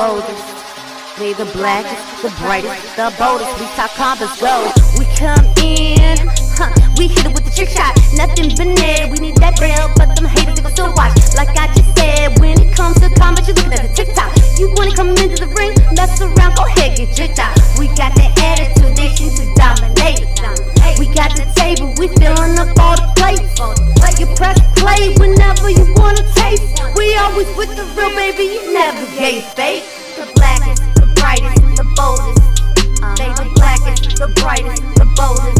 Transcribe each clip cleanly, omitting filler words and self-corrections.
boldest. They the blackest, the brightest, the boldest. We talk combos, go. We come in, we hit it with the trick shot. Nothing but net, we need that real, but them haters they gon' still watch. Like I just said, when it comes to combat, you looking at the TikTok. You wanna come into the ring, mess around, go ahead, get tricked out. We got the attitude, they seem to dominate. We got the table, we filling up all the plates. You press play whenever you wanna taste. We always with the real, baby, you never gave fake. The blackest, the brightest, the boldest. They the blackest, the brightest, the boldest.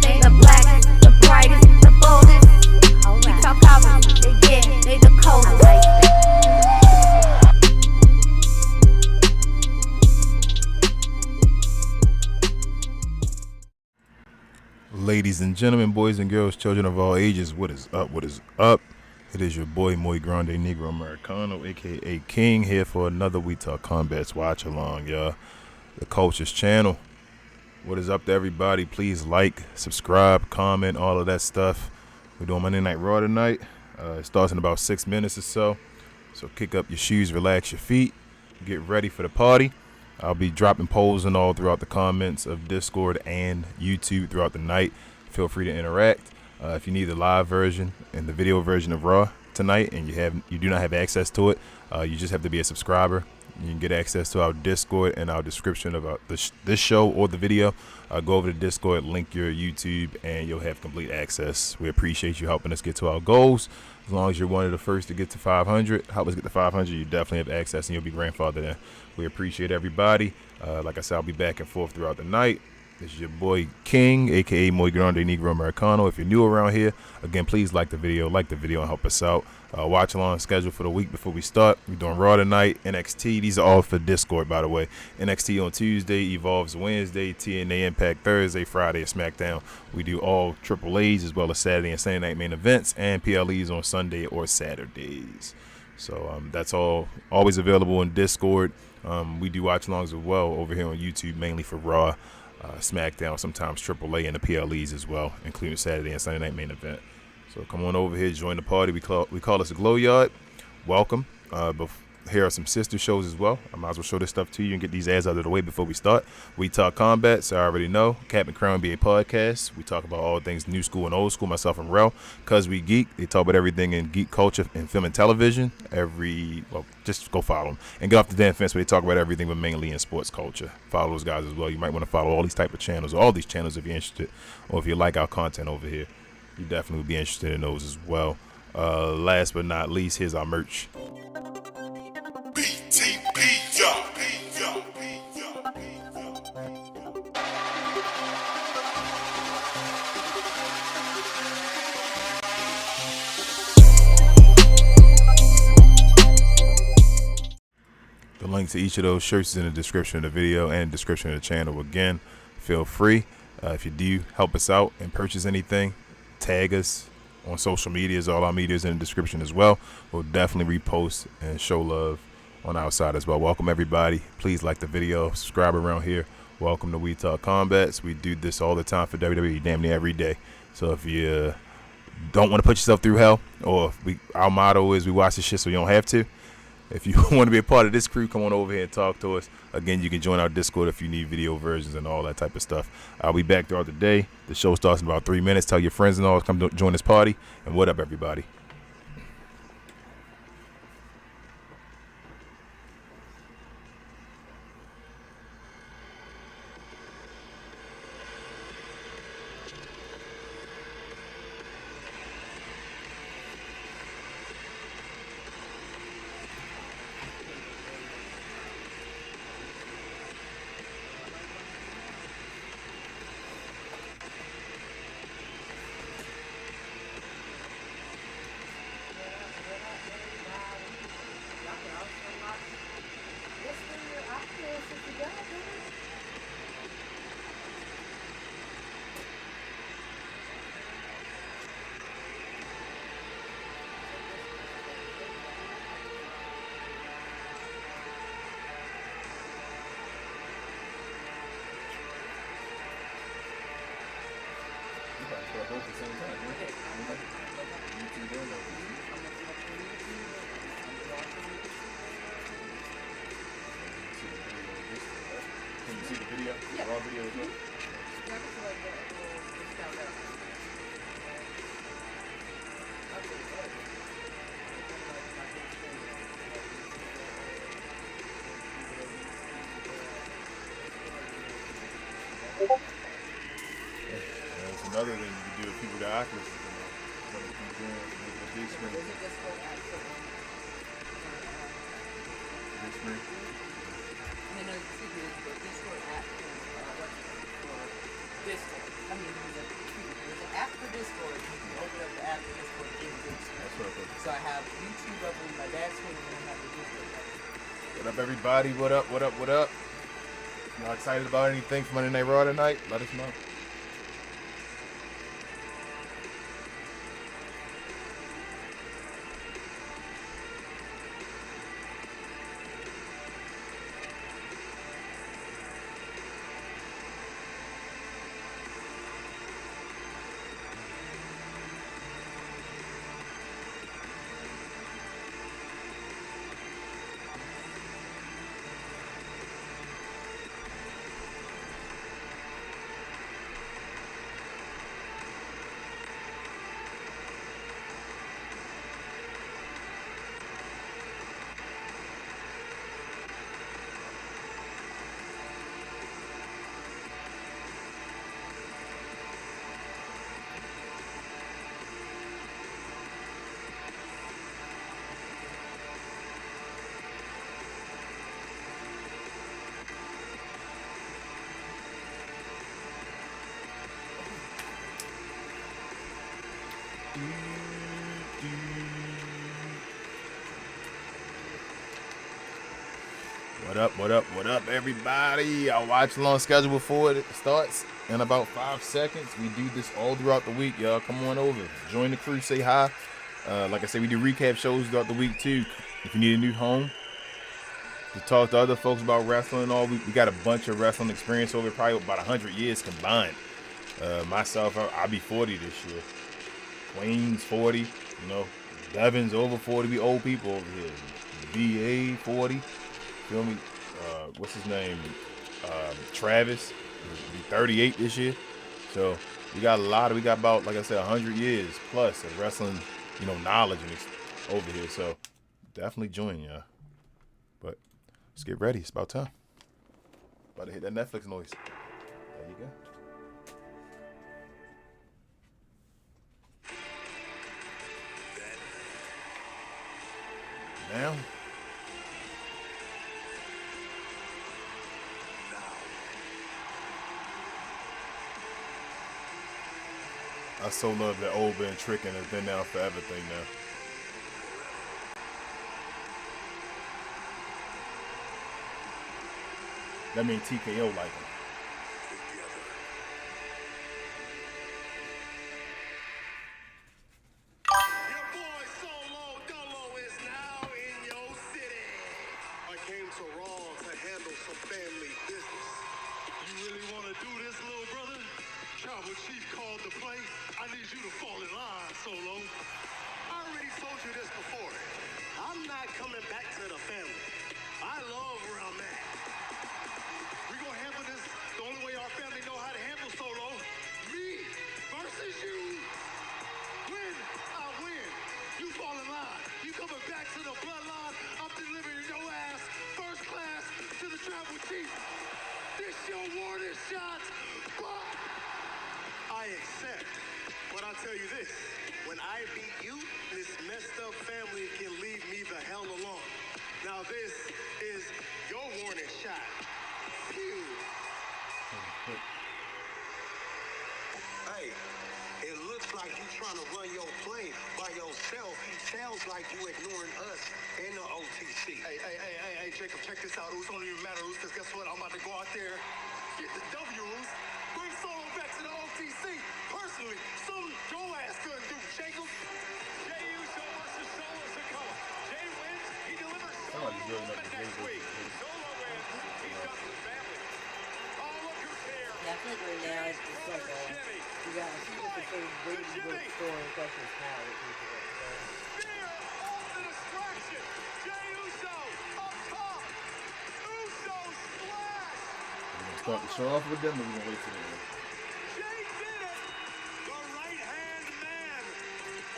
They the blackest, the brightest, the boldest. We talk common, they the coldest. Ladies and gentlemen, boys and girls, children of all ages, what is up? What is up? It is your boy Muy Grande Negro Americano, aka King, here for another We Talk Combats Watch Along, y'all. The Culture's channel. What is up to everybody? Please like, subscribe, comment, all of that stuff. We're doing Monday Night Raw tonight. It starts in about 6 minutes or so. So kick up your shoes, relax your feet, get ready for the party. I'll be dropping polls and all throughout the comments of Discord and YouTube throughout the night. Feel free to interact. If you need the live version and the video version of Raw tonight and you do not have access to it, you just have to be a subscriber. You can get access to our Discord and our description about this show or the video. Go over to Discord, link your YouTube, and you'll have complete access. We appreciate you helping us get to our goals. As long as you're one of the first to get to 500, help us get to 500, you definitely have access and you'll be grandfathered in. We appreciate everybody. Like I said, I'll be back and forth throughout the night. This is your boy King, aka Muy Grande Negro Americano. If you're new around here, again, please like the video and help us out. Watch along schedule for the week before we start. We're doing Raw tonight, NXT. These are all for Discord, by the way. NXT on Tuesday, Evolves Wednesday, TNA Impact Thursday, Friday is SmackDown. We do all Triple A's as well as Saturday and Sunday night main events, and PLEs on Sunday or Saturdays. So that's all always available in Discord. We do watch alongs as well over here on YouTube, mainly for Raw, SmackDown, sometimes AAA and the PLEs as well, including Saturday and Sunday night main event. So come on over here, join the party. We call us a GloYard. Welcome. Here are some sister shows as well. I might as well show this stuff to you and get these ads out of the way before we start. We Talk Combat, so I already know. Captain Crown be a podcast. We talk about all things new school and old school, myself and Rel. Cause We Geek, they talk about everything in geek culture and film and television. Just go follow them. And get off the damn fence where they talk about everything, but mainly in sports culture. Follow those guys as well. You might want to follow all these type of channels, all these channels if you're interested, or if you like our content over here. You definitely would be interested in those as well. Last but not least, here's our merch. The link to each of those shirts is in the description of the video and description of the channel. Again, feel free. If you do help us out and purchase anything, tag us on social media. All our media is in the description as well. We'll definitely repost and show love on our side as well. Welcome everybody. Please like the video, subscribe around here. Welcome to We Talk Combats. We do this all the time for WWE, damn near every day. So if you don't want to put yourself through hell, or our motto is we watch this shit so you don't have to. If you want to be a part of this crew, come on over here and talk to us. Again, you can join our Discord if you need video versions and all that type of stuff. I'll be back throughout the day. The show starts in about 3 minutes. Tell your friends and all, come join this party. And what up, everybody? see the video? The raw video as well? That's another thing you can do if people got Oculus. Big screen. Big screen. I mean, no, excuse me, the Discord app for Discord. I mean, there's an app for Discord. You can open up the app for Discord in Discord. That's perfect. So I have YouTube up on my dad's screen, and then I have the Discord app. What up, everybody? What up, what up, what up? Y'all excited about anything from Monday Night Raw tonight? Let us know. What up, what up, what up, everybody? Our watch along schedule before it starts in about 5 seconds. We do this all throughout the week, y'all. Come on over. Join the crew, say hi. Like I said, we do recap shows throughout the week, too. If you need a new home to talk to other folks about wrestling and all, we got a bunch of wrestling experience over probably about 100 years combined. Myself, I'll be 40 this year. Queen's 40, you know. Devin's over 40. We old people over here. BA 40. Feel me? What's his name? Travis. He'll be 38 this year. So we got about, like I said, 100 years plus of wrestling, you know, knowledge and over here. So definitely join, y'all. But let's get ready. It's about time. About to hit that Netflix noise. There you go. Now. I so love that old been tricking has been down for everything now. That means TKO like him. Your boy Solo Dolo is now in your city. I came to Raw to handle some family business. You really want to do this, little brother? Tribal Chief called the play. I need you to fall in line, Solo. I already told you this before. I'm not coming back to the family. I love where I'm at. We're going to handle this the only way our family know how to handle, Solo. Me versus you. Win, I win. You fall in line. You coming back to the bloodline. I'm delivering your ass first class to the Tribal Chief. This your warning shot. But I accept. But I'll tell you this. When I beat you, this messed up family can leave me the hell alone. Now this is your warning shot. Phew. Hey, it looks like you trying to run your play by yourself. Sounds like you ignoring us in the OTC. Hey, Jacob, check this out. It don't even matter, because guess what? I'm about to go out there, get the W's, bring Solo back to the OTC. Personally, something your ass couldn't do, Jacob. Jey Uso versus Solo Sikoa. Jey wins, he delivers Solo next week. Solo wins, he's done for the family. Oh, look who's here. Yeah, I think right now it's just like you got a few different things waiting to go to the store and questions now. Spear off the distraction. Jey Uso up top. Uso splash. Start the show off with them, or we gonna wait till the end? Jay did it! The right-hand man,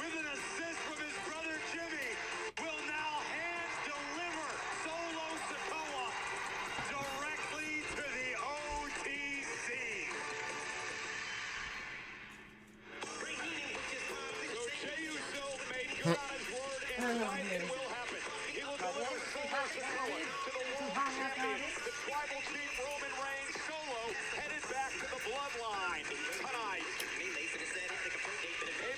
with an assist from his brother Jimmy, will now hand deliver Solo Sikoa directly to the OTC. So Jey Uso made good on his word, and tonight it will happen. He will deliver Solo Sikoa to the world champion, the tribal chief Roman Reigns. Solo headed back to the bloodline tonight. A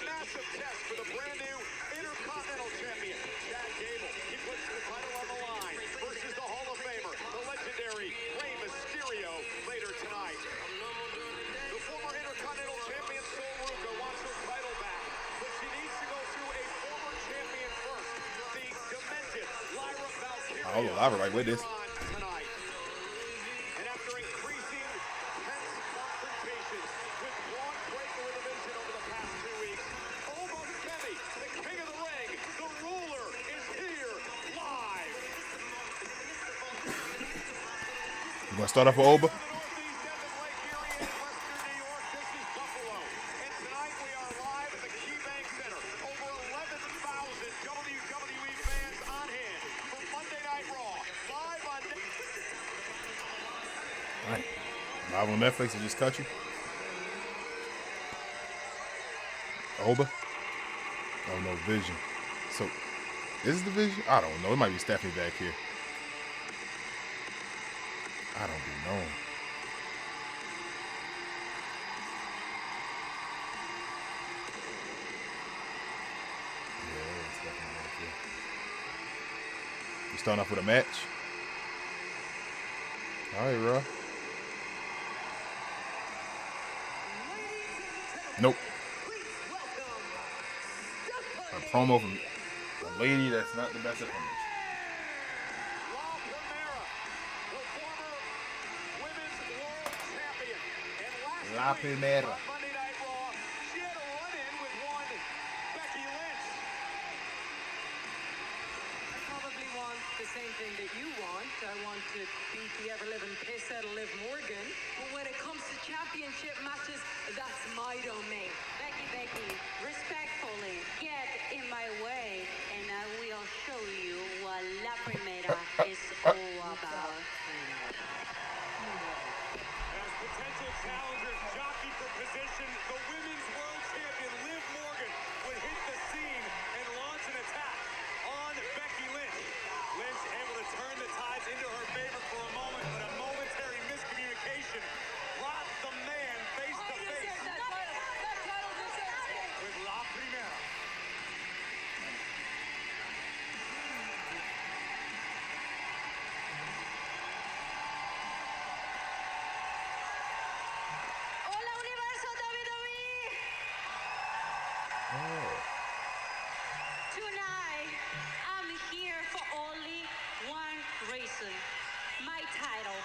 massive test for the brand new Intercontinental Champion, Chad Gable. He puts the title on the line versus the Hall of Famer, the legendary Rey Mysterio, later tonight. The former Intercontinental Champion, Sol Ruca, wants her title back, but she needs to go through a former champion first, the demented Lyra Valkyria. Oh, Lyra right with this. Tonight. And after increasing tense confrontations with Braun Breaker in the division over the past 2 weeks, Omos Kemi, the king of the ring, the ruler, is here live. You gonna start off with Oba? The Northeast end of Lake Erie in Western New York, this is Buffalo. And tonight we are live at the KeyBank Center. Over 11,000 WWE fans on hand for Monday Night Raw. Live on All right. Live on Netflix and just cut you. Oba? Oh no, Vision. So, is it the Vision? I don't know. It might be Stephanie back here. I don't be knowing. Yeah, it's definitely back here. You starting off with a match? All right, Raw. Nope. A promo from a lady that's not the best at promos. La Primera, the former women's world champion. And last La Primera. week on Monday Night Raw, she had a run-in with one Becky Lynch. I probably want the same thing that you want. I want to beat the ever-living piss out of Liv Morgan. But when it comes to championship matches, that's my domain. Becky, respectfully, get in my way, and I will show you what La Primera is all about. As potential challengers jockey for position, the women's world champion Liv Morgan would hit the scene and launch an attack on Becky Lynch. Lynch able to turn the tides into her favor for a moment, but a momentary miscommunication brought the man face to face with La Primera. Hola, Universo WWE! Tonight, I'm here for only one reason. My title.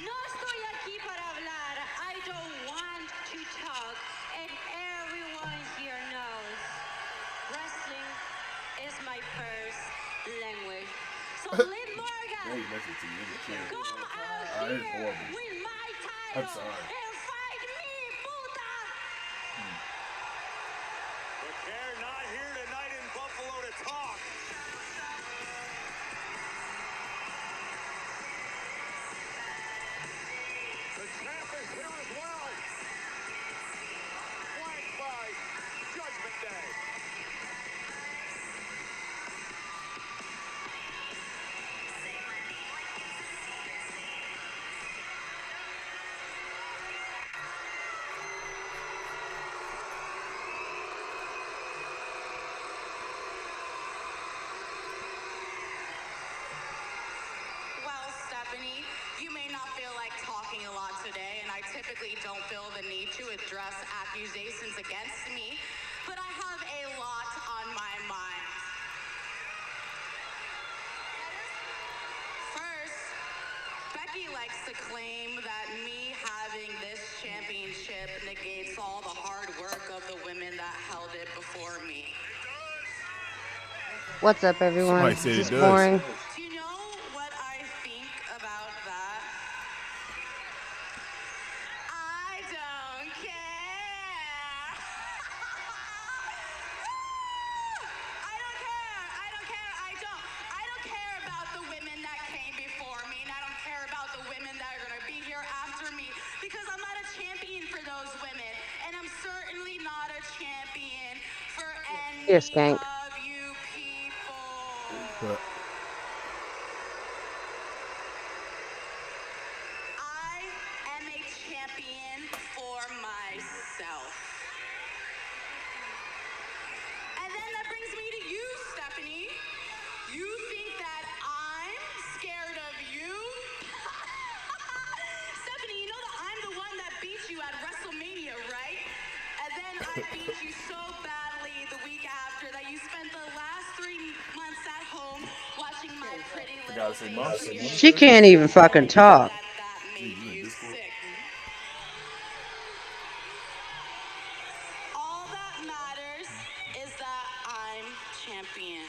No estoy aquí para hablar. I don't want to talk. And everyone here knows wrestling is my first language. So Liv Morgan, Hey, listen to you. come out That is here horrible. with my title I'm sorry. and fight me, puta! But they're not here tonight in Buffalo to talk. The champ is here as well. Flanked by Judgment Day. Well, Stephanie, you may not feel like talking a lot today, and I typically don't feel the need to address accusations against me, but I have a lot on my mind. First, Becky likes to claim that me having this championship negates all the hard work of the women that held it before me. What's up, everyone? Somebody said This it is does. boring. Do you know what I think about that? Here, skank. of you people. But I am a champion for myself. And then that brings me to you, Stephanie. You think that I'm scared of you? Stephanie, you know that I'm the one that beat you at WrestleMania, right? And then I beat you so badly the week after that you spent the last 3 months at home watching my pretty little face. She can't even fucking talk. That made you sick. All that matters is that I'm champion.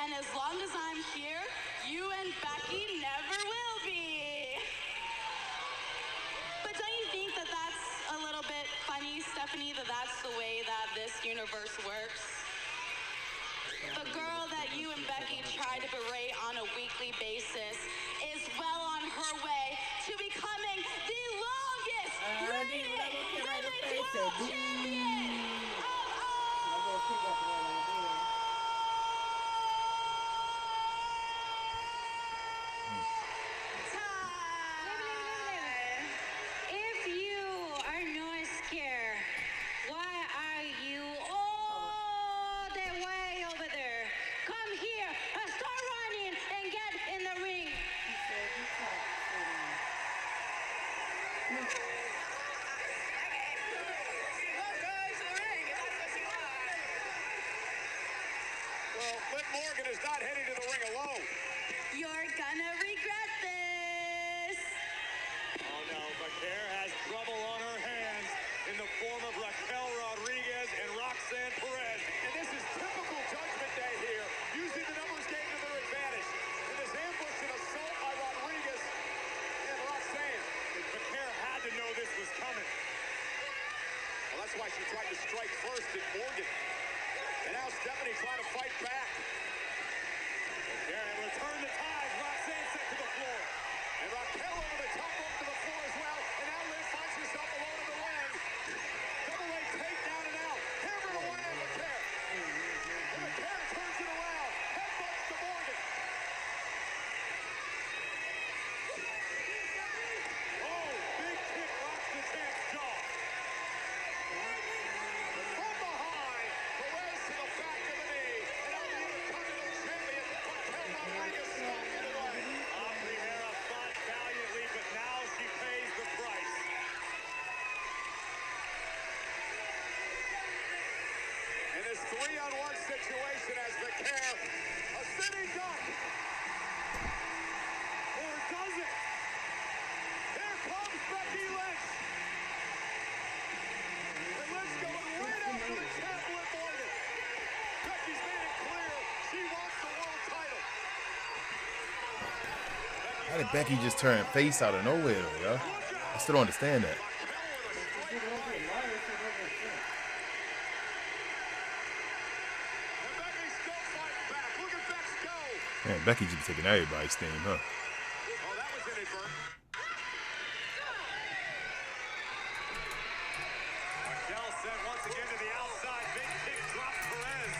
And as long as I'm here, you and Becky never will be. But don't you think that that's a little bit funny, Stephanie, that that's the way that this universe works? The girl that you and Becky try to berate on a weekly basis is well on her way to becoming the longest reigning women's world champion of all time. If you are not scared, why are you all the way over there? Come here and start running and get in the ring. Well, Liv Morgan is not heading to the ring alone. You're gonna regret this. Oh no, Becker has trouble on her hands in the form of Raquel Rodriguez and Roxanne Perez. And this is typical Judgment Day here, using the numbers game to their advantage. In this ambush and assault by Rodriguez and Roxanne. Becker had to know this was coming. Well, that's why she tried to strike first at Morgan. And now Stephanie trying to fight back. Becker return the tide. Roxanne sent to the floor. And Raquel over the top rope to the floor as well. And now Liv finds herself alone in the ring. Double leg takedown and out. Hammered away at Becker. And Becker turns it around. Headbutts to Morgan. Oh, big kick rocks the champ's jaw. From behind, Perez to the back of the knee. And now the Intercontinental Champion, Raquel Rodriguez, stalking the ring. Primera fought valiantly, but now she pays the price. In this 3-on-1 situation as Becker, a sitting duck. Or does it? Here comes Becky Lynch. And Lynch going right after the champ, Liv Morgan. Becky's made it clear she wants the world title. how did Becky just turn face out of nowhere, though, yo? I still don't understand that. And Becky's still fighting back. Look at Bex go. Man, Becky just taking everybody's steam, huh? Oh, that was inadvertent. Raquel sent once again to the outside. Big kick drops Perez.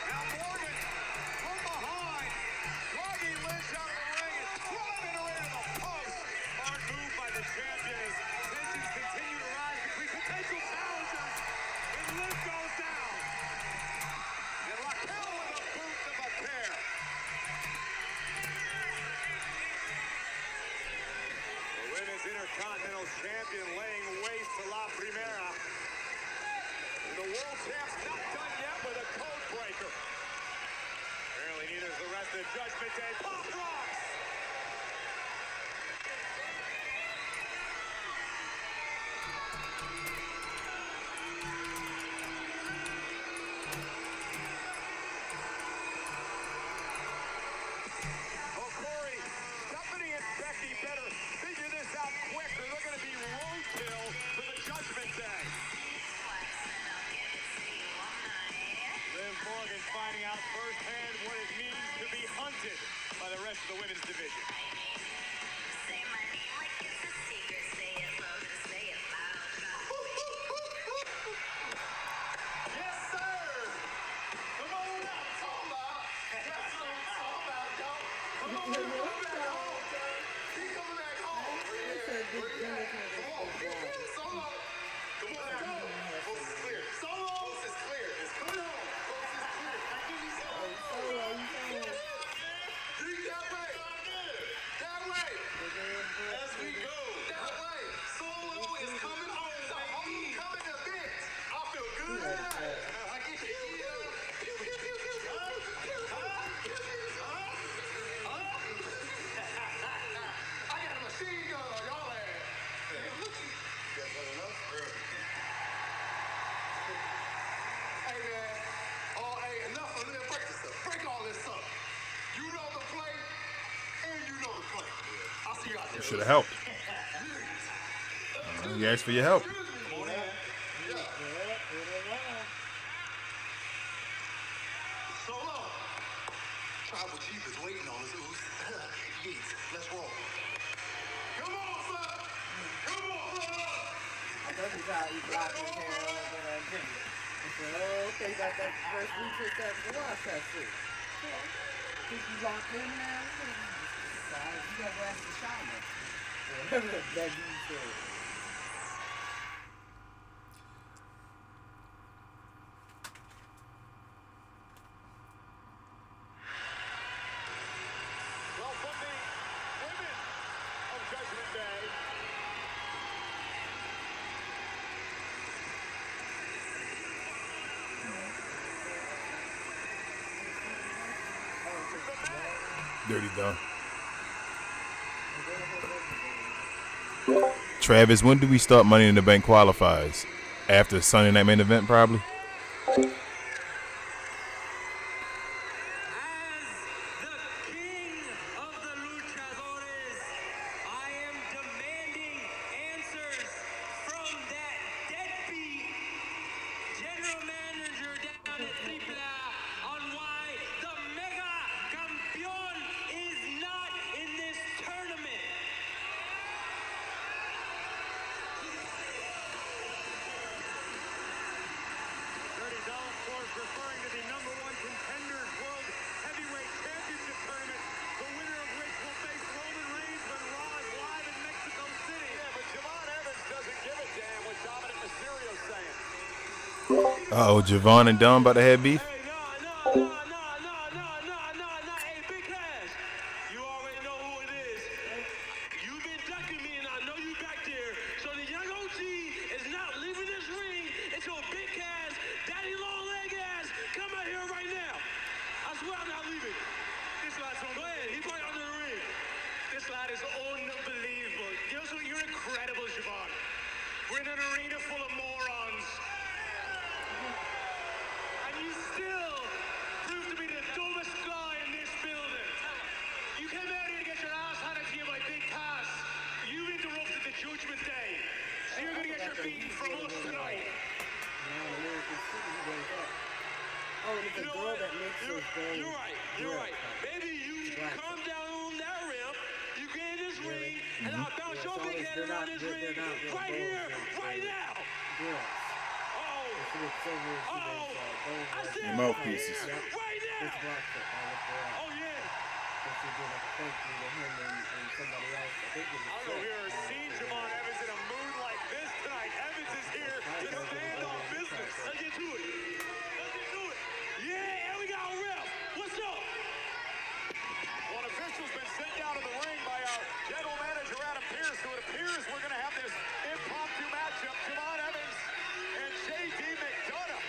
Now Morgan from behind, dragging Lynch out of the ring and driving her into the post. Smart move by the champion as tensions continue to rise between potential challengers. And Liv goes down. And Raquel with a boot to Becker. The Women's Intercontinental Champion laying waste to La Primera. And the world champ's not done yet with a code breaker. Apparently neither is the rest of Judgment Day. Pop rocks! Oh, Corey, Stephanie and Becky better figure this out quick or they're going to be roadkill for the Judgment Day. for the women's division. Say my name like it's a secret. Say it slow, just say it loud. Yes, sir. Come on out, talk about. That's what I'm talking about, y'all. Come on, come back home, sir. He coming back home. Come on, Solo. Come on, let's go. Folks is clear. Solo is clear. It's clear. Folks is clear. I give you Solo. Drink that way. That way. As we go. That way. Solo is coming home. The homecoming event. I feel good. I get you. Pew, pew, pew, pew, pew. I got a machine gun on y'all ass. Guess what enough? Hey man, hey, enough of this. Break this up. Break all this up. You know the play, and you know the play. I'll see you out there. Should have helped. You asked for your help. Excuse me, boy. Yeah. Solo. Tribal chief is waiting on us. Yeats, let's roll. Come on, son. Come on, son. That's how he blocked his hair over there. He said, oh, okay, you got that first we took that to watch that shit. Think you locked in now? You gotta go ask the shaman. Whatever that dude said. Well, from the women of Judgment Day, Dirty done. Travis, when do we start Money in the Bank qualifiers? After Sunday night main event, probably. As the king of the luchadores, I am demanding answers from that deadbeat general manager down at Tripla on why the Mega Campeón is not in this tournament. $30, of course, referring to the #1 contenders World Heavyweight Championship tournament, the winner of which will face Roman Reigns when Raw is live in Mexico City. Yeah, but Javon Evans doesn't give a damn what Dominic Mysterio's saying. Uh-oh, Javon and Dom about to have beef. Hey, no. Hey, Big Cass, you already know who it is. You've been ducking me, and I know you back there. So the young OG is not leaving this ring until Big Cass, Daddy Long Leg ass, come out here right now. I swear I'm not leaving. This lad's on. Go ahead. He's right under the ring. This lad is unbelievable. You're incredible, Javon. We're in an arena full of morons. And you still prove to be the dumbest guy in this building. You came out here to get your ass handed to you by Big Cass. You interrupted the Judgment Day. So you're going to get your beating from us tonight. Oh, it's a girl that makes us go. You're right. Baby, you calm down on that ramp. You get in this ring, and I'll bounce your big head around this ring right here, right now. I said Your mouthpieces. right now. Oh, yeah. I don't know, we are seeing Javon Evans in a mood like this tonight. Evans is here to demand on business. Let's get to it. Yeah, and we got a ref. What's up? Well, an official's been sent down to the ring by our general manager, Adam Pierce, so it appears we're going to have this impromptu matchup, Javon Evans and J.D. McDonough.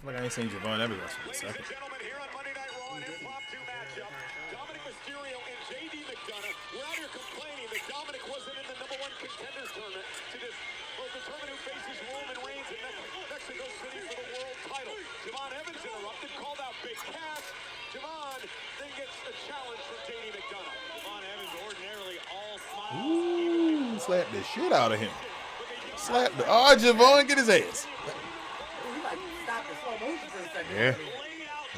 I feel like I ain't seen Javon Evans for a Ladies second. and gentlemen, here on Monday Night Raw, an impromptu matchup. Dominic Mysterio and J.D. McDonough. We're out here complaining that Dominic wasn't in the #1 contenders tournament to determine who faces Roman Reigns in Mexico City for the world title. Javon Evans interrupted, called out Big Cass. Javon then gets a challenge from J.D. McDonough. Javon Evans ordinarily Ooh, slap the shit out of him. Slap the. Oh, Javon, get his ass. He like stopped the slow motion for a second. Yeah.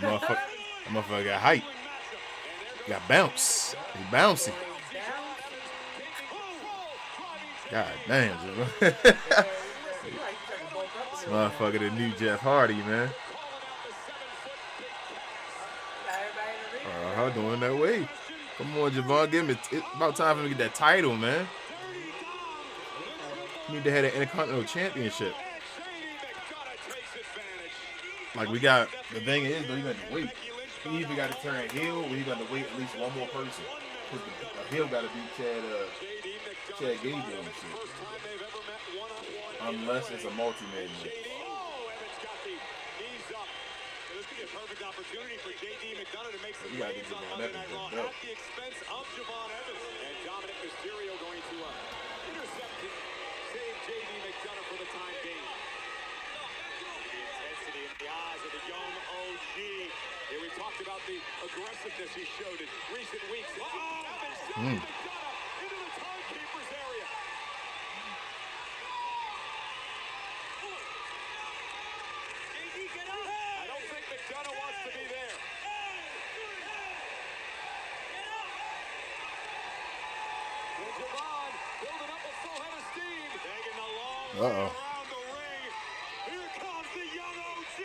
That motherfucker got height. Got bounce. He bouncy. God damn, Javon. This motherfucker the new Jeff Hardy, man. Her doing that way. Come on, Javon, give me. It's about time for him to get that title, man. You need to have an Intercontinental Championship. Like we got. The thing is, though, you got to wait. He either got to turn heel, or he got to wait at least one more person. Because the heel got to be Chad Gable and shit. Unless it's a multi-man match. Perfect opportunity for J.D. McDonough to make some waves on Monday Night Raw at the expense of Javon Evans. And Dominic Mysterio going to intercept and save J.D. McDonough for the time being. The intensity in the eyes of the young OG. Here we talked about the aggressiveness he showed in recent weeks. Evans sends McDonough into the timekeeper's area. I don't think McDonough wants to be there. And Javon building up a full head of steam. Taking the long way around the ring. Here comes the young OG.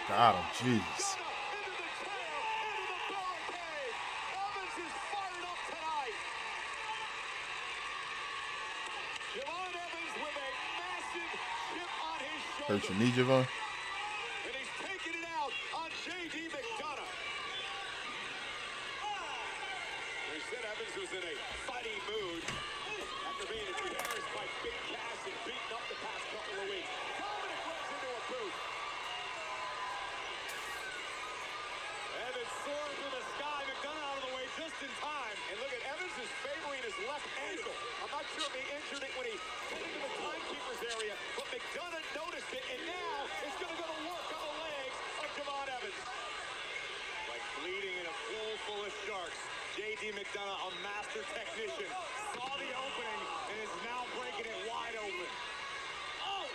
Got him, jeez. Into the chair, into the barricade. Evans is fired up tonight. Javon Evans with a massive chip on his shoulder. Hurt your knee, Javon? And he's taking it out on J.D. McDonough. They said Evans was in a fighting mood after being embarrassed by Big Cass and beaten up the past couple of weeks. Dominic runs into a boot. Evans soaring through the sky. McDonough out of the way just in time. And look at Evans is favoring his left ankle. I'm not sure if he injured it when he got into the timekeeper's area, but McDonough noticed it, and now it's going to go to work on the legs of Javon Evans. Like bleeding in a pool full of sharks, J.D. McDonough, a master technician, saw the opening and is now breaking it wide open. Oh!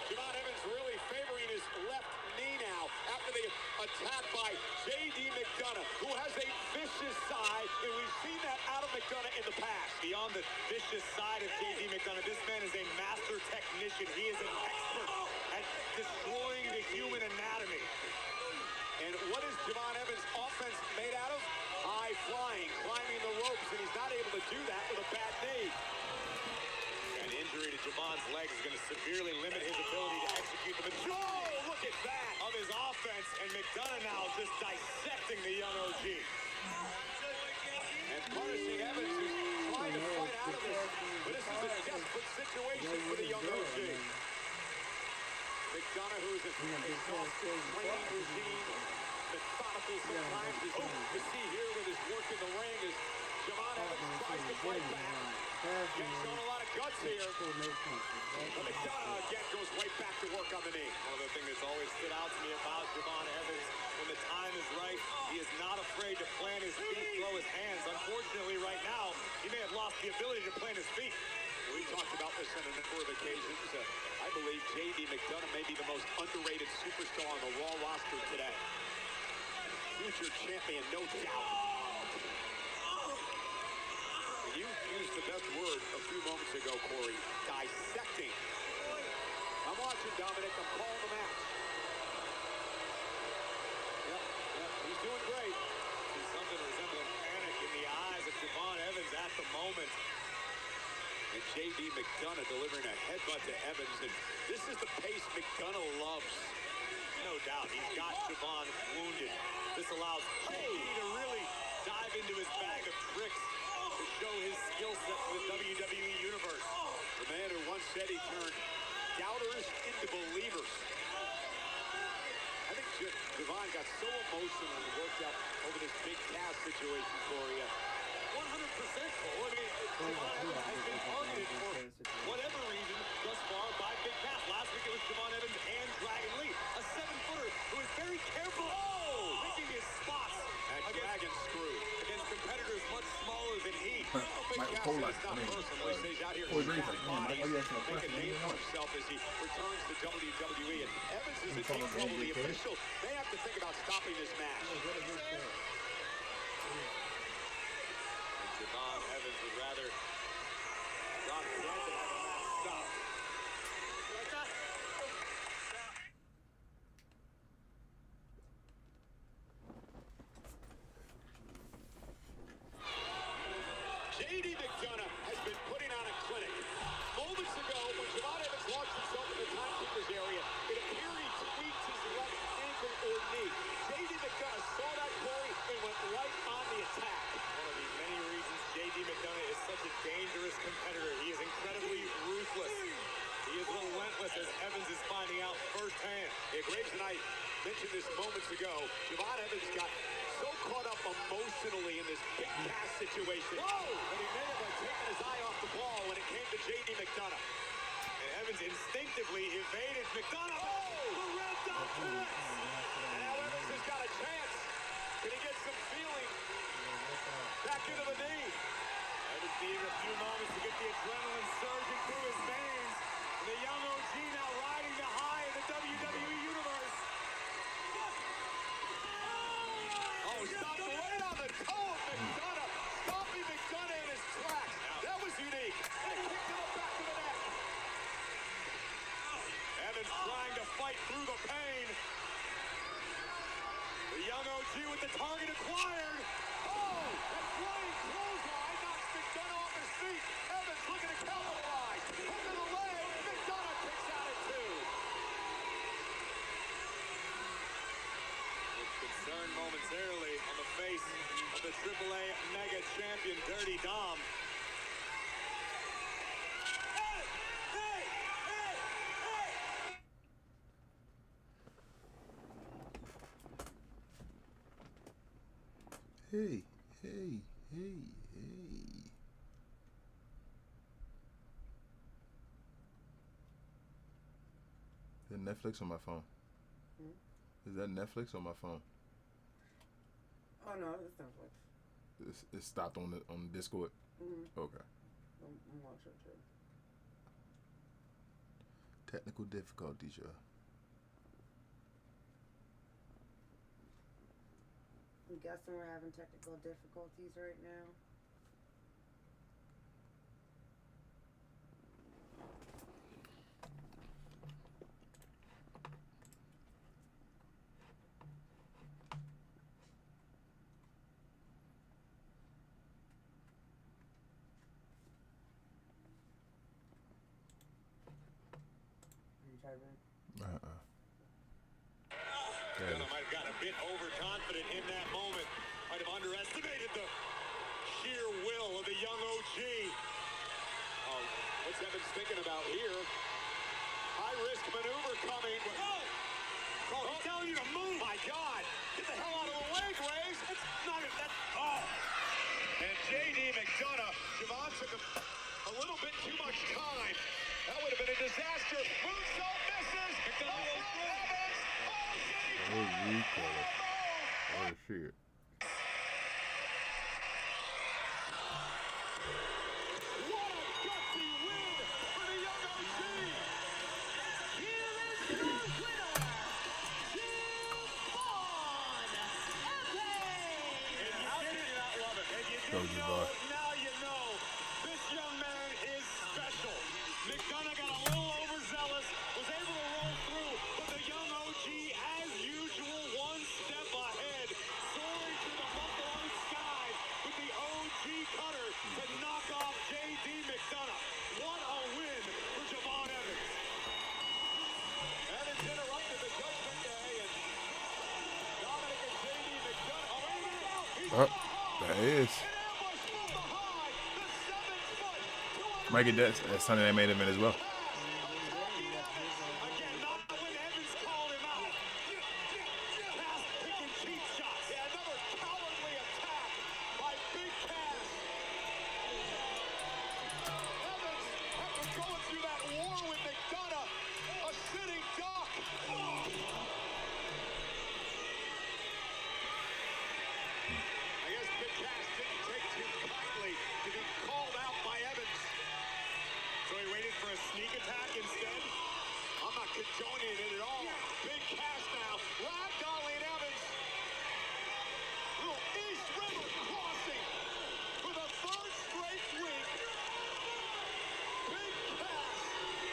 Javon Evans really favoring his left knee now after the attack by J.D. McDonough, who has a vicious side, and we've seen that out of McDonough in the past. Beyond the vicious side of J.D. McDonough, this man is a master technician. He is an expert at destroying the human anatomy. And what is Javon Evans' offense made out of? High flying, climbing the ropes, and he's not able to do that with a bad knee. An injury to Javon's legs is going to severely limit his ability to execute the majority. Look at that of his offense, and McDonough now just dissecting the young OG. And punishing Evans, who's trying to fight out of this. But this is a desperate situation for the young OG. McDonough, who's a exhaustive training regime, methodical sometimes, is to see here with his work in the ring as Javon Evans tries to fight back. He's showing a lot of guts here. But McDonough again goes right back to work on the knee. One of the things that's always stood out to me about Javon Evans, when the time is right, he is not afraid to plant his feet, throw his hands. Unfortunately, right now, he may have lost the ability to plant his feet. We talked about this on a number of occasions. I believe J.D. McDonough may be the most underrated superstar on the Raw roster today. Future champion, no doubt. You used the best word a few moments ago, Corey. Dissecting. I'm watching, Dominic. I'm calling the match. Yep, he's doing great. There's something resembling panic in the eyes of Javon Evans at the moment. And J.D. McDonough delivering a headbutt to Evans. And this is the pace McDonough loves. No doubt. He's got Javon wounded. This allows J.D. to really dive into his bag of tricks to show his skill set for the WWE Universe. The man who once said he turned doubters into believers. I think Javon got so emotional and worked out over this Big Cass situation for you. 100% Cole. I mean, Javon has been whole lot. It's not personal. He stays out here Oh, Dre's like, trying man, to why you asking a make a question? name for himself as he returns to WWE. And Evans is in deep trouble. The officials, they have to think about stopping this match. Javon Evans would rather drop dead than have the match stop. J.D. McDonough has been putting on a clinic. Moments ago, when Javon Evans launched himself in the timekeeper's area, it appeared he tweaked his left ankle or knee. J.D. McDonough saw that, Corey, and went right on the attack. One of the many reasons J.D. McDonough is such a dangerous competitor. He is incredibly ruthless. He is relentless, as Evans is finding out firsthand. Yeah, Graves and I mentioned this moments ago. Javon Evans got so caught up emotionally in this big pass situation. Whoa! But he may have taken his eye off the ball when it came to J.D. McDonough. And Evans instinctively evaded McDonough. Oh! The red dot connects! And now Evans has got a chance. Can he get some feeling back into the knee? Evans needed a few moments to get the adrenaline surging through his veins. And the young OG now riding the high in the WWE Universe. Oh, stopped right on the toe of McDonough. Stopping McDonough in his tracks. That was unique. And it kicked to the back of the neck. Evans trying to fight through the pain. The young OG with the target acquired. Oh, that flying clothesline knocks McDonough off his feet. Evans looking to capitalize. Hook of the leg. McDonough kicks out at 2. Concern momentarily on the face of the AAA Mega Champion, Dirty Dom. Hey, hey, hey, hey. Is that Netflix on my phone? Is that Netflix on my phone? Oh no, it's Netflix. It stopped on the Discord. Okay. I'm watching too. Technical difficulties, y'all. I'm guessing we're having technical difficulties right now. Might have gotten a bit overconfident in that moment. Might have underestimated the sheer will of the young OG. Oh, what's Evans thinking about here? High risk maneuver coming. Oh, he's telling you to move. My God. Get the hell out of the way, Graves. It's not that. Oh. And J.D. McDonough. Javon took a little bit too much time. That would have been a disaster. Moonsault misses. McDonough goes through. Oh, recoil. Oh, shit. What a gutsy win for the young OG. Here is your winner, Javon Evans. And how did you not love it? And you didn't know it, now you know. This young man is special. McDonough got a little overzealous, was able to roll through, but the young OG, as usual, one step ahead, soaring through the buffalo skies with the OG cutter to knock off J.D. McDonough. What a win for Javon Evans. Evans interrupted the Judgment Day, and Dominic and J.D. McDonough. Oh, wait a minute. That is. Might get that Sunday Night Main Event as well. attack instead. I'm not condoning it at all. Big Cass now. Ragdolling Evans. Little East River crossing for the third straight week. Big Cass,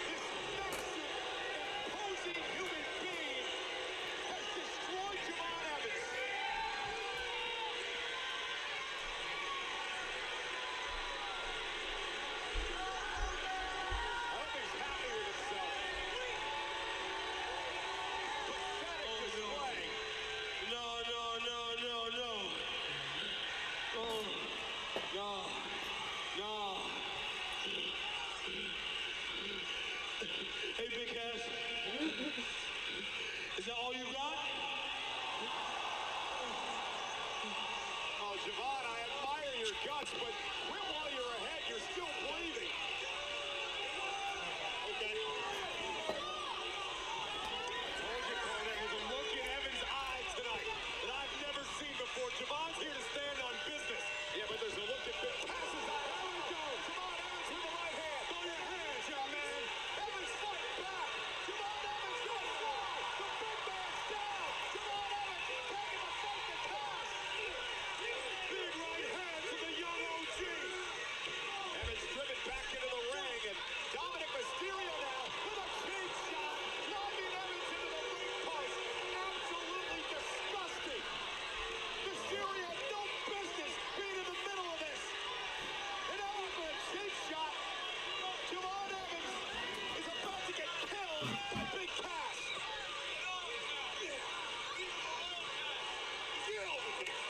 this massive, imposing human being, has destroyed Javon Evans. I hope he's happy with himself. Pathetic display. No. Oh, no. Hey, Big Cass. Is that all you got? Oh, Javon, I admire your guts, but quit while you're ahead. You're still breathing. Okay. Told you, Cole, there's a look in Evans' eye tonight that I've never seen before. Javon's here to stand on business. Yeah, but there's a look at Big Cass's eye. There we go. Javon Evans with the right hand. Throw your hands, young man. Evans fighting back. Javon Evans got fly. The big man's down. Javon Evans taking the fight to Cass. Big right hand to the young OG. Evans driven back into the ring, and Dominic Mysterio now with a cheap shot, driving Evans into the ring post. Absolutely disgusting. Mysterio had no business being in the middle of this. And Evans with a cheap shot. Javon Evans is about to get killed by Big Cass. Get over here.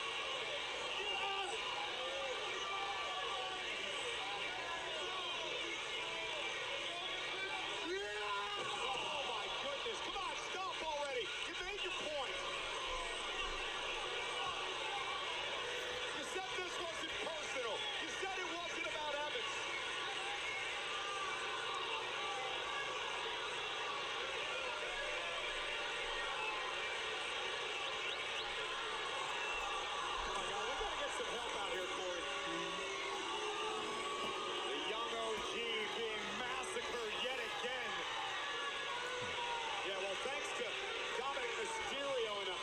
Oh my goodness. Come on, stop already. You made your point. You said this wasn't personal. You said it wasn't about Evans. Oh my God, we gotta get some help out here, Corey. The young OG being massacred yet again. Yeah, well, thanks to Dominic Mysterio and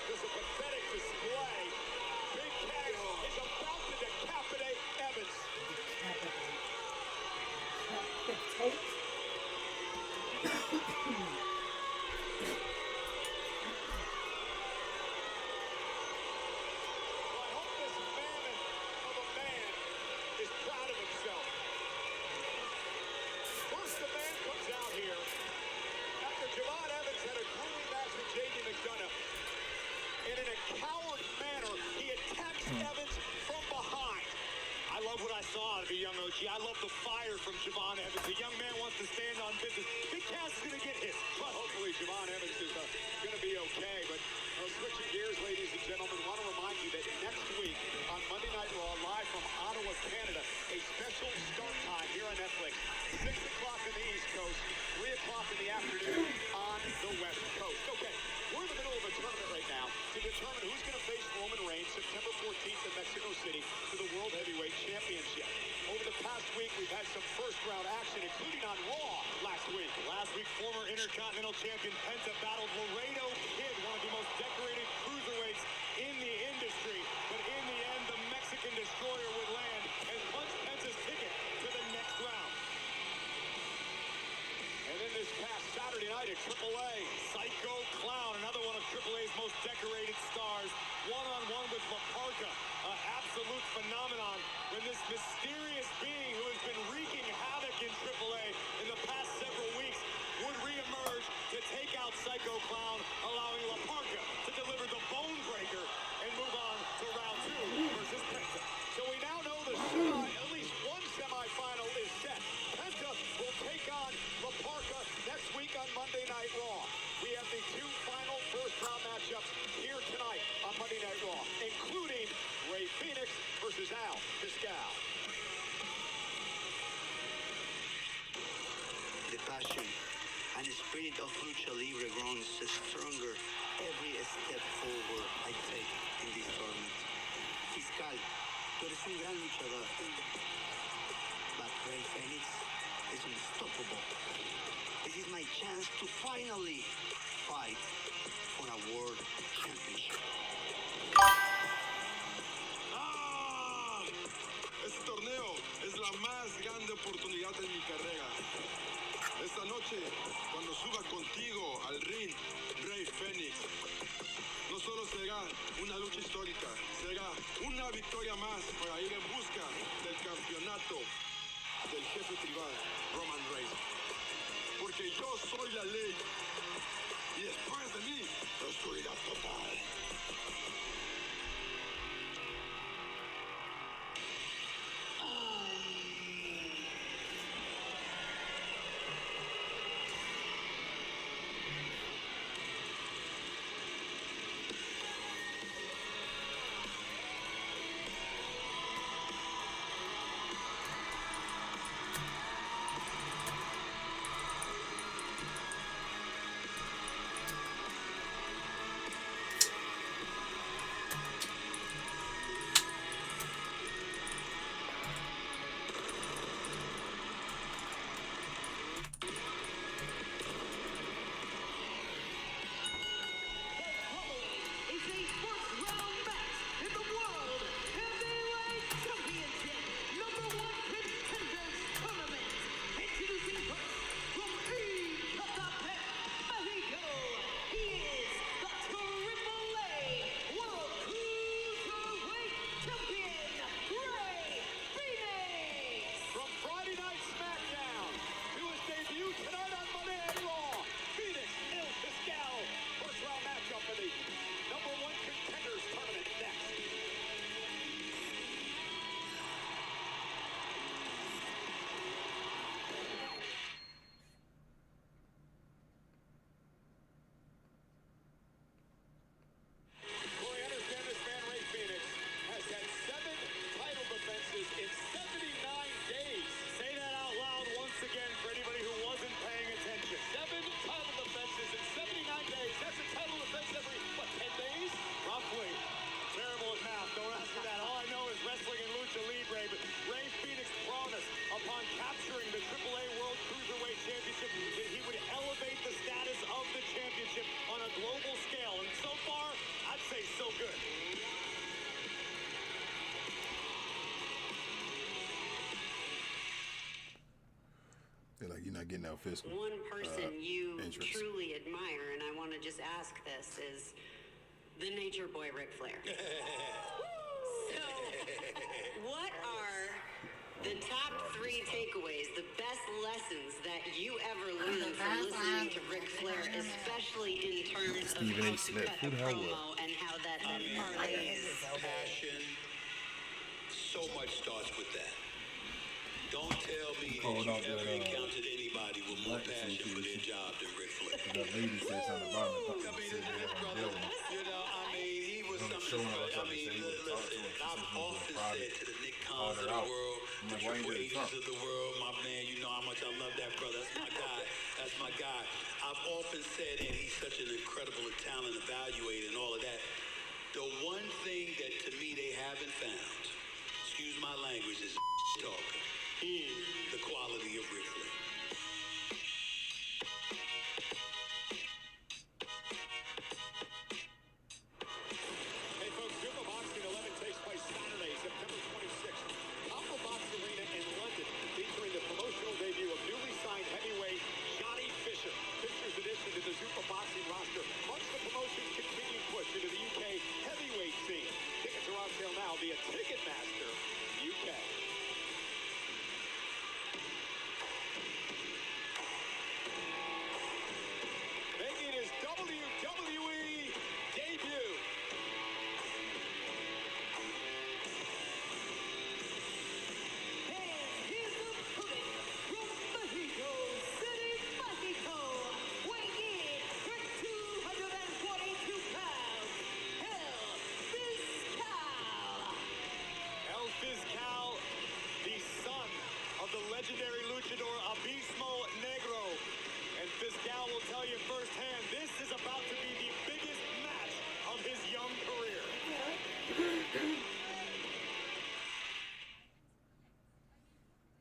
just a pathetic display, Big Cass is about to decapitate Evans. Well, I hope this mammoth of a man is proud of himself. First, the man comes out here after Javon Evans had a grueling match with J.D. McDonough. And in a coward manner, he attacks Evans from behind. I love what I saw out of the young OG. I love the fire from Javon Evans. The young man wants to stand on business. Big Cass is going to get hit. But hopefully Javon Evans is going to be okay. But switching gears, ladies and gentlemen, want to remind you that next week on Monday Night Raw, live from Ottawa, Canada, a special start time here on Netflix. 6 o'clock on the East Coast, 3 o'clock in the afternoon on the West Coast. Okay, we're in the middle of a tournament right now to determine who's going to face Roman Reigns September 14th in Mexico City for the World Heavyweight Championship. Over the past week, we've had some first-round action, including on Raw last week. Last week, former Intercontinental Champion Penta battled Laredo Kid, one of the most decorated cruiserweights in the industry. But in the end, the Mexican Destroyer would land and punch Penta's ticket to the next round. And then this past Saturday night at AAA, Psycho Clown, another one of AAA's most decorated stars, one-on-one with La Parka, an absolute phenomenon when this mysterious being who has been wreaking havoc in AAA in the past several weeks would reemerge to take out Psycho Clown, allowing La Parka to deliver the Bone Breaker and move on to round 2 versus Penta. So we now know the at least one semifinal is set. Penta will take on La Parka next week on Monday Night Raw. We have the 2 final first-round matchups here tonight on Monday Night Raw, including Rey Fénix versus Al Pascal. The passion and the spirit of lucha libre grows stronger every step forward I take in this tournament. Fiscal, tú eres un gran luchador. But Rey Fénix is unstoppable. This is my chance to finally fight for a world championship. ¡Ah! Este torneo es la más grande oportunidad de mi carrera. Esta noche, cuando suba contigo al ring, Rey Fénix, no solo será una lucha histórica, será una victoria más para ir en busca del campeonato del jefe tribal, Roman Reigns. Porque yo soy la ley y después de mí, la oscuridad total. They're like, you're not getting out fiscal. One person you interest. truly admire, and I want to just ask this, is the Nature Boy Ric Flair. So, what are the top 3 takeaways, the best lessons that you ever learned from listening to Ric Flair, especially in terms of Stephen how A. to Smith. cut Who a the hell promo and how that then parlays? Passion. So much starts with that. Don't tell me Oh, that no, you ever no. encountered anybody with more passion for their job than Ric Flair. That lady said something about it. I mean, this brother, you know, I mean, he was something special. I mean, listen, I've often said to the Nick Khans of the world, the Triple H's of the world, my man, you know how much I love that brother. That's my guy. That's my guy. I've often said, and he's such an incredible talent evaluator and all of that. The one thing that to me they haven't found, excuse my language, is talker. The quality of Ric Flair. Hey folks, Super Boxing 11 takes place Saturday, September 26th. Alpha Box Arena in London, featuring the promotional debut of newly signed heavyweight Johnny Fisher. Fisher's addition to the Super Boxing roster marks the promotion's continued push into the UK heavyweight scene. Tickets are on sale now via Ticketmaster UK.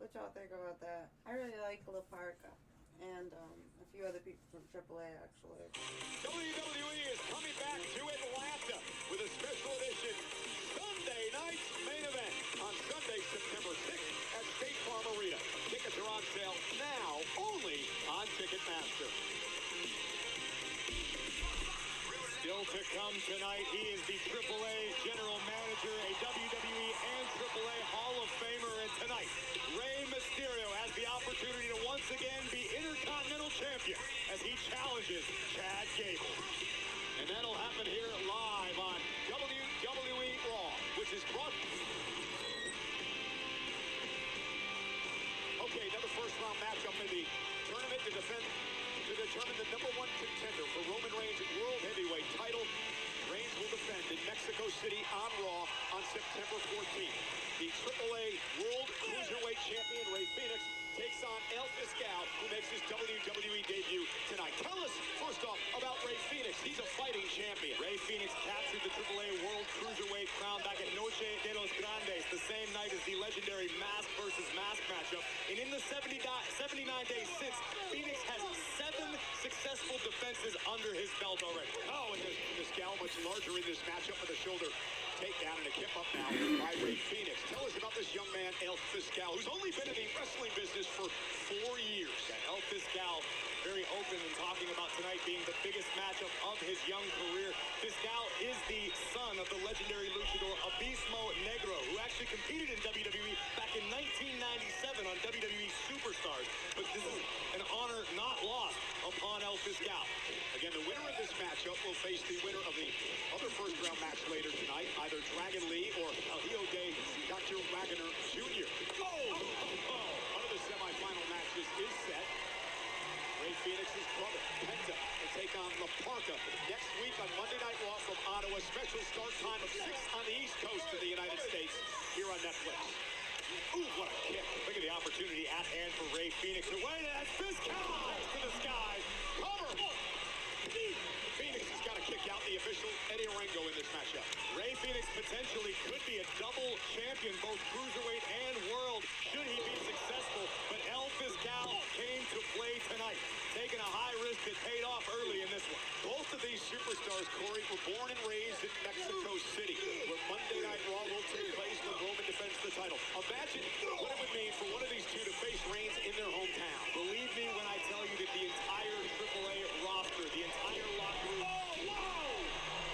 What y'all think about that? I really like La Parca and a few other people from AAA actually. WWE is coming back to Atlanta with a special edition Sunday night main event on Sunday, September 6th at State Farm Arena. Tickets are on sale now only on Ticketmaster. Still to come tonight, he is the AAA General Manager, a WWE and AAA Hall of Famer, and tonight, Rey Mysterio has the opportunity to once again be Intercontinental Champion as he challenges Chad Gable. And that'll happen here live on WWE RAW, which is brought... Okay, another first-round matchup in the tournament to determine the #1 contender for Roman Reigns' World Heavyweight title. Reigns will defend in Mexico City on Raw on September 14th. The AAA World Cruiserweight Champion Rey Fénix takes on El Fiscal, who makes his WWE debut tonight. Tell us, first off, about Rey Fénix. He's a fighting champion. Rey Fénix captured the AAA World Cruiserweight crown back at Noche de los Grandes, the same night as the legendary mask versus mask matchup. And in the 79 days since, Fénix has 7 successful defenses under his belt already. Oh, and Fiscal much larger in this matchup with a shoulder takedown and a kip up now by Rey Fénix. Tell us about this young man, El Fiscal, who's only been in the wrestling business for 4 years. El Fiscal very open in talking about tonight being the biggest matchup of his young career. Fiscal is the son of the legendary luchador Abismo Negro, who actually competed in WWE back in 1997 on WWE Superstars. But this is an honor not lost upon El Fiscal. Again, the winner of this matchup will face the winner of the other first-round match later tonight, either Dragon Lee or El Hijo de Dr. Wagner Jr. One of the semifinal matches is set. Rey Fénix's brother, Penta, will take on La Parca next week on Monday Night Raw from Ottawa. Special start time of 6 on the East Coast of the United States here on Netflix. Ooh, what a kick. Look at the opportunity at hand for Rey Fénix. And wait, that's Fiscal to the sky. Cover! Fénix has got to kick out the official Eddie Orengo in this matchup. Rey Fénix potentially could be a double champion, both cruiserweight and world, should he be successful. But El Fiscal came to play tonight, taking a high risk that paid off early in this one. Both of these superstars, Corey, were born and raised in Mexico City, where Monday Night Raw will take place when Roman defends the title. Imagine what it would mean for one of these two to face Reigns in their hometown. Believe me when I tell you that the entire AAA roster, the entire locker room,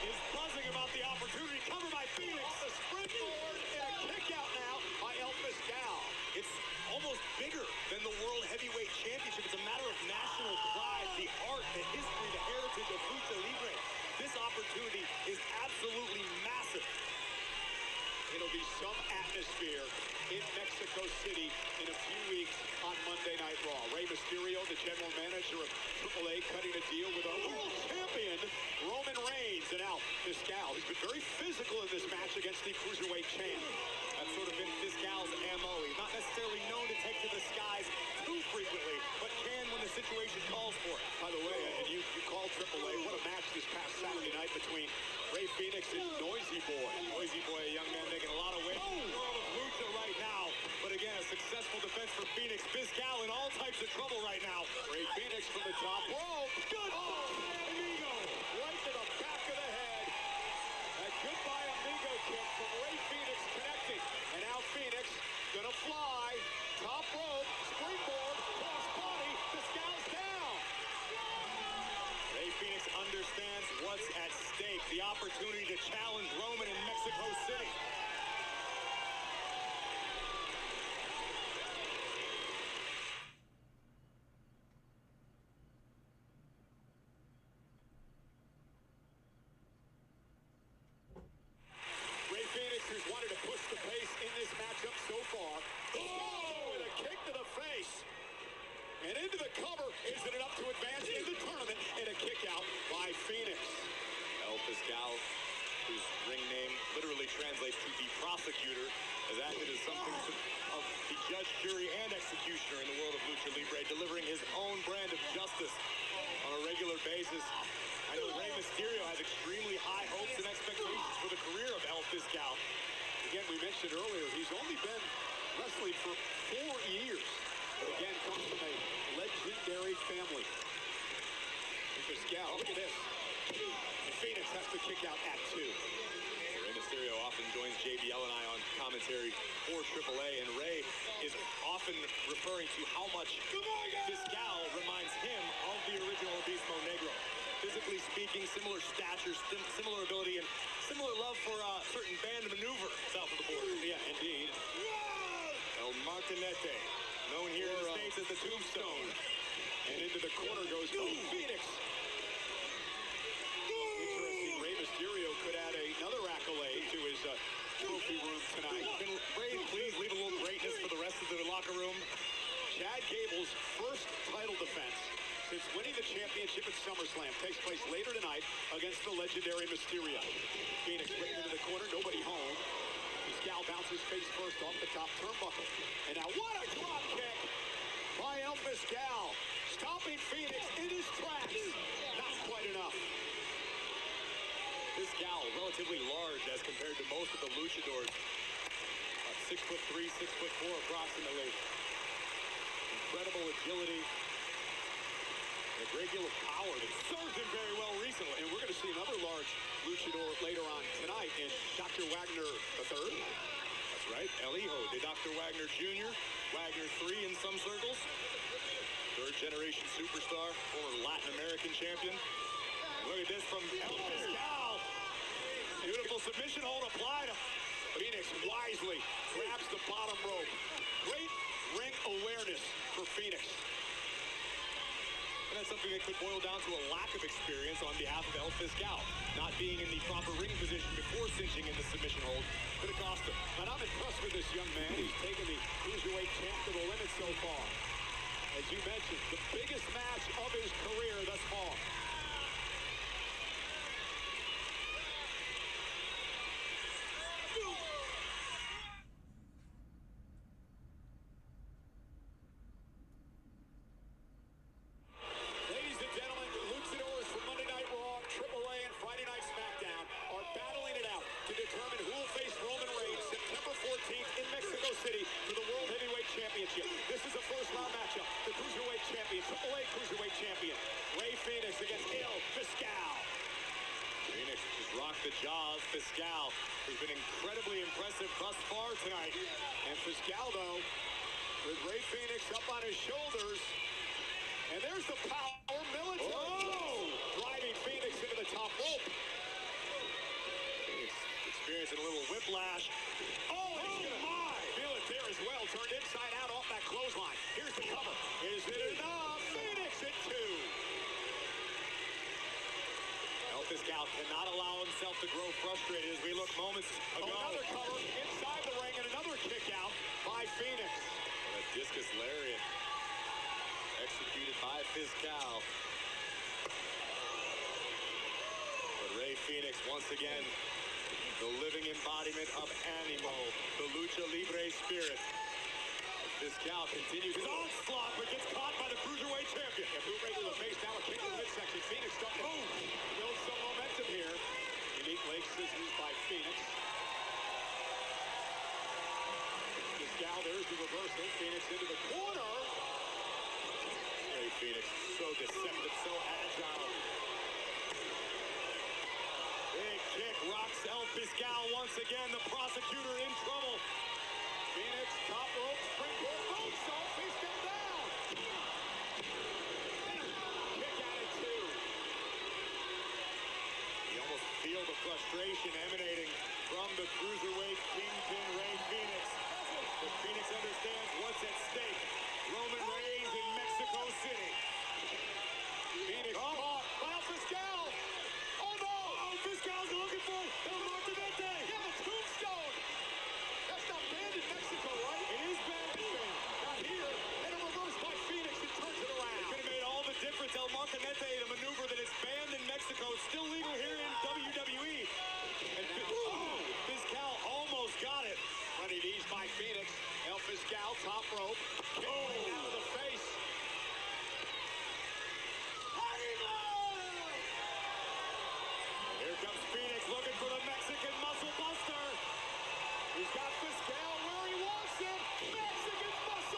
is buzzing about the opportunity. Cover by Fénix. Off the springboard and a kick out now by El Fiscal. It's almost bigger than the World Heavyweight Championship. It's a matter of national pride, the art, the history, the heritage of Lucha Libre. This opportunity is absolutely massive. It'll be some atmosphere in Mexico City in a few weeks on Monday Night Raw. Rey Mysterio, the general manager of AAA, cutting a deal with our world champion, Roman Reigns. And now Fiscal, who's been very physical in this match against the Cruiserweight champ. That's sort of been Fiscal's MO. He's not necessarily known to take to the skies too frequently, but can when the situation calls for it. By the way, and you called AAA, what a match this past Saturday night between Rey Fénix and Noisy Boy. Noisy Boy, a young man making a lot of waves in the world of Lucha right now. But again, a successful defense for Fénix. Fiscal in all types of trouble right now. Rey Fénix from the top rope. Good amigo. Right to the back of the head. A goodbye amigo kick from Rey Fénix connecting. And now Fénix gonna fly. Top rope. Springboard. Cross body. Fiscal's down. Rey Fénix understands what's at stake. The opportunity to challenge Roman in Mexico City. Rey Fénix, who's wanted to push the pace in this matchup so far. Oh, with a kick to the face. And into the cover. Is it enough to advance in the tournament? And a kick out by Fénix. El Fiscal, whose ring name literally translates to the prosecutor, has acted as something of the judge, jury, and executioner in the world of Lucha Libre, delivering his own brand of justice on a regular basis. I know Rey Mysterio has extremely high hopes and expectations for the career of El Fiscal. Again, we mentioned earlier, he's only been wrestling for 4 years. But again, comes from a legendary family. Fiscal, look at this. And Phoenix has to kick out at 2. Rey Mysterio often joins JBL and I on commentary for AAA, and Rey is often referring to how much Fiscal reminds him of the original Abismo Negro. Physically speaking, similar stature, similar ability, and similar love for certain band maneuver south of the border. Yeah, indeed. El Martinete, known here in the States as the Tombstone. And into the corner goes Phoenix. Interesting, Rey Mysterio could add another accolade to his trophy room tonight. Can Rey please leave a little greatness for the rest of the locker room? Chad Gable's first title defense since winning the championship at SummerSlam takes place later tonight against the legendary Mysterio. Phoenix written into the corner, nobody home. Fiscal bounces face first off the top turnbuckle. And now what a drop kick by El Fiscal, stopping Phoenix in his tracks. Not quite enough. Fiscal, relatively large as compared to most of the luchadors. 6'3", 6'4", approximately. Incredible agility. A great deal of power that served him very well recently. And we're going to see another large luchador later on tonight in Dr. Wagner III. That's right, El Hijo de Dr. Wagner Jr., Wagner 3 in some circles. Third generation superstar, former Latin American champion. And look at this from El Fiscal. Beautiful submission hold applied. Phoenix wisely grabs the bottom rope. Great ring awareness for Phoenix. And that's something that could boil down to a lack of experience on behalf of El Fiscal. Not being in the proper ring position before cinching in the submission hold could have cost him. And I'm impressed with this young man. He's taken the cruiserweight champ to the limit so far. As you mentioned, the biggest match of his career thus far. Ladies and gentlemen, luchadors from Monday Night Raw, AAA, and Friday Night SmackDown are battling it out to determine who will face Roman Reigns September 14th in Mexico City for the World Heavyweight Championship. This is a first-round matchup. The Cruiserweight Champion, AAA Cruiserweight Champion, Rey Fenix against El Fiscal. Phoenix just rocked the jaw of Fiscal, who's been incredibly impressive thus far tonight. And Fiscal, though, with Rey Fenix up on his shoulders. And there's the power military. Driving Phoenix into the top rope. Phoenix experiencing a little whiplash. Oh, my! Feel it there as well. Turned inside out off that clothesline. Here's the cover. Is it enough? Phoenix at 2. El Fiscal cannot allow himself to grow frustrated as we look moments ago. Another cover inside the ring and another kick out by Phoenix. And a discus lariat executed by Fiscal. But Rey Fenix once again, the living embodiment of Animo, the Lucha Libre spirit. Fiscal continues his onslaught, but gets caught by the Cruiserweight Champion. And Blue Ray to the face, now a kick to the midsection. Phoenix starting to build some momentum here. Unique leg scissors by Phoenix. Fiscal, there's the reversal. Phoenix into the corner. Rey Fenix, so deceptive, so agile. Big kick rocks El Fiscal once again. The prosecutor in trouble. Phoenix, top rope, springboard, moonsault, Fiscal down. Kick out at 2. You almost feel the frustration emanating from the cruiserweight kingpin Rey Fenix. But Phoenix understands what's at stake. Roman Reigns in Mexico City. Phoenix caught by El Fiscal. Oh no! Oh, Fiscal's looking for El Martinete. Yeah, the tombstone. That's not banned in Mexico, right? It is banned. Not here. And a reverse by Phoenix and turns it around. It could have made all the difference. El Martinete, the maneuver that is banned in Mexico, still legal here in WWE. And Fiscal almost got it. Running knees by Phoenix. El Fiscal, top rope. Kick out of the face. Here comes Phoenix looking for the Mexican muscle buster. He's got Fiscal where he wants him. Mexican muscle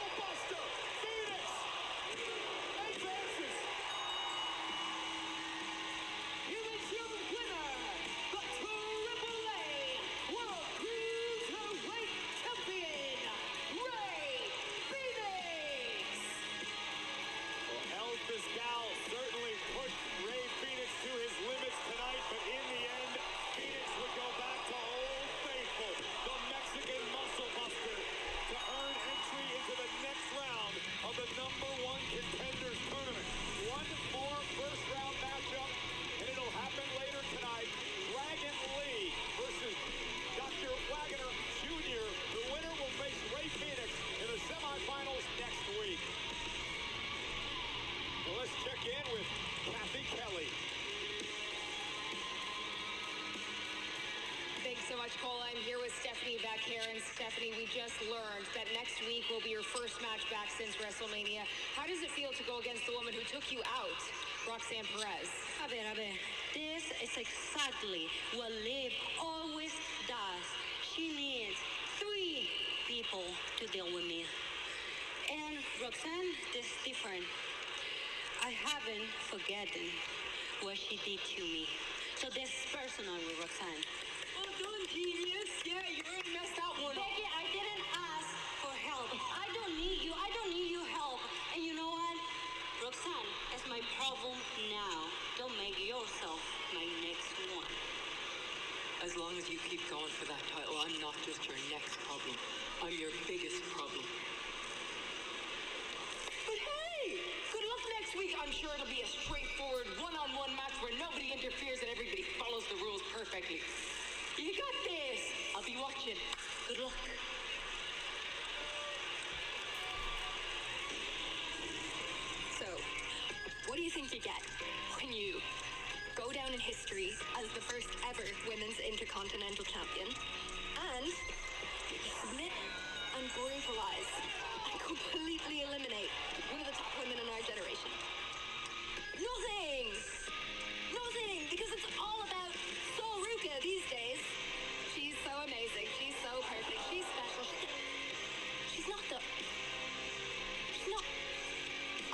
Coach Cole. I'm here with Stephanie back here. And Stephanie, we just learned that next week will be your first match back since WrestleMania. How does it feel to go against the woman who took you out, Roxanne Perez? A ver. This is exactly what Liv always does. She needs 3 people to deal with me. And Roxanne, this is different. I haven't forgotten what she did to me. So this is personal with Roxanne. Well done, genius. Yeah, you already messed that one up. Becky, I didn't ask for help. I don't need you. I don't need your help. And you know what? Roxanne is my problem now. Don't make yourself my next one. As long as you keep going for that title, I'm not just your next problem. I'm your biggest problem. But hey, good luck next week. I'm sure it'll be a straightforward one-on-one match where nobody interferes and everybody follows the rules perfectly. You got this. I'll be watching. Good luck. So, what do you think you get when you go down in history as the first ever women's intercontinental champion and submit and brutalize and completely eliminate one of the top women in our generation? Nothing! Nothing! Because it's all about Sol Ruka these days. She's so amazing. She's so perfect. She's special. She's not the... She's not...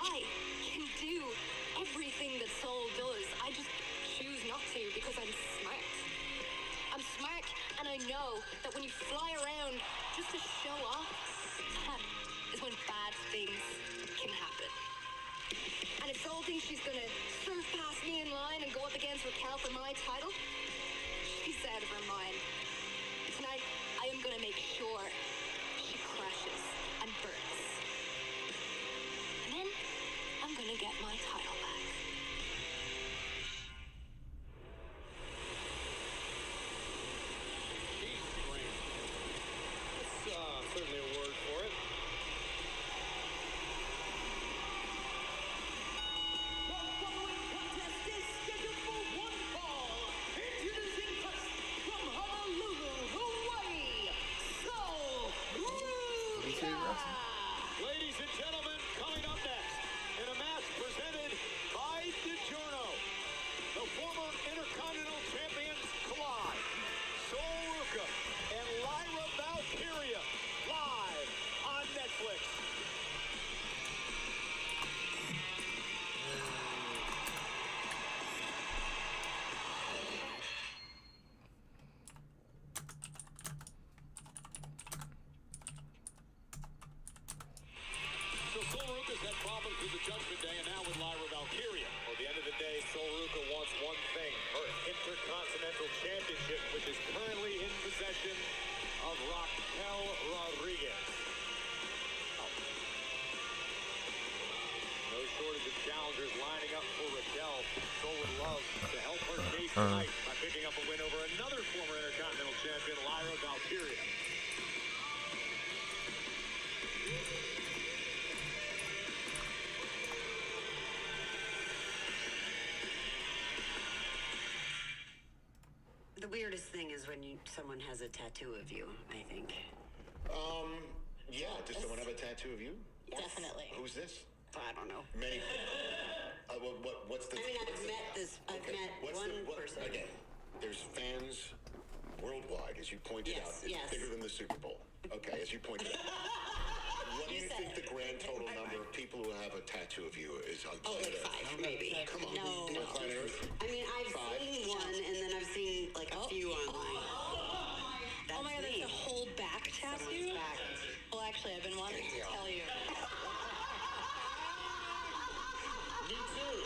I can do everything that Sol does. I just choose not to because I'm smart. I'm smart, and I know that when you fly around just to show off, that is when bad things can happen. And if Sol thinks she's gonna surf past me in line and go up against Raquel for my title, she's out of her mind. Tonight, I am gonna make sure she crashes and burns. And then, I'm gonna get my title back. That's certainly a word for it. Ladies and gentlemen, coming up next, in a match presented by DiGiorno, the former Intercontinental Champions collide. Sol Ruka and Lyra Valkyria, live on Netflix. So Sol Ruka's had problems with the Judgment Day, and now with Lyra Valkyria. Well, at the end of the day, Sol Ruka wants one thing, her Intercontinental Championship, which is currently in possession of Raquel Rodriguez. No shortage of challengers lining up for Raquel. Sol would love to help her case tonight by picking up a win over another former Intercontinental Champion, Lyra Valkyria. The weirdest thing is when someone has a tattoo of you, I think. Yeah. Does someone have a tattoo of you? Yes. Definitely. Who's this? I don't know. Many. What's the? I mean, I've met one person. Again, there's fans worldwide, as you pointed out. It's bigger than the Super Bowl. Okay, as you pointed out. What do you think the grand total number of people who have a tattoo of you is on planet like Earth? 5, maybe. Come on. No. On planet Earth? I mean, I've seen one, and then I've seen like a few online. Oh my god, that's a whole back tattoo? Well, actually, I've been wanting to tell you. Me too.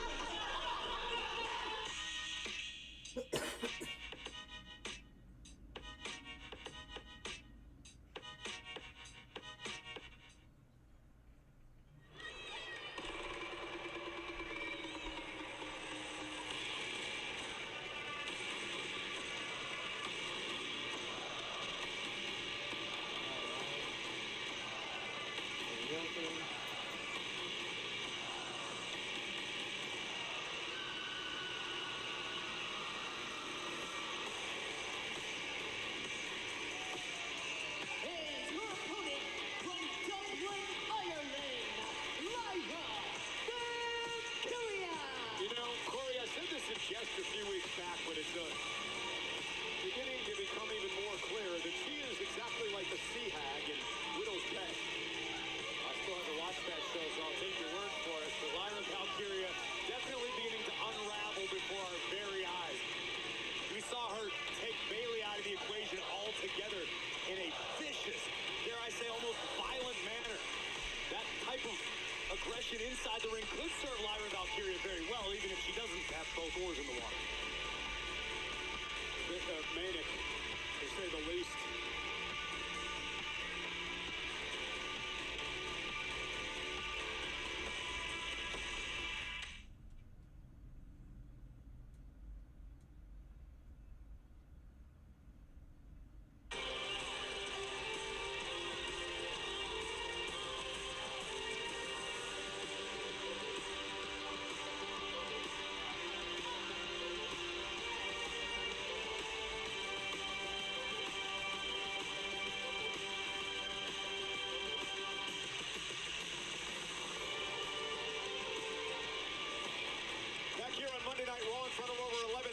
type of aggression inside the ring could serve Lyra Valkyria very well, even if she doesn't have both oars in the water. Manic, to say the least. Here on Monday Night Raw in front of over 11,000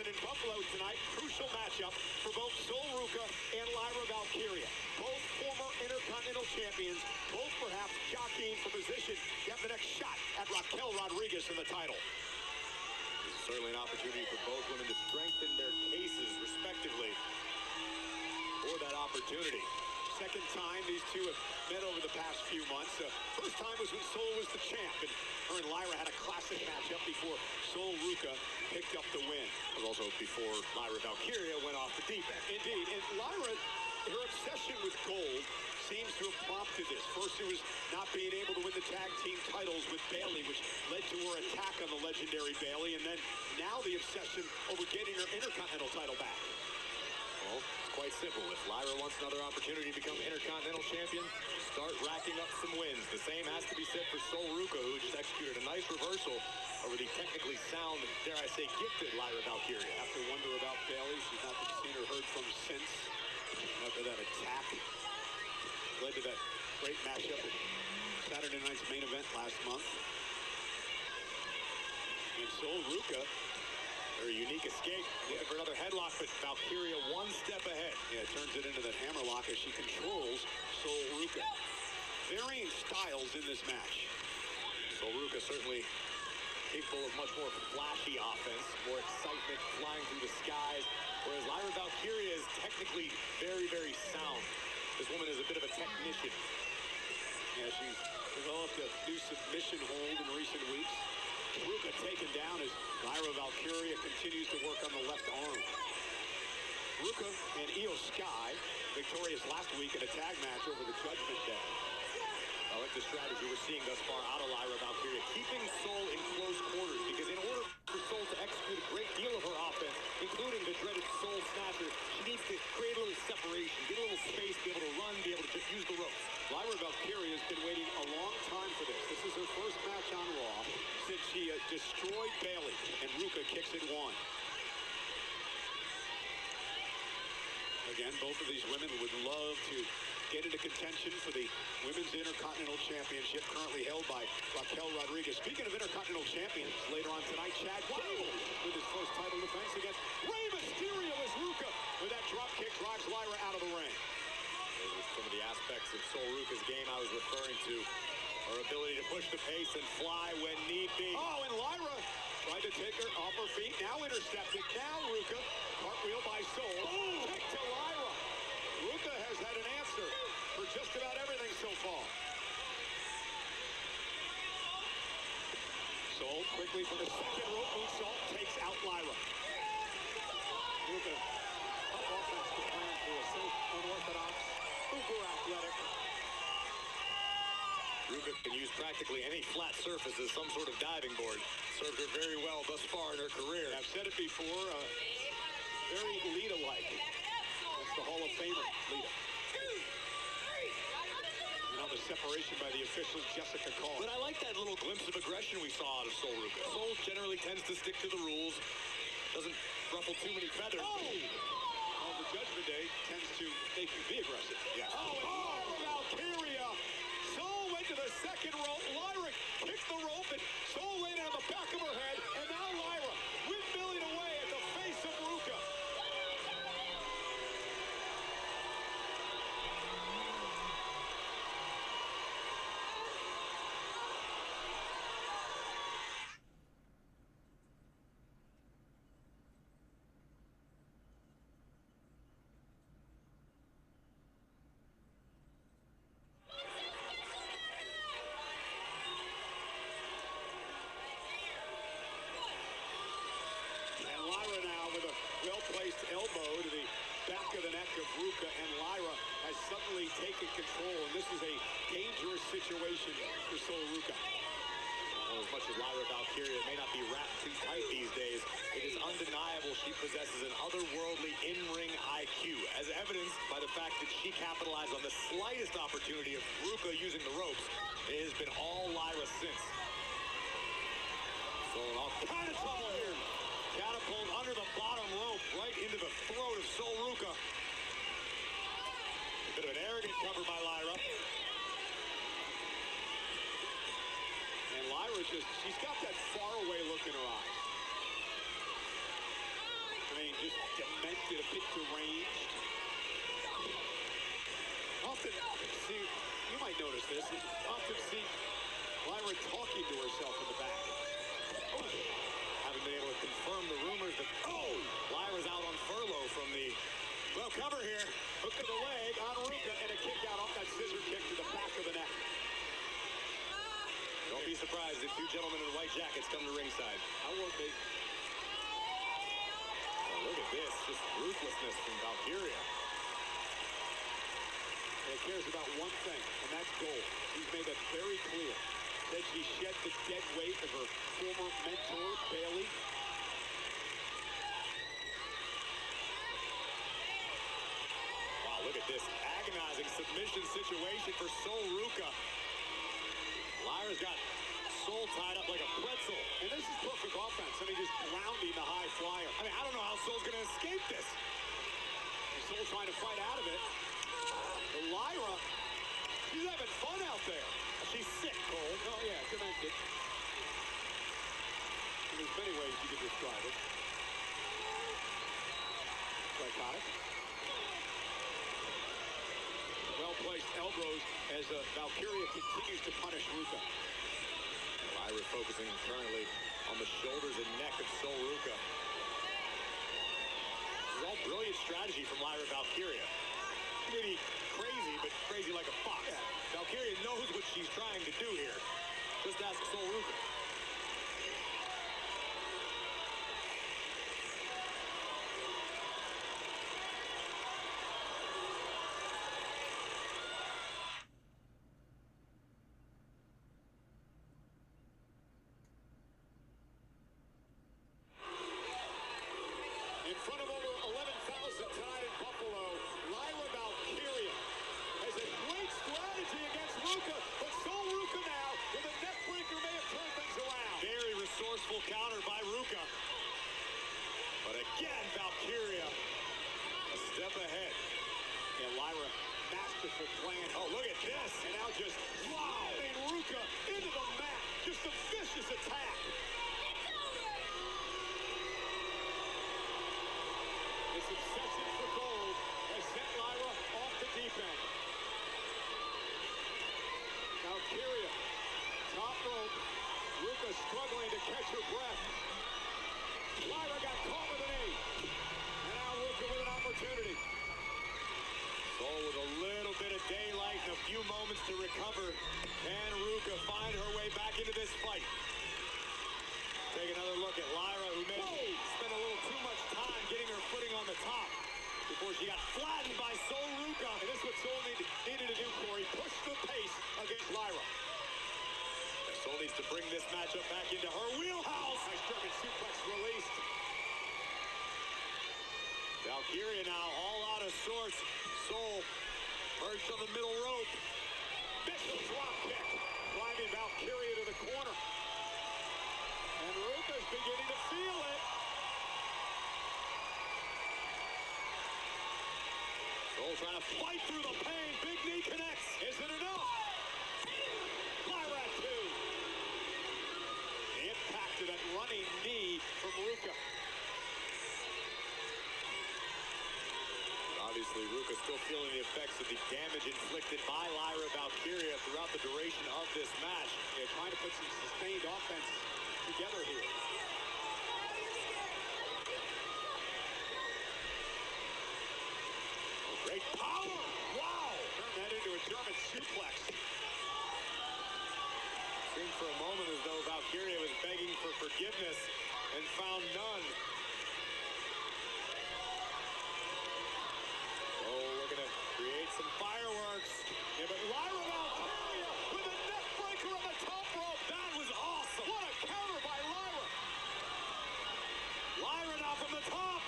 in Buffalo tonight. Crucial matchup for both Sol Ruca and Lyra Valkyria. Both former Intercontinental champions, both perhaps jockeying for position to have the next shot at Raquel Rodriguez in the title. Certainly an opportunity for both women to strengthen their cases, respectively, for that opportunity. Second time these two have met over the past few months. First time was when Sol was the champ, and her and Lyra had a classic matchup before Sol Ruca picked up the win. It was also before Lyra Valkyria went off the deep end. Indeed, and Lyra, her obsession with gold seems to have prompted this. First, it was not being able to win the tag team titles with Bayley, which led to her attack on the legendary Bayley, and then now the obsession over getting her Intercontinental title back. Well, it's quite simple. If Lyra wants another opportunity to become Intercontinental champion, start racking up some wins. The same has to be said for Sol Ruca, who just executed a nice reversal over the technically sound, dare I say, gifted Lyra Valkyria. After wonder about Bayley, she's not been seen or heard from since. After that attack, led to that great matchup at Saturday night's main event last month. And Sol Ruca, her unique escape, looking for another headlock, but Valkyria one step ahead. Yeah, turns it into that hammerlock as she controls Sol Ruca. Varying styles in this match. Sol Ruca certainly capable of much more flashy offense, more excitement flying through the skies, whereas Lyra Valkyria is technically very, very sound. This woman is a bit of a technician. Yeah, she's developed a new submission hold in recent weeks. Ruca taken down as Lyra Valkyria continues to work on the left arm. Ruca and Io Sky victorious last week in a tag match over the Judgment Day. I like the strategy we're seeing thus far out of Lyra Valkyria, keeping Sol in close quarters, because in order for Sol to execute a great deal of her offense, including the dreaded Sol Snatcher, she needs to create a little separation, get a little space, be able to run, be able to just use the ropes. Lyra Valkyria has been waiting a long time for this. This is her first match on Raw since she destroyed Bayley, and Ruca kicks it one. Again, both of these women would love to get into contention for the Women's Intercontinental Championship, currently held by Raquel Rodriguez. Speaking of Intercontinental Champions, later on tonight, Chad Gable with his first title defense against Rey Mysterio as Ruca, with that drop kick, drives Lyra out of the ring. Those are some of the aspects of Sol Ruca's game I was referring to. Her ability to push the pace and fly when need be. Oh, and Lyra tried to take her off her feet, now intercepted. Now Ruca, cartwheel by Sol. Oh, kick to Lyra. Ruca has had an answer for just about everything so far. Sol quickly from the second rope moonsault takes out Lyra. Ruca, tough offense to plan for a so unorthodox, uber athletic. Ruca can use practically any flat surface as some sort of diving board. Served her very well thus far in her career. I've said it before, very Lita-like. That's the Hall of Famer, Lita. And on the separation by the official, Jessica Call. But I like that little glimpse of aggression we saw out of Sol Ruca. Sol generally tends to stick to the rules, doesn't ruffle too many feathers. Oh! On the Judgment Day, tends to make you be aggressive. Yeah. Oh, Valkyria! Sol went to the second rope. Lyra kicked the rope, and Sol landed on the back of her head. And now Lyra windmilling away at the face of Ruca. Lyra now with a well-placed elbow to the back of the neck of Ruka, and Lyra has suddenly taken control, and this is a dangerous situation for Sol Ruka. Well, as much as Lyra Valkyria may not be wrapped too tight these days, it is undeniable she possesses an otherworldly in-ring IQ, as evidenced by the fact that she capitalized on the slightest opportunity of Ruka using the ropes. It has been all Lyra since. So all kind of trouble here. Catapult under the bottom rope, right into the throat of Sol Ruka. A bit of an arrogant cover by Lyra. And Lyra she's got that faraway look in her eyes. I mean, just demented, a bit deranged. Often see, you might notice this, often see Lyra talking to herself in the back. Oh, haven't been able to confirm the rumors that, Lyra's out on furlough from the, cover here. Hook to the leg on Ruka, and a kick out off that scissor kick to the back of the neck. Don't be surprised if two gentlemen in white jackets come to ringside. I won't be. Oh, look at this, just ruthlessness from Valkyria. He cares about one thing, and that's gold. He's made that very clear. That she shed the dead weight of her former mentor, Bailey. Wow, look at this agonizing submission situation for Sol Ruka. Lyra's got Sol tied up like a pretzel. And this is perfect offense. I mean, just grounding the high flyer. I mean, I don't know how Sol's going to escape this. And Sol trying to fight out of it. But Lyra, she's having fun out there. She's sick, Cole. Oh, yeah, demented. There's many ways you could describe it. Psychotic. Well-placed elbows as Valkyria continues to punish Ruka. Lyra focusing currently on the shoulders and neck of Sol Ruka. This is all brilliant strategy from Lyra Valkyria. Pretty crazy, but crazy like a fox. Yeah. Valkyria knows what she's trying to do here. Just ask Sol Ruka. In front of over 11,000 tonight in Buffalo, Lyra Valkyria has a great strategy against Ruka, but Sol Ruka now with a neck breaker may have turned things around. Very resourceful counter by Ruka. But again, Valkyria a step ahead. And Lyra, masterful plan. Oh, look at this. And now just, wow. And Ruka into the mat. Just a vicious attack. This obsession for gold has sent Lyra off the deep end. Valkyria, top rope. Ruka struggling to catch her breath. Lyra got caught with an knee. And now Ruka with an opportunity. Sol with a little bit of daylight and a few moments to recover. Can Ruka find her way back into this fight? Take another look at Lyra, who may spend a little too much time getting her footing on the top before she got flattened by Sol Ruka. And this is what Sol needed to do, Corey. Push the pace against Lyra. Sol needs to bring this matchup back into her wheelhouse. Nice German suplex released. Valkyria now all out of sorts. Sol perched on the middle rope. Vicious drop kick. Driving Valkyria to the corner. And Ruka's beginning to feel it. Sol trying to fight through the pain. Big knee connects. Is it enough? Lyra at 2. The impact of that running knee from Ruka. Obviously, Ruka still feeling the effects of the damage inflicted by Lyra Valkyria throughout the duration of this match. Yeah, trying to put some sustained offense together here. Oh, great power! Wow! Turn that into a German suplex. Seemed for a moment as though Valkyria was begging for forgiveness and found none. Yeah, but Lyra Valkyria with a neck breaker on the top rope. That was awesome. What a counter by Lyra. Lyra now from the top.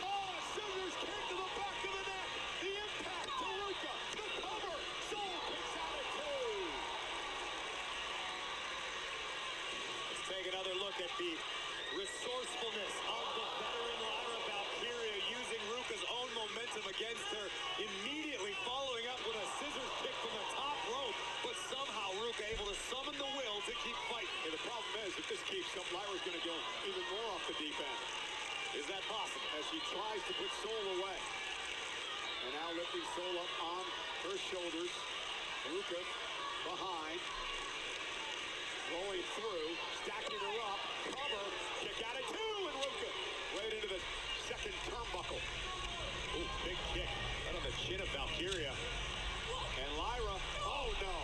Oh, a scissors kick to the back of the neck. The impact to Ruka. The cover. Soul kicks out at 2. Let's take another look at the resourcefulness of the veteran Lyra Valkyria, using Ruka's own momentum against her, immediately following up with a scissors kick from the top rope, but somehow Ruka able to summon the will to keep fighting. And the problem is, if this keeps up, Lyra's going to go even more off the deep end. Is that possible? As she tries to put Soul away. And now lifting Soul up on her shoulders. Ruka behind. Rolling through, stacking her up, cover, kick out at 2, and Ruka right into the second turnbuckle. Ooh, big kick right on the chin of Valkyria. And Lyra, oh no.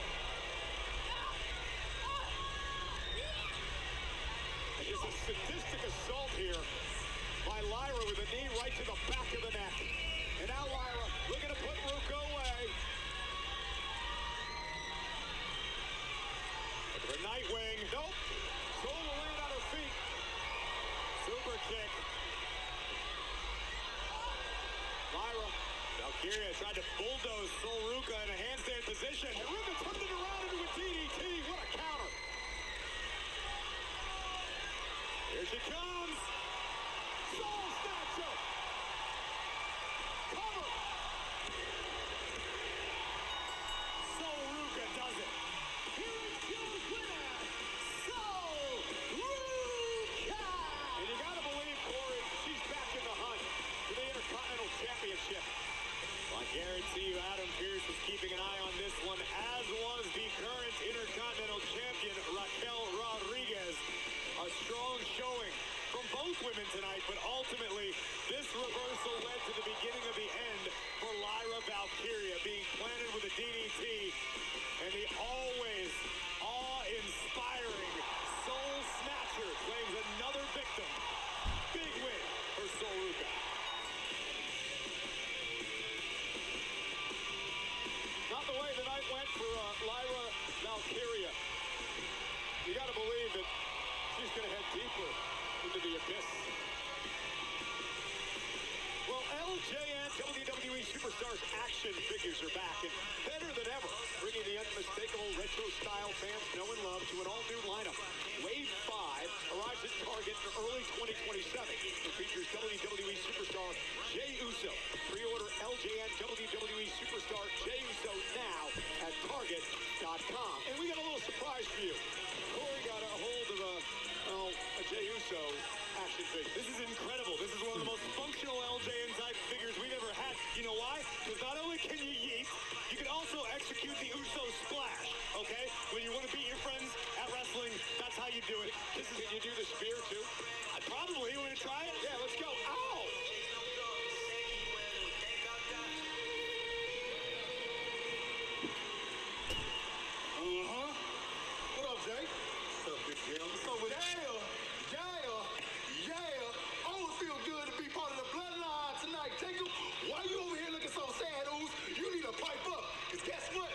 And just a sadistic assault here by Lyra with a knee right to the back of the neck. And now Lyra looking to put Ruka away. For Nightwing, nope. Soul will land on her feet. Super kick. Lyra, Valkyria tried to bulldoze Soul Ruka in a handstand position. And Ruka turned it around into a DDT. What a counter. Here she comes. Soul snatcher. Cover. Soul Ruka does it. Here is your winner, Soul Ruka! And you gotta believe, Corey, she's back in the hunt for the Intercontinental Championship. Well, I guarantee you Adam Pearce was keeping an eye on this one, as was the current Intercontinental Champion, Raquel Rodriguez. A strong showing from both women tonight, but ultimately, this reversal led to the beginning of the end for Lyra Valkyria, being planted with a DDT, and the always awe-inspiring Soul Snatcher claims another victim. Big win for Soul Ruka. Not the way the night went for Lyra Valkyria. You gotta believe that she's gonna head deeper into the abyss. Well, LJN WWE Superstars action figures are back, and better than ever, bringing the unmistakable retro-style fans know and love to an all-new lineup. Wave 5 arrives at Target in early 2027. It features WWE Superstar Jey Uso. Pre-order LJN WWE Superstar Jey Uso now at Target.com. And we got a little surprise for you. Corey got a hold of a Jey Uso action figure. This is incredible. This is one of the most functional LJN type figures we've ever had. You know why? Because not only can you yeet, you can also execute the Uso splash, okay? When you want to beat your friends at wrestling, that's how you do it. Can you do the spear too? Probably. You want to try it? Yeah, let's go. Ow! Uh-huh. What up, Jay? What's up, big girl? What's up with it? Yeah. Oh, it feels good to be part of the bloodline tonight, Jacob. Why you over here looking so sad, Ooze? You need to pipe up. Because guess what?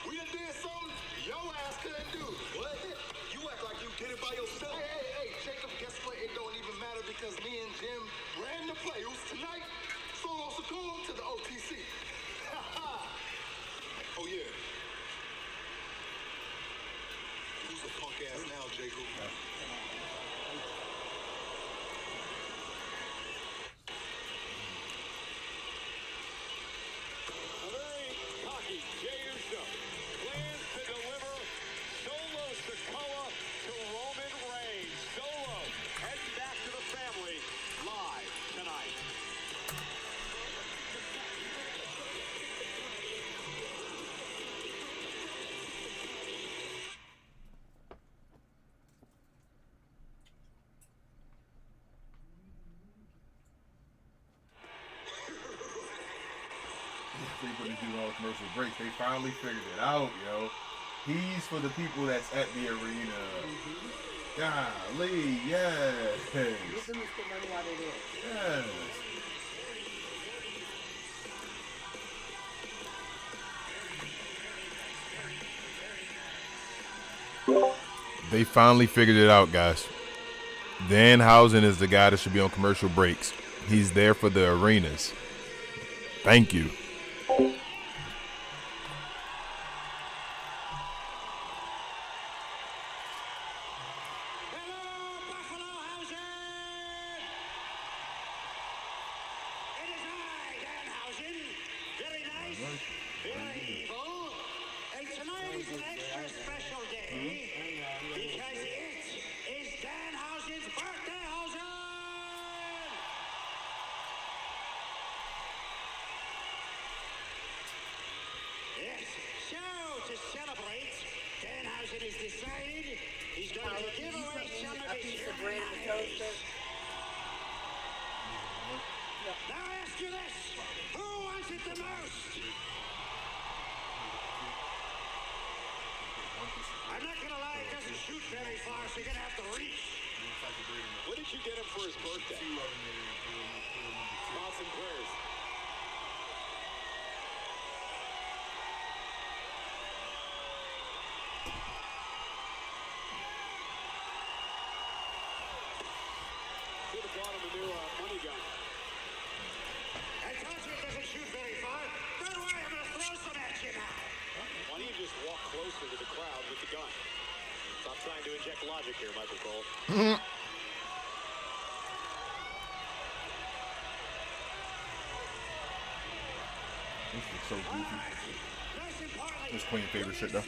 We done did something your ass couldn't do. What? You act like you did it by yourself. Hey, Jacob, guess what? It don't even matter because me and Jim ran the play. Ooze, tonight, Solo succumb to the OTC. Oh, yeah. Who's a punk ass now, Jacob? A very cocky Jey Uso plans to deliver Solo Sikoa to Roman Reigns. Solo heads back to the family live tonight. They put these dudes on a commercial break. They finally figured it out, yo. He's for the people that's at the arena. Golly, yes. Let them put money while they're there. Yes. They finally figured it out, guys. Danhausen is the guy that should be on commercial breaks. He's there for the arenas. Thank you. What did you get him for his birthday? Thoughts and prayers. Should have bought him a new money gun. I told you it doesn't shoot very far. Don't worry, I'm gonna throw some at you now. Why don't you just walk closer to the crowd with the gun? Stop trying to inject logic here, Michael Cole. This is so goofy. This Queen favorite shit though.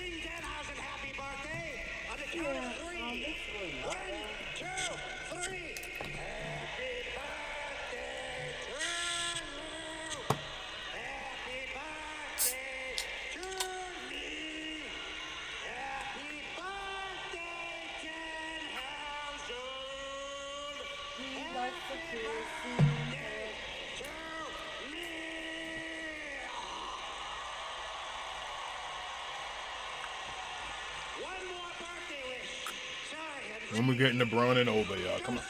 When we getting to Braun and over, y'all, come on.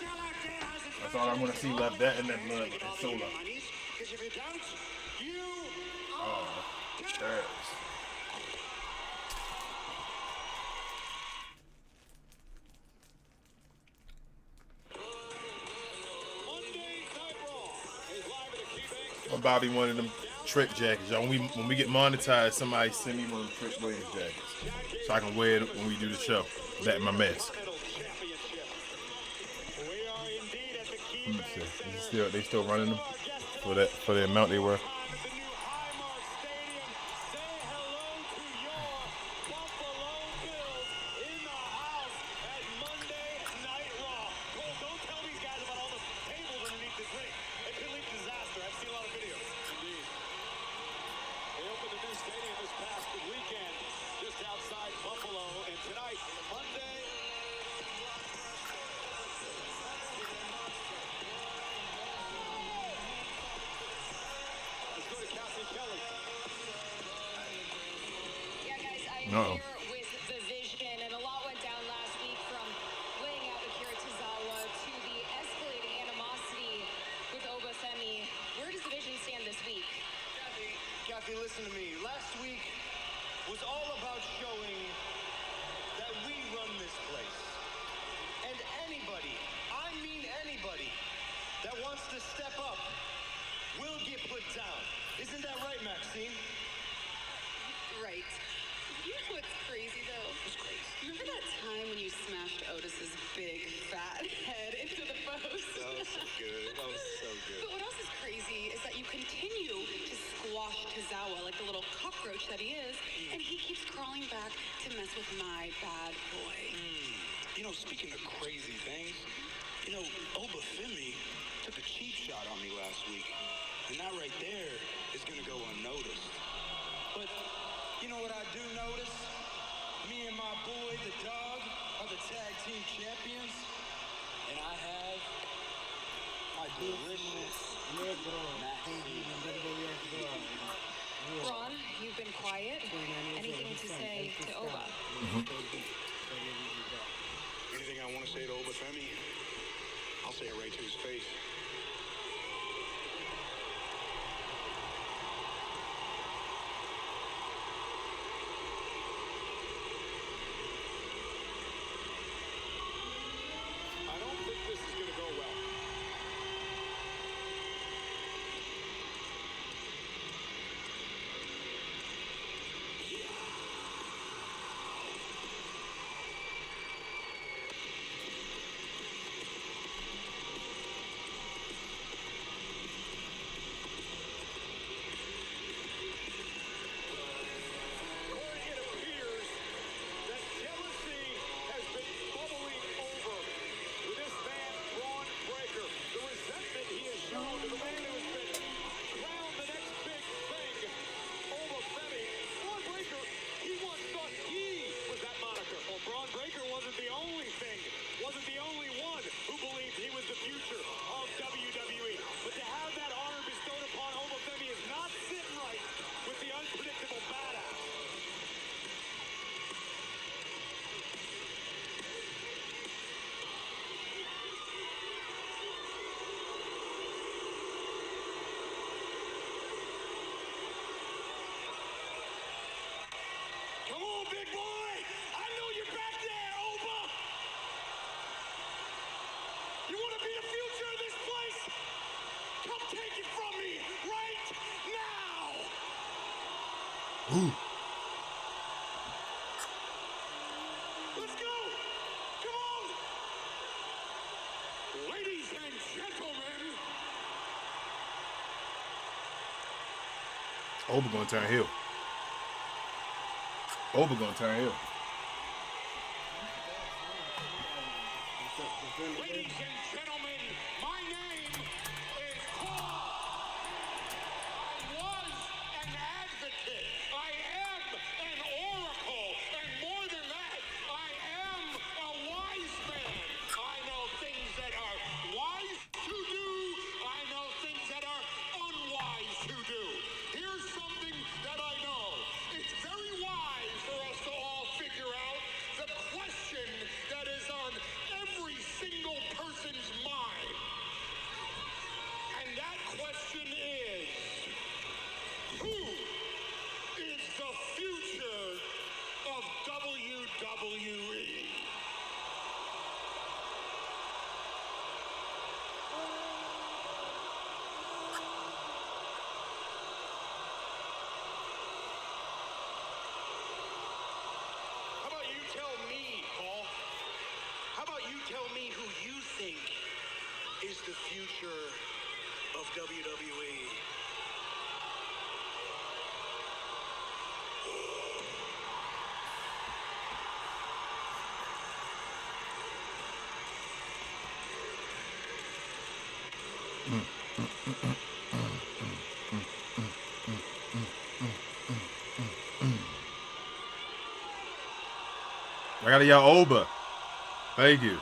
That's all I want to see left. That and then Sola. Oh, there it is. Well, Bobby wanted them trick jackets, y'all. When we get monetized, somebody send me one of the Trick Williams jackets so I can wear it when we do the show. That and my mask. They still running them for the amount they were. Uh-oh. With the vision, and a lot went down last week from laying out Akira Tozawa to the escalating animosity with Obafemi. Where does the vision stand this week? Kathy, listen to me. Last week was all about showing that we run this place. And anybody, I mean anybody, that wants to step up will get put down. Isn't that right, Maxine? Right. You know what's crazy, though? It's crazy. Remember that time when you smashed Otis's big, fat head into the post? That was so good. That was so good. But what else is crazy is that you continue to squash Tozawa like the little cockroach that he is, and he keeps crawling back to mess with my bad boy. You know, speaking of crazy things, you know, Obafemi took a cheap shot on me last week, and that right there is going to go unnoticed. But you know what I do notice? Me and my boy, the dog, are the tag team champions. And I have my delicious Ron, you've been quiet. Anything to say to Oba? Anything I want to say to Obafemi, I'll say it right to his face. Breaker wasn't the only one who believed he was the future of WWE. But to have that honor bestowed upon Obafemi is not sitting right with the unpredictable badass. Come on, big boy! I know you're back there, Oba! You want to be the future of this place? Come take it from me right now! Ooh. Let's go! Come on! Ladies and gentlemen, Oba gonna turn heel. Oba gonna turn heel. ladies and gentlemen, my name is Paul. I was an advocate. I am an oracle. And more than that, I am a wise man. I know things that are wise to do. I know things that are unwise to do. Here's something that I know. It's very wise for us to all figure out the question that is on every single person's mind. And that question is, who is the future of WWE? How about you tell me, Paul? How about you tell me who you think is the future of WWE? I gotta yell Oba. Thank you.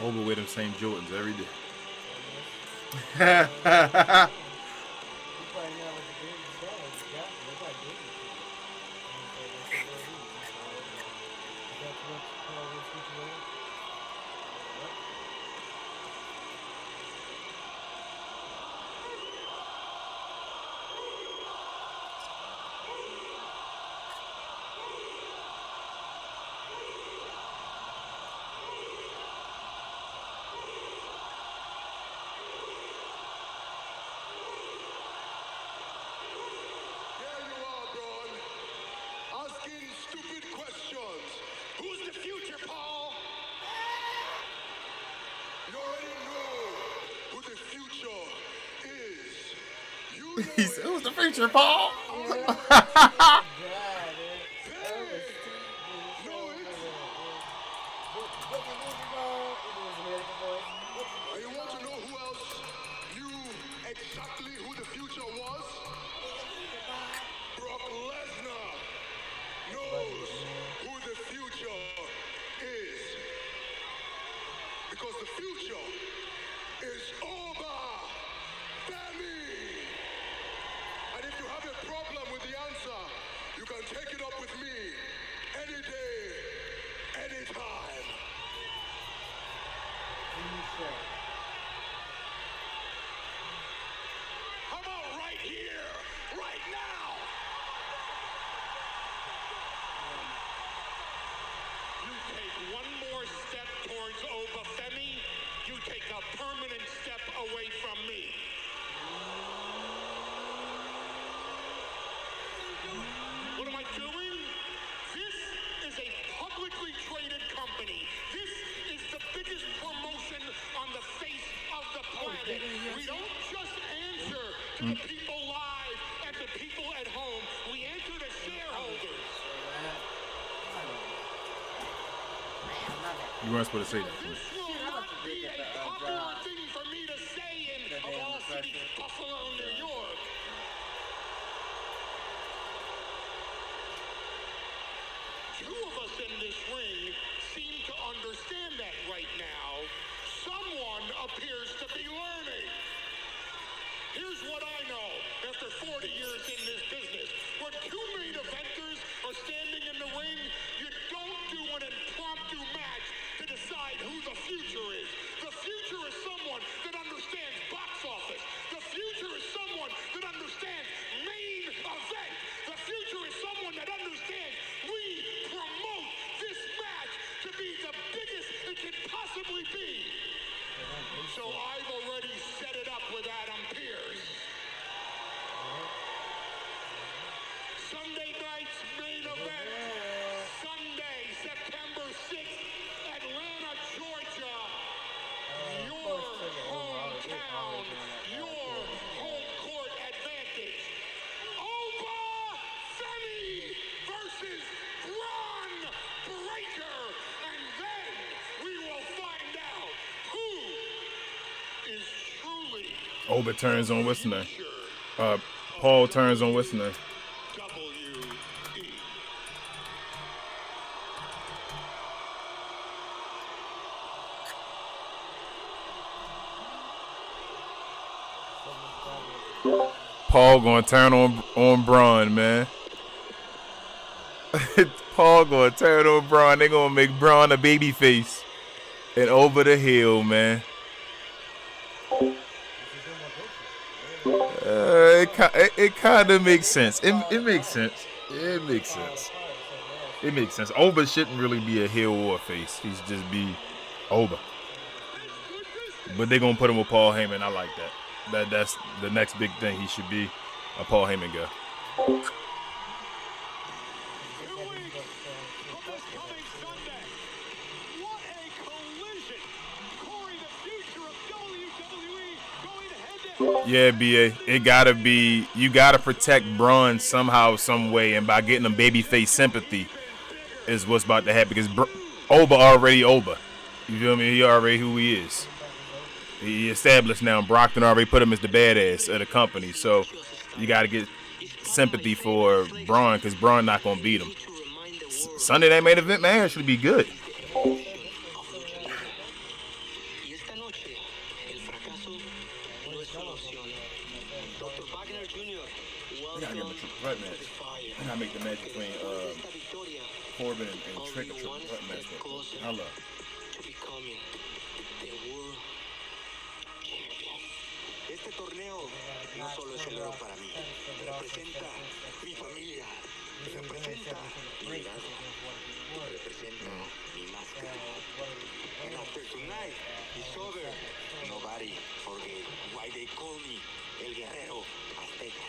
Oba with them same Jordans every day. Here you are, Braun. Asking stupid questions. Who's the future, Paul? You already know who the future is. You know He said, "Who's the future, Paul?" And you want to know who else knew exactly who the future was? Brock Lesnar knows who the future is. Because the future is over. Family. take it up with me any day, anytime. How about right here, right now? You take one more step towards Obafemi, you take a permanent step away from me. What am I doing? This is a publicly traded company. This is the biggest promotion on the face of the planet. We don't just answer to the people live and the people at home. We answer to shareholders. You weren't supposed to say that. This will not be a popular thing for me to say in, of all cities, Buffalo, New York. Two of us in this ring seem to understand that right now. Someone appears to be learning. Here's what I know after 40 years in this business. When two main eventers are standing in the ring, you don't do an impromptu match to decide who the future is. The future is someone that understands box office. The future is someone that understands main event. The future is someone that understands we promote this match to be the biggest it can possibly be. So I've already set it up with Adam Pearce. Sunday night's main event. Sunday, September 6th, Atlanta, Georgia. Your hometown, your home court advantage. Obafemi versus Bron Breakker. And then we will find out who is truly Oba turns on what's name? Paul turns on what's name? Paul gonna turn on Braun, man. Paul gonna turn on Braun. They gonna make Braun a baby face and over the hill, man. It kind of makes sense. It makes sense. It makes sense. It makes sense. Oba shouldn't really be a heel or a face. He should just be Oba. But they're gonna put him with Paul Heyman. I like that. That's the next big thing. He should be a Paul Heyman guy. Yeah, BA. It gotta be. You gotta protect Braun somehow, some way, and by getting him babyface sympathy is what's about to happen. Because Oba already Oba. You feel me? He already who he is. He established now. Brockton already put him as the badass of the company. So you got to get sympathy for Braun because Braun not going to beat him. Sunday night main event, man, should be good. I got to get him a triple threat match. I got to make the match between Corbin and Trick a triple threat match. I love it. Este torneo no solo es el oro para mí, representa mi familia, representa mi legado, representa mi máscara. And after tonight is over, nobody forget why they call me El Guerrero Azteca.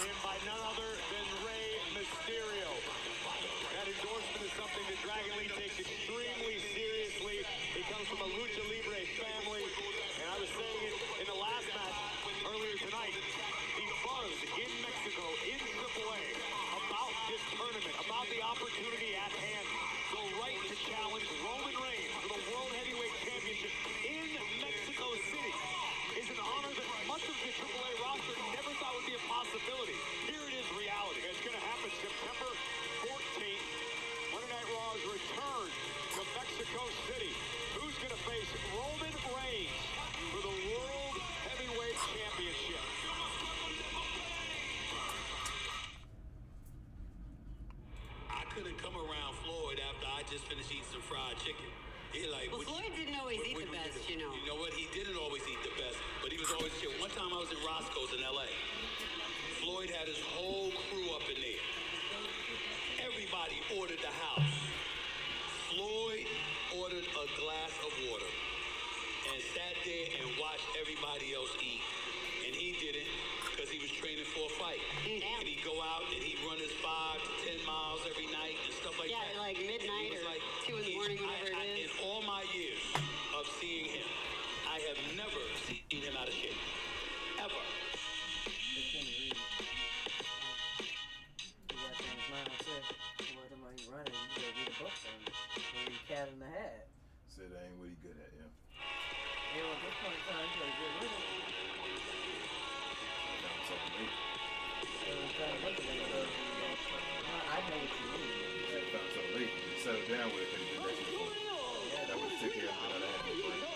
him by none other than Rey Mysterio. That endorsement is something that Dragon Lee takes extremely seriously. He comes from a Lucha Libre family, and I was saying it in the last match earlier tonight. The buzz in Mexico, in AAA, about this tournament, about the opportunity at hand, the right to challenge Roman Reigns for the World Heavyweight Championship in Mexico City is an honor that much of the AAA roster never thought would be a possibility. Here it is, reality. It's going to happen September 14th. Monday Night Raw's return to Mexico City. Who's going to face Roman Reigns for the World Heavyweight Championship? I couldn't come around Floyd after I just finished eating some fried chicken. He like, Well, Floyd didn't always eat the best, you know. You know what? He didn't always eat the best, but he was always chill. One time I was in Roscoe's in L.A. Floyd had his whole crew up in there. Everybody ordered the house. Floyd ordered a glass of water and sat there and watched everybody else eat. And he didn't because he was training for a fight. And he'd go out and he'd run his 5 to 10 miles every night and stuff like that. Yeah, like midnight or like, 2 in the morning, whatever it is. In all my years of seeing him, I have never seen him out of shape. Ever. Cat in the hat. Said that ain't what he good at, yeah. Yeah, at this point in time, he's get rid of it. Down so late. So I'm trying to look at it. I know what you mean. Yeah, down so late. He settled down with it because he did that shit before. Yeah, that would take care of it. That happened for him.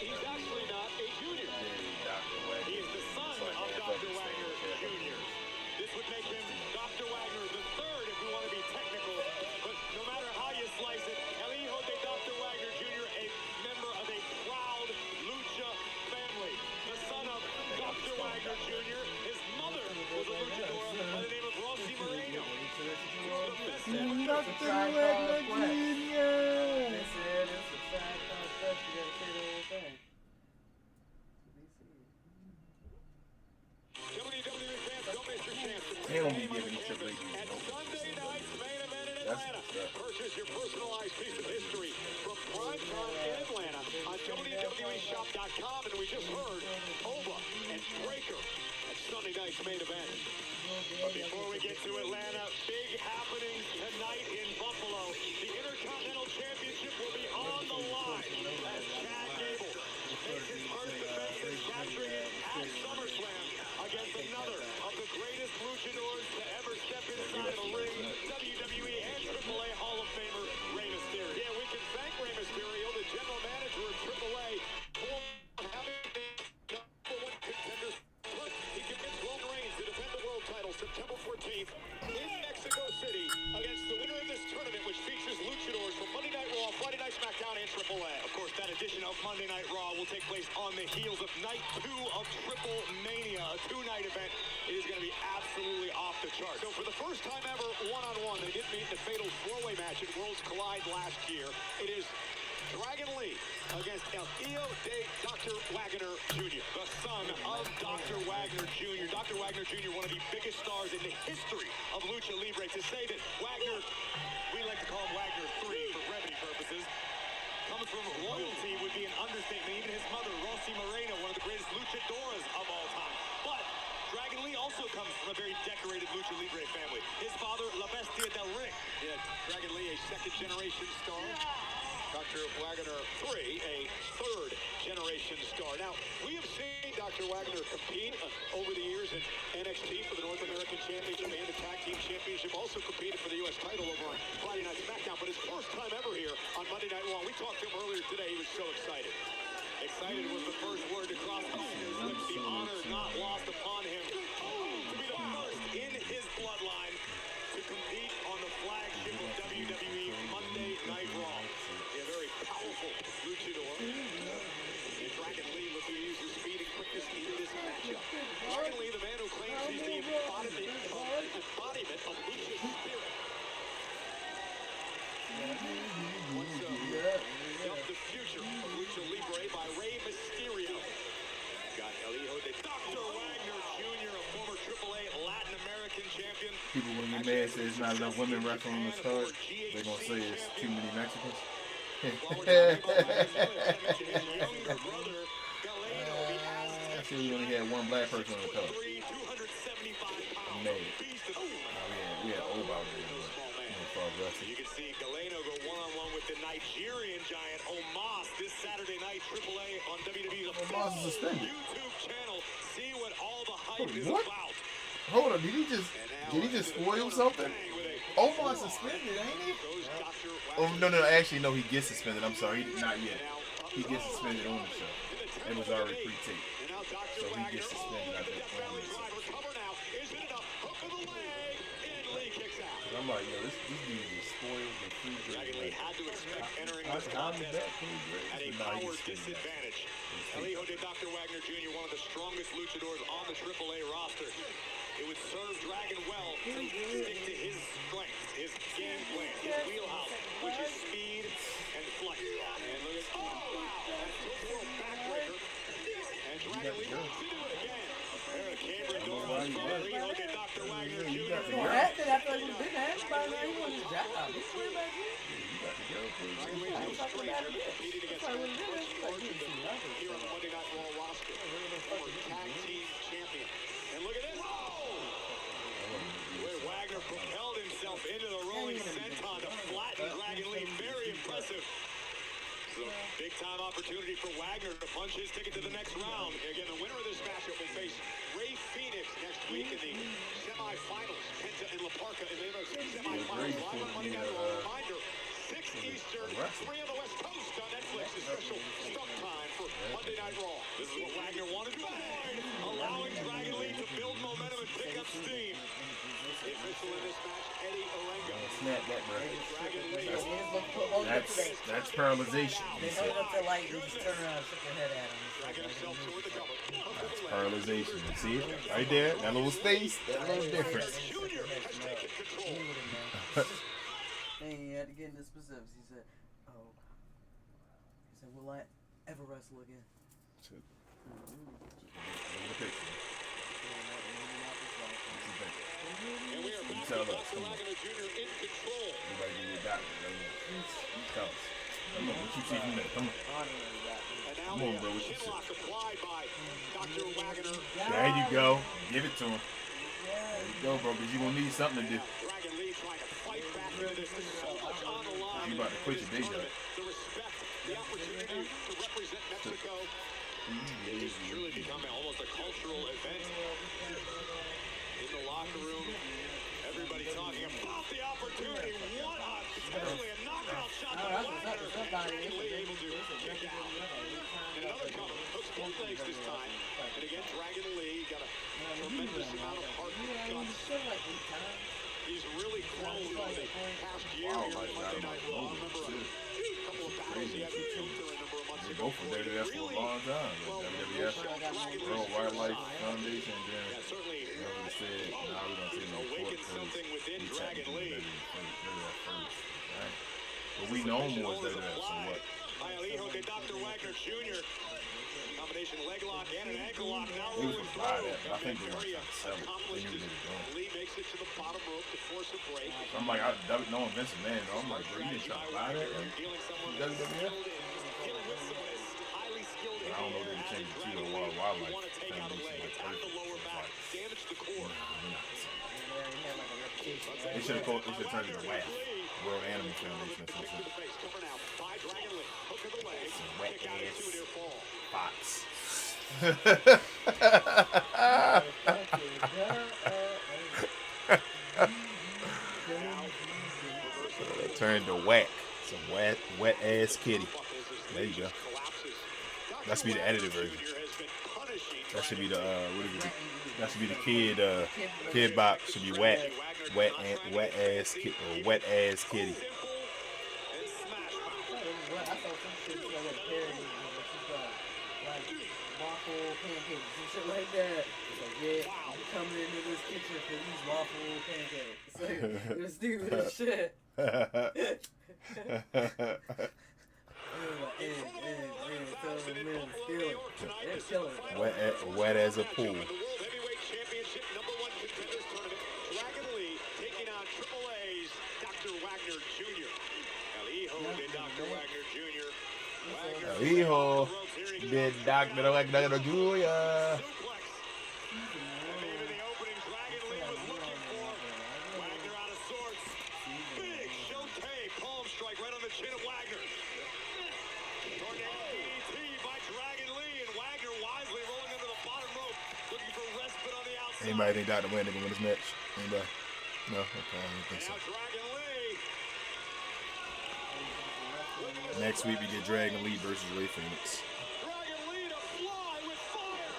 He's actually not a junior. He is the son of Dr. Wagner Jr. This would make him Dr. Wagner the third if we want to be technical. But no matter how you slice it, El Hijo de Dr. Wagner Jr., a member of a proud Lucha family. The son of Dr. Wagner Jr., his mother was a luchadora by the name of Rossi Moreno. Dr. Wagner Jr. This is a side concept. You gotta say the whole thing. WWE fans, don't miss your chance to They don't be giving Triple H at Sunday night's main event in That's Atlanta. what's up. Purchase your personalized piece of history from Prime Time in Atlanta on WWEshop.com. And we just heard Ova and Breaker at Sunday night's main event. But before we get to Atlanta, big happenings tonight in Buffalo. The Intercontinental Championship will be on the line as Chad Gable makes his first defense, capturing it at SummerSlam against another of the greatest luchadors to ever step inside of a ring, WWE and AAA Hall of Famer Rey Mysterio. Yeah, we can thank Rey Mysterio, the general manager of AAA, for having the #1 contender. He convinced Roman Reigns to defend the world title September 14th in Mexico City against the winner of this tournament, which features luchadors from Monday Night Raw, Friday Night SmackDown, and AAA. Of course, that edition of Monday Night Raw will take place on the heels of Night 2 of Triple Mania, a 2-night event. It is going to be absolutely off the charts. So for the first time ever, one-on-one, they did meet in the fatal 4-way match at Worlds Collide last year. It is Dragon Lee against El Hijo de Dr. Wagner Jr., the son of Dr. Wagner Jr. Dr. Wagner Jr., one of the biggest stars in the history of Lucha Libre. To say that Wagner, we like to call him Wagner 3 for brevity purposes, coming from royalty would be an understatement. Even his mother, Rossi Moreno, one of the greatest luchadoras of all time. But Dragon Lee also comes from a very decorated Lucha Libre family. His father, La Bestia del Ring. Yeah, Dragon Lee, a second-generation star. Dr. Wagner 3, a third-generation star. Now, we have seen Dr. Wagner compete over the years in NXT for the North American Championship and the Tag Team Championship. Also competed for the U.S. title over on Friday Night SmackDown. But his first time ever here on Monday Night Raw. We talked to him earlier today. He was so excited. Excited was the first word to cross his lips. The honor not lost upon him to be the first in his bloodline to compete on the flagship of WWE Monday Night Raw. A very powerful luchador. And Dragon Lee looking to use his speed and quickness in this matchup. Dragon Lee, the man who claims he's the embodiment of Lucha's spirit. What's the future of People gonna get mad and say it's not enough women wrestling on this card. They're gonna say it's too many Mexicans. See, we only had one black person on the card. I'm mad. We had old out there. You can see Galeno go one-on-one with the Nigerian giant Omos this Saturday night, AAA on WWE's official YouTube channel. See what all the hype is about. Hold on, did he just spoil something? Omar suspended, ain't he? Oh no, actually no, he gets suspended. I'm sorry, not yet. He gets suspended on the show. It was already pre-taped, so he gets suspended. I think. I'm like, yo, this dude is spoiled and free. Dragon Lee had to expect entering this contest at a power disadvantage. Elijo de Dr. Wagner Jr., one of the strongest luchadors on the AAA roster. It would serve Dragon well to stick to his strengths, his game plan, his wheelhouse, which is speed and flight. And look at, oh wow, that's a backbreaker. And Dragon Lee wants to do it again. There, Cameron Dolan, Elijo de Dr. Wagner Jr. After that, I was been asked by now. He won his job. He's way back here. I'm talking about it. That's why when here on the Monday Night Raw roster, former tag team champion. And look at this. Where Wagner propelled himself into the rolling senton to flatten Dragon Lee. Very impressive. So big-time opportunity for Wagner to punch his ticket to the next round. Again, the winner of this matchup will face Ray Phoenix next week in the semifinals. Penta and La Parca in the semifinals. Live on Monday Night Raw. Reminder, 6 Eastern, 3 on the West Coast on Netflix. A special stuff time for Monday Night Raw. This is what Wagner wanted to avoid, allowing Dragon Lee to build momentum and pick up steam. The official in this match, Eddie Orengo. Snap that, bro. That's paralyzation. They held up their light and just turned around and shook their head at him. That's paralyzation. You see it? Right there. That little space. That little difference. And he had to get into specifics. He said, will I ever wrestle again? Look at the picture. And we are back Tell with us. Dr. Wagner Jr. in control. Everybody give you a doctor. Tell us. Come on, what you see from there? Come on. Come on, bro. What you see? Applied by Dr. Wagner. There you go. Give it to him. There you go, bro, because you're going to need something to do. Dragon Lee trying to fight back into this. There's so much on the line. You about to quit your day job. The respect, the opportunity to represent Mexico. It's truly become almost a cultural event. In the locker room, everybody talking about the opportunity. What a potentially a knockout shot by Wagner. Dragon Lee able to kick out. And another cover. Hooks both legs this time. And again, Dragon Lee got a tremendous amount of heart and guts. He's really grown over the past year here in Monday Night Raw. I remember a couple of battles he had with Filter a number of months ago. Both from WWF for a long time. WWF, World Wildlife Foundation, and then they said, nah, we don't take no court because we Dragon Lee. Right. But we know more as WWF, so what? Elijo de Dr. Wagner Jr. Combination leg lock and an ankle lock. Now He was rolling gonna buy forward. that, but I think they were trying to sell it. They knew they were going. Lee makes it to the bottom rope to force a break. I'm like, knowing Vince McMahon, I'm like, bro, you didn't try to buy that? WWF? I don't know if they can change it to the World Wildlife Foundation. Damage the core. They should have turned it to WAF, World Animal Foundation or something. Some wet ass fox. Turned to whack. Some wet ass kitty. There you go. That should be the edited version. That should be the that should be the kid bop should be wet ass kitty. Waffle pancakes and shit like that. It's like, yeah, I'm coming into this kitchen for these waffle pancakes. It's like, it was stupid as shit. Wet as a pool. Heavyweight Championship #1 contenders tournament. Dragon Lee on Triple A's Dr. Wagner Jr. El Hijo de Dr. Wagner Jr. El Hijo de Dr. Wagner Jr. Maybe the opening Dragon Lee was looking for. Wagner out of sorts. Big Shote palm strike right on the chin of Wagner. Tornado DDT by Dragon Lee, and Wagner wisely rolling into the bottom rope, looking for respite on the outside. Anybody think Dr. Wagner can win this match? Anybody? No? Okay, I don't think so. Dragon Lee. Next week we get Dragon Lee versus Ray Phoenix. Dragon Lee to fly with fire.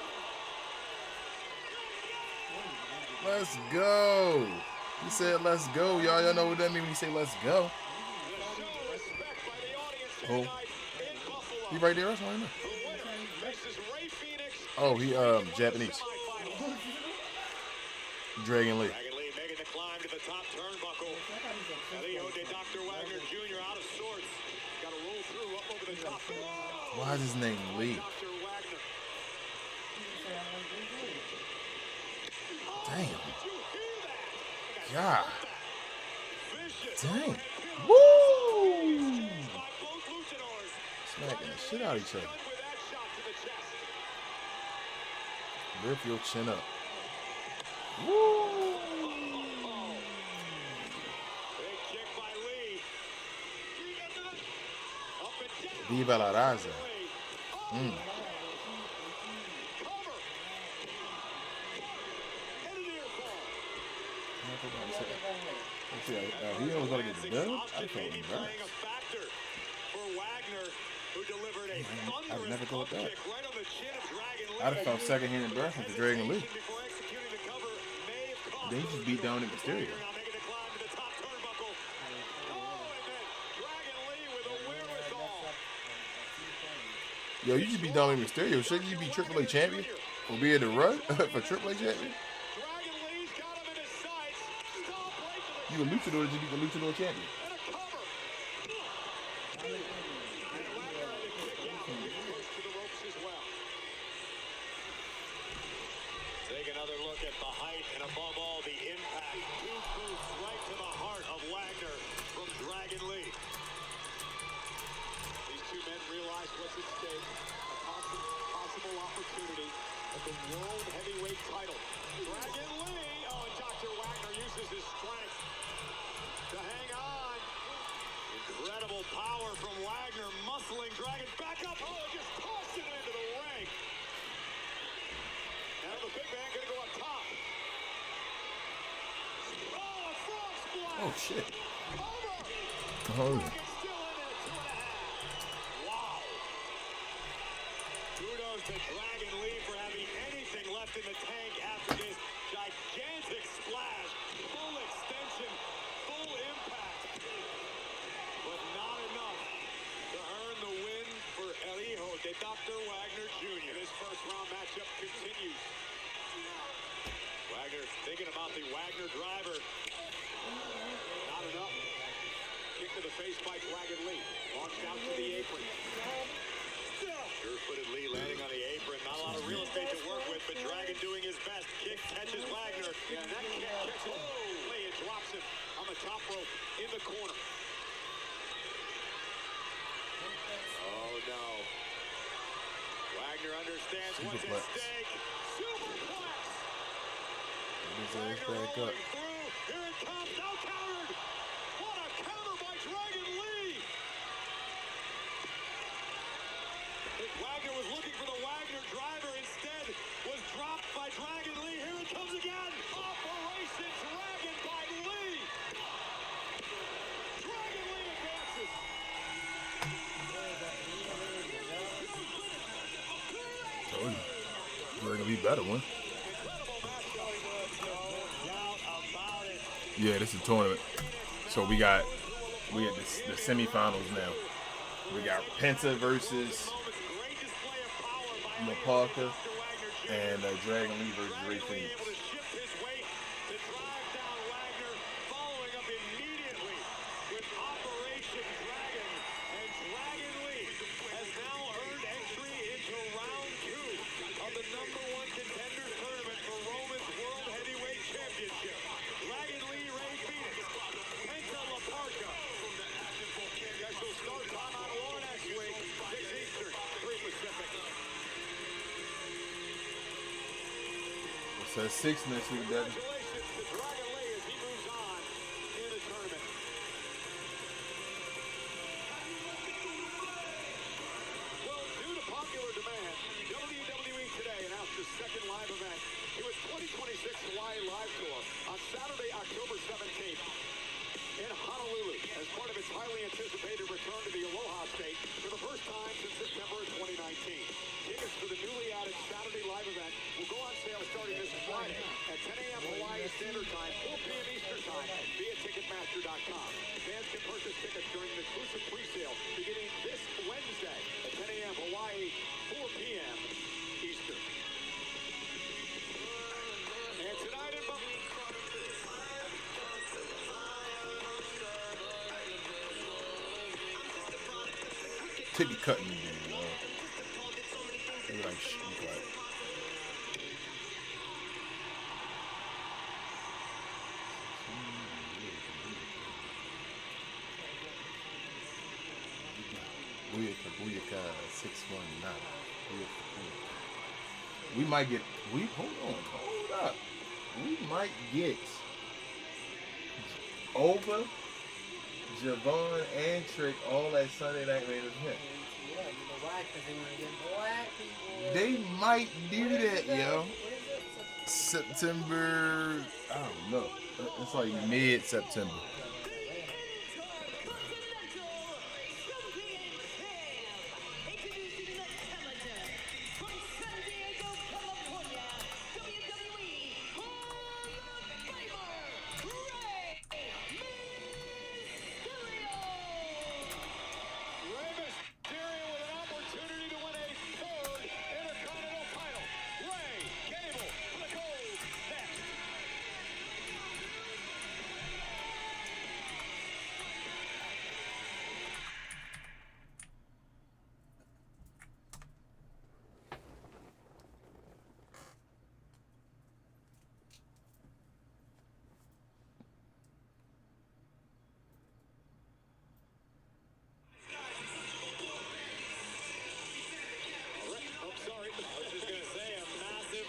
Let's go. He said let's go. Y'all know what that means when he say let's go. Oh. He right there, that's why I know. Oh, he Japanese. Dragon Lee. Dragon Lee making the climb to the top turnbuckle. El Hijo de Dr. Wagner Jr. out of sorts. Got to roll through up over the top. Why is his name Lee? Damn. God. Dang. Woo! Smacking the shit out of each other. Lift your chin up. Woo! Viva la raza. He was going to get the dub? I felt embarrassed. I'd never go with that. I'd have felt second-hand embarrassment for Dragon Lee. They just beat down in Mysterio. Yo, you just beat down in Mysterio. Shouldn't you be Triple A champion? Or be in the run for Triple A champion? You a luchador, just be the luchador champion. Take another look at the height and above all the impact. Two boots right to the heart of Wagner from Dragon Lee. These two men realize what's at stake. A possible opportunity at the World Heavyweight title. Dragon Lee. Oh, and Dr. Wagner uses his strength to hang on. Incredible power from Wagner, muscling Dragon back up. Oh, just tossing it into the ring. Now the big man gonna go up top. Oh, a frog splash. Oh, shit. Over. Oh. Wow. Kudos to Dragon Lee for having anything left in the tank after this gigantic splash. Full extension, full impact. But not enough to earn the win for El Hijo de Dr. Wagner Jr. This first round matchup continues. Wagner thinking about the Wagner driver. Not enough. Kick to the face by Dragon Lee. Launched out to the apron. Sure-footed Lee landing on the apron. Not a lot of real estate to work with, but Dragon doing his best. Kick catches Wagner. Yeah, and that kick catches Lee. It drops him on the top rope in the corner. Oh, no. Wagner understands what's at stake. Superplex. Wagner back up. Here it comes. Now countered. What a counter by Dragon Lee. Wagner was looking for the Wagner driver. Instead was dropped by Dragon Lee. Here it comes again. Operation Dragon by Lee. Dragon Lee advances. Told you. You're going to be better one. Yeah, this is a tournament. So we got the semifinals now. We got Penta versus Parker and Dragon Lee versus Ray Phoenix. Contender tournament for Roman's World Heavyweight Championship. Dragon Lee, Ray Phoenix. So 6 next week, Daddy. Congratulations to Dragon Lee as he moves on in the tournament. Well, due to popular demand, WWE today announced its second live event to its 2026 Hawaii Live Tour on Saturday, October 17th in Honolulu as part of its highly anticipated return to the Aloha State for the first time since September of 2019. Tickets for the newly added Saturday live event will go on sale starting this Friday at 10 a.m. Hawaii Standard Time, 4 p.m. Eastern Time via Ticketmaster.com. Fans can purchase tickets during an exclusive pre-sale beginning this Wednesday at 10 a.m. Hawaii, 4 p.m. Eastern. And tonight in Buffalo. Tippy cutting me, they like shit. Booyaka 619. We might get. Hold up. We might get over Javon and Trick all that Sunday night main event. Yeah, you know why? Because they want to get black people. They might do that, yo. September, I don't know. It's like mid-September.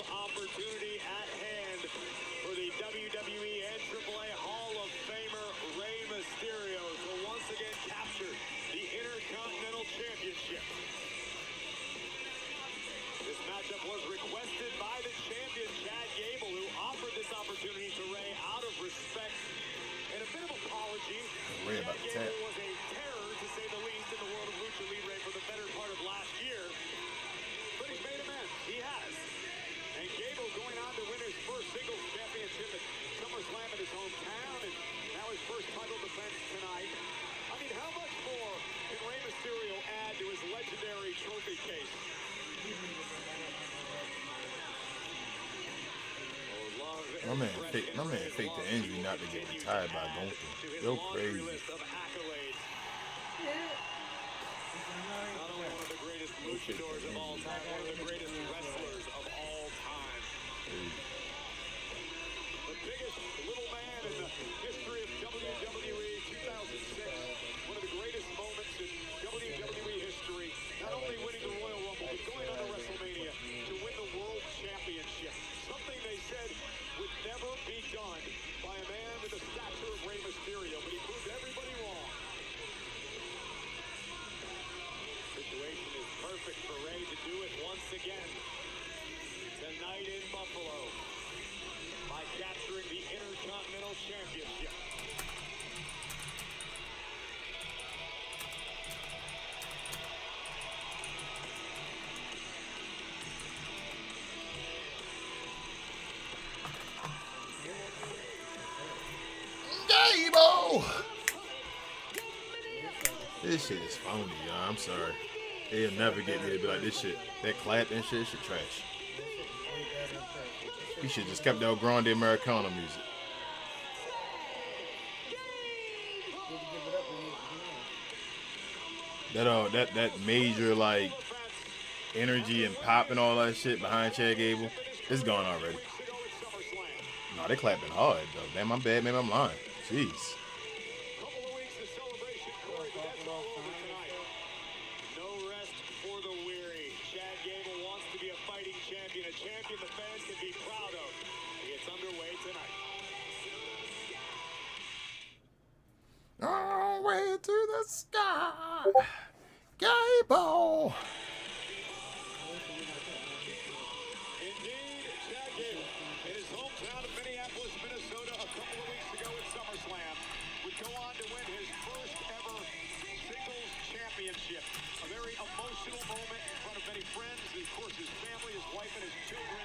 Opportunity at hand for the WWE and AAA Hall of Famer Rey Mysterio to once again capture the Intercontinental Championship. This matchup was requested by the champion Chad Gable, who offered this opportunity to Rey out of respect and a bit of apology. Rey about to tap. Gable was a terror, to say the least, in the world of Lucha Libre for the better part of last year. But he's made amends. He has. And Gable going on to win his first singles championship at SummerSlam in his hometown, and now his first title defense tonight. I mean, how much more can Rey Mysterio add to his legendary trophy case? My man faked the injury not to get retired by Gunther. Yo, crazy. Not only one of the greatest luchadors of all time, one of the greatest wrestlers of all time. The biggest little man in the history of WWE 2006. One of the greatest moments in WWE history. Not only winning the Royal Rumble, but going on to WrestleMania to win the World Championship. Something they said would never be done by a man with the stature of Rey Mysterio, but he proved everybody wrong. Situation is perfect for Rey to do it once again tonight in Buffalo by capturing the Intercontinental Championship. Gable! This shit is phony, y'all. I'm sorry. They'll never get me to be like this shit. That clap and shit trash. He should just kept that Grande Americano music. That major like energy and pop and all that shit behind Chad Gable, it's gone already. No, they clapping hard though. Damn, I'm bad. Maybe I'm lying. Jeez. champion the fans can be proud of. It's underway tonight. All the way to the sky, Gable. Indeed, Chad Gable, in his hometown of Minneapolis, Minnesota, a couple of weeks ago at SummerSlam, would go on to win his first ever singles championship. A very emotional moment in front of many friends, and of course his family, his wife, and his children.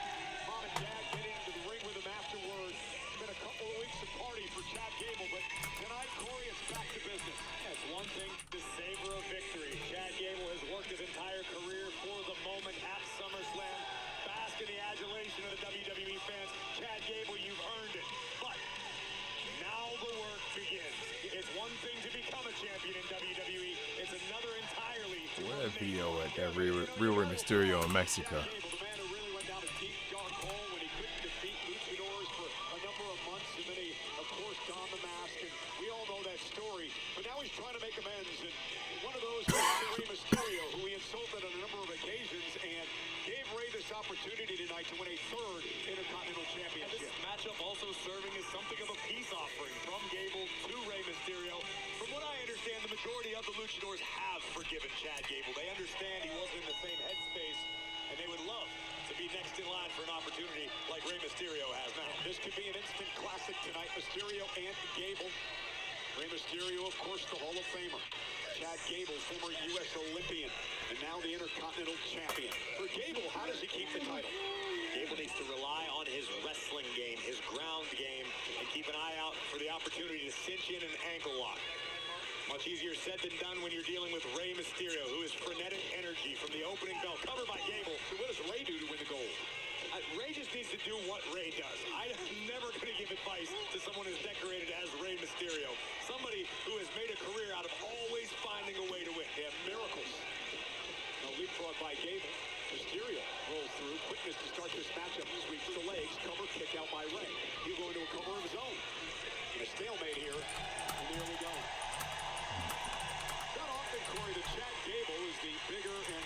Mom and Dad getting into the ring with him afterwards. It's been a couple of weeks of party for Chad Gable, but tonight, Corey, it's back to business. It's one thing to savor a victory. Chad Gable has worked his entire career for the moment at SummerSlam. Bask in the adulation of the WWE fans. Chad Gable, you've earned it. But now the work begins. It's one thing to become a champion in WWE. It's another entirely to Where that video at? That real Rey Mysterio in Mexico. the man who really went down a deep, dark hole when he couldn't defeat luchadors for a number of months, and then he, of course, donned the mask, and we all know that story. But now he's trying to make amends, and one of those was Rey Mysterio, who he insulted on a number of occasions, and gave Rey this opportunity tonight to win a third Intercontinental Championship. And this matchup also serving as something of a peace offering from Gable to Rey Mysterio. From what I understand, the majority of the luchadors have forgiven Chad Gable. They understand he wasn't in the same headspace, and they would love to be next in line for an opportunity like Rey Mysterio has now. This could be an instant classic tonight, Mysterio and Gable. Rey Mysterio, of course, the Hall of Famer. Chad Gable, former U.S. Olympian, and now the Intercontinental Champion. For Gable, how does he keep the title? Gable needs to rely on his wrestling game, his ground game, and keep an eye out for the opportunity to cinch in an ankle lock. Much easier said than done when you're dealing with Rey Mysterio, who is frenetic energy from the opening bell, covered by Gable. So what does Rey do to win the gold? Rey just needs to do what Rey does. I'm never going to give advice to someone as decorated as Rey Mysterio. Somebody who has made a career out of always finding a way to win. They have miracles. Now leapfrog by Gable. Mysterio rolls through. Quickness to start this matchup. Sweeps the legs. Cover kick out by Rey. He'll go into a cover of his own. And a stalemate here. And there we go. Not often, Corey, that Chad Gable is the bigger and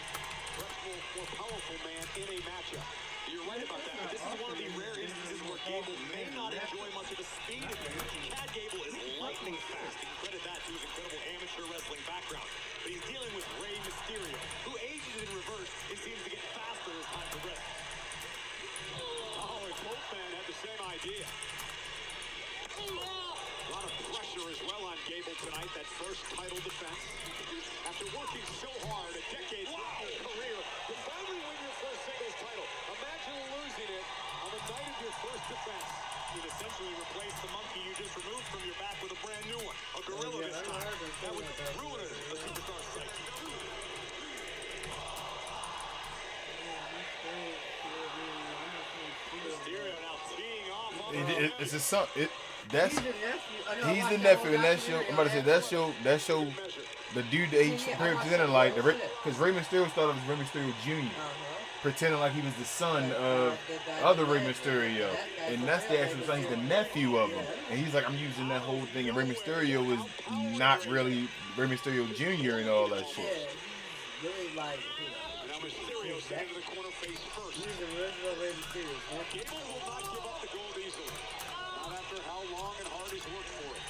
perhaps more powerful man in a matchup. You're right about that, but this is one of the rare instances where Gable may not enjoy much of a speed advantage. Chad Gable is lightning fast. You can credit that to his incredible amateur wrestling background. But he's dealing with Rey Mysterio, who ages in reverse and seems to get faster as time progresses. Oh, and both men have the same idea. A lot of pressure as well on Gable tonight, that first title defense. After working so hard, a decade-long career, to finally win your first singles title. Imagine losing it on the night of your first defense. You'd essentially replace the monkey you just removed from your back with a brand new one. A gorilla this time. That would ruin a superstar's psyche. Mysterio now teeing off on It's a son. That's he's the nephew, and that's your. I'm about to say that's your the dude that he presented like because Rey Mysterio started as Rey Mysterio Jr. Pretending like he was the son of other Rey Mysterio, and that's the actual son. He's the nephew of him, and he's like, I'm using that whole thing, and Rey Mysterio was not really Rey Mysterio Jr. and all that shit. Really like, now Mysterio sent into the corner face first. he's the original Rey Mysterio. Gable will not give up the gold easily. Not after how long and hard he's worked for it.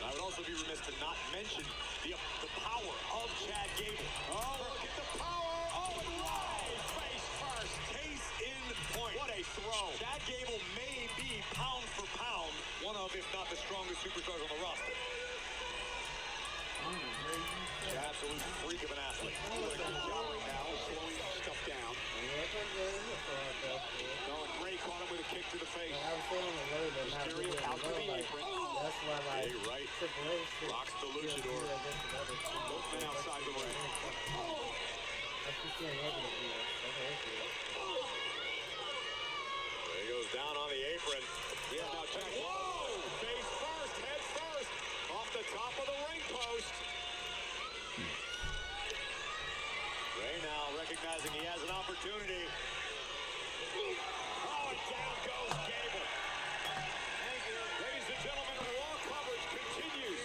And I would also be remiss to not mention the power of Chad Gable. Oh, look at the power. Oh, and right. Face first. Case in point. What a throw. Chad Gable may be pound for pound one of, if not the strongest superstars on the roster. An absolute freak of an athlete. Doing a good job right now, slowing stuff down. No, and Rey caught him with a kick to the face. Mysterio out to the apron. That's why, like, You're right. Triple H Rocks the luchador. Both men outside the ring. There he goes down on the apron. Yeah, now Chad. Whoa! Face first, head first. Off the top of the ring post. Rey now recognizing he has an opportunity. Oh, and down goes Gable. Ladies and gentlemen, Raw coverage continues.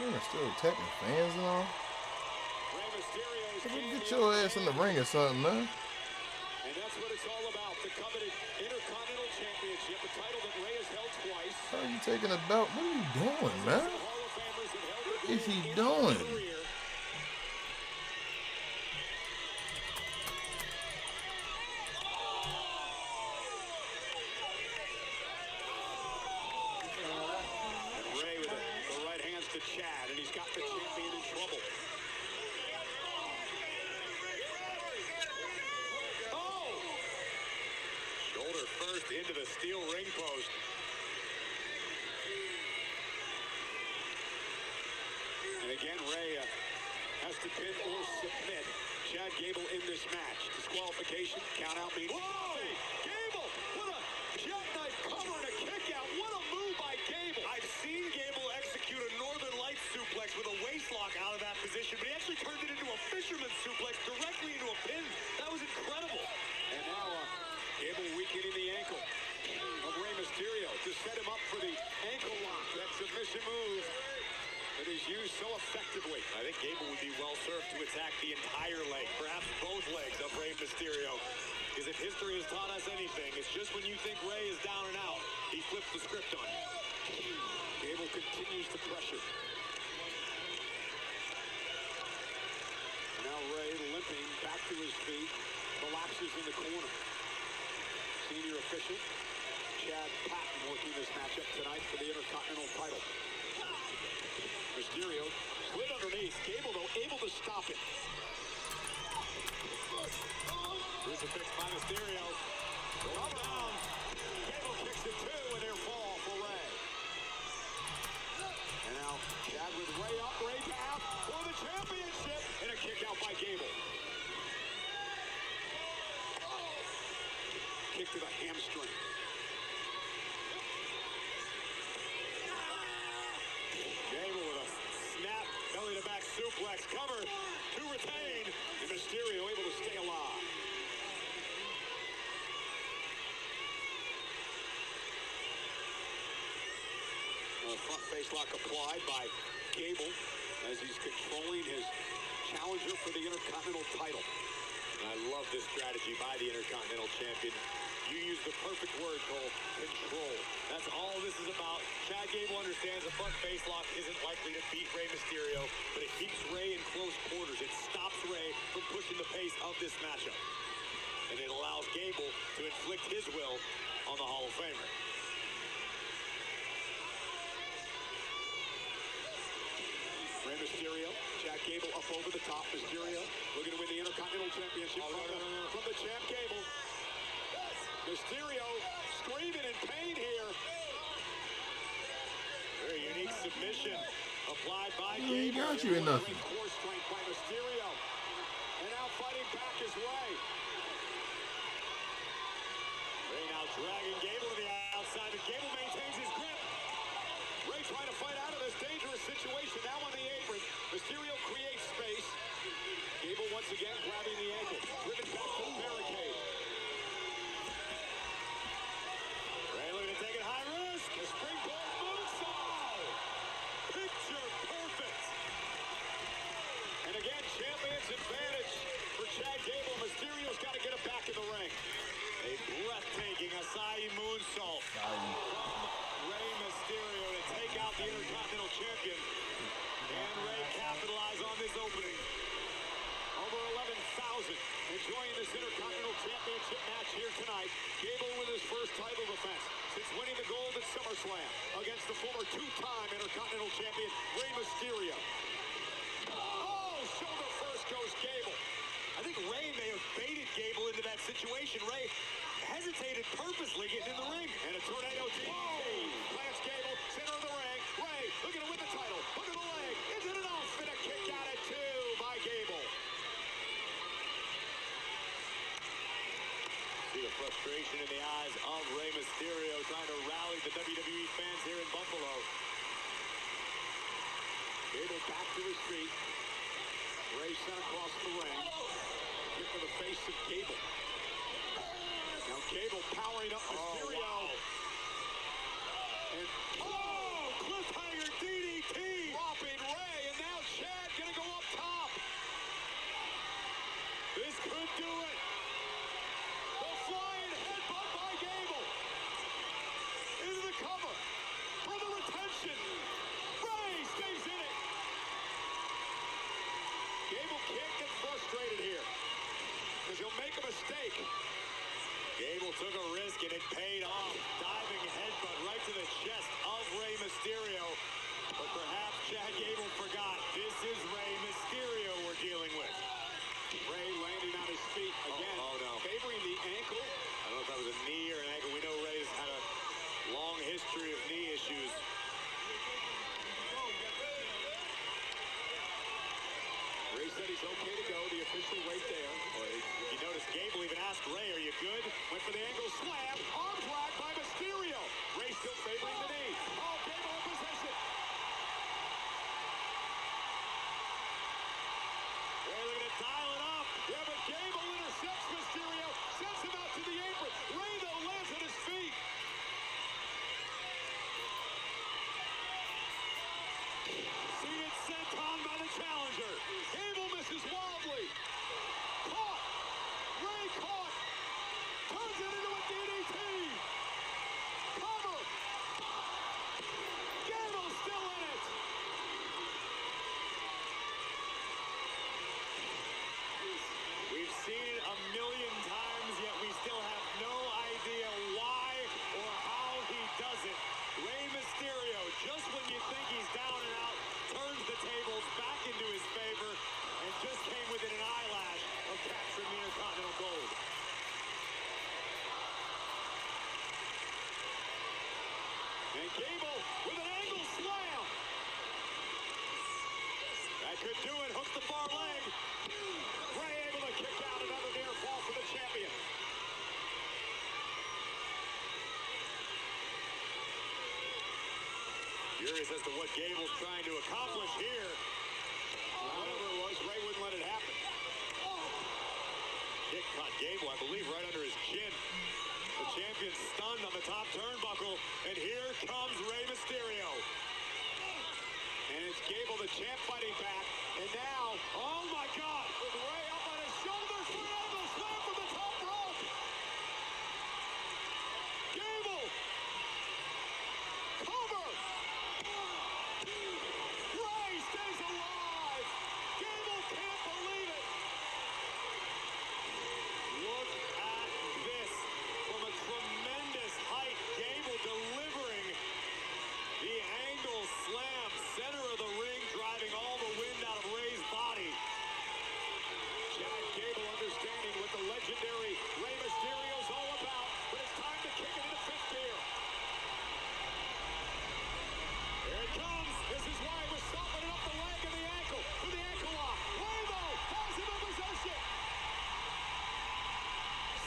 They're still attacking fans and all. Get your ass in the ring or something, man. And that's what it's all about. The coveted Intercontinental Championship, a title that Rey has held twice. How are you taking a belt? What are you doing, man? What is he doing? Chad, and he's got the champion in trouble. Oh! Shoulder first into the steel ring post. And again, Rey has to pin or submit Chad Gable in this match. Disqualification, count out means. Whoa! Gable! What a jackknife cover and a kick out. What a move by Gable. I've seen Gable execute a Northern Lights suplex with a waist lock out of that position, but he actually turned it into a fisherman's suplex directly into a pin. That was incredible. And now Gable weakening the ankle of Rey Mysterio to set him up for the ankle lock. That submission move that is used so effectively. I think Gable would be well served to attack the entire leg, perhaps both legs of Rey Mysterio. Because if history has taught us anything, it's just when you think Rey is down and out, he flips the script on you. Gable continues to pressure. Now Rey limping back to his feet, collapses in the corner. Senior official Chad Patton working this matchup tonight for the Intercontinental title. Mysterio slid underneath. Gable, though, able to stop it. Crucifix by Mysterio. Going down. Gable kicks it too, and near fall for Rey. And now Chad with Rey up, Rey down for the championship. And a kick out by Gable. Kick to the hamstring. Gable with a snap, belly to back suplex, cover to retain, and Mysterio able to stay alive. Front face lock applied by Gable as he's controlling his challenger for the Intercontinental title. And I love this strategy by the Intercontinental Champion. You use the perfect word, Cole, control. That's all this is about. Chad Gable understands a front face lock isn't likely to beat Rey Mysterio, but it keeps Rey in close quarters. It stops Rey from pushing the pace of this matchup. And it allows Gable to inflict his will on the Hall of Famer. Rey Mysterio, Chad Gable up over the top. Mysterio looking to win the Intercontinental Championship from the champ Gable. Mysterio screaming in pain here. Very unique submission applied by Gable. He got you in nothing. Core strength by Mysterio. And now fighting back is Rey. Rey now dragging Gable to the outside, and Gable maintains his grip. Rey trying to fight out of this dangerous situation. Now on the apron. Mysterio creates space. Gable once again grabbing the ankle. Driven back to the barricade. Rey looking to take it high risk. A springboard moonsault. Picture perfect. And again, champion's advantage for Chad Gable. Mysterio's got to get it back in the ring. A breathtaking Asai moonsault. Rey Mysterio to take out the Intercontinental Champion. And Rey capitalize on this opening. Over 11,000 enjoying this Intercontinental Championship match here tonight. Gable with his first title defense since winning the gold at SummerSlam against the former two-time Intercontinental Champion, Rey Mysterio. Oh, shoulder first goes Gable. I think Rey may have baited Gable into that situation. Rey hesitated purposely getting in the ring. And a tornado DDT. Plants Gable, center of the ring. Rey looking to win the title. Look at the leg. Isn't it enough? And a kick out at two by Gable. See the frustration in the eyes of Rey Mysterio trying to rally the WWE fans here in Buffalo. Gable back to his feet. Rey sent across the ring. Kick to the face of Gable. Now Gable powering up Mysterio. Oh, wow. And cliffhanger DDT. Dropping Rey, and now Chad gonna go up top. She'll make a mistake. Gable took a risk and it paid off. Diving headbutt right to the chest of Rey Mysterio. But perhaps Chad Gable forgot this is Rey Mysterio we're dealing with. Rey landing on his feet again. Oh no. Favoring the ankle. I don't know if that was a knee or an ankle. We know Rey's had a long history of knee issues. Rey said he's okay to go. The official right there. You notice Gable even asked Rey, are you good? Went for the ankle slam. Arm drag by Mysterio. Rey still favoring the knee. Oh, Gable in position. Rey looking to dial it up. Yeah, but Gable intercepts Mysterio. Sends him out to the apron. Rey, though, lands on his feet. Seated senton by the challenger. Gable misses wildly. Caught. Rey caught. Turns it into a DDT. Cover. Gable still in it. We've seen it a million times, yet we still have no idea why or how he does it. Rey Mysterio, just when you think he's down and out, turns the tables back into his favor and just came within an eyelash of capturing the Intercontinental Gold. And Gable with an angle slam. That could do it. Hooks the far leg. Rey able to kick out another near fall for the champion. Curious as to what Gable's trying to accomplish here. Whatever it was, Rey wouldn't let it happen. Kick caught Gable, I believe, right under his chin. The champion stunned on the top turnbuckle, and here comes Rey Mysterio. And it's Gable, the champ, fighting back. And now, oh my God, with Rey up on his shoulders for an angle slam from the top rope. Gable. Cover. Rey stays alive. Gable can't believe it. Look at this. From a tremendous height, Gable delivering the angle slam, center of the ring, driving all the wind out of Rey's body. Chad Gable understanding what the legendary Rey Mysterio's all about, but it's time to kick it into fifth gear. Here it comes. This is why he was softening up the leg and the ankle for the ankle lock. Rey, though, has him in possession.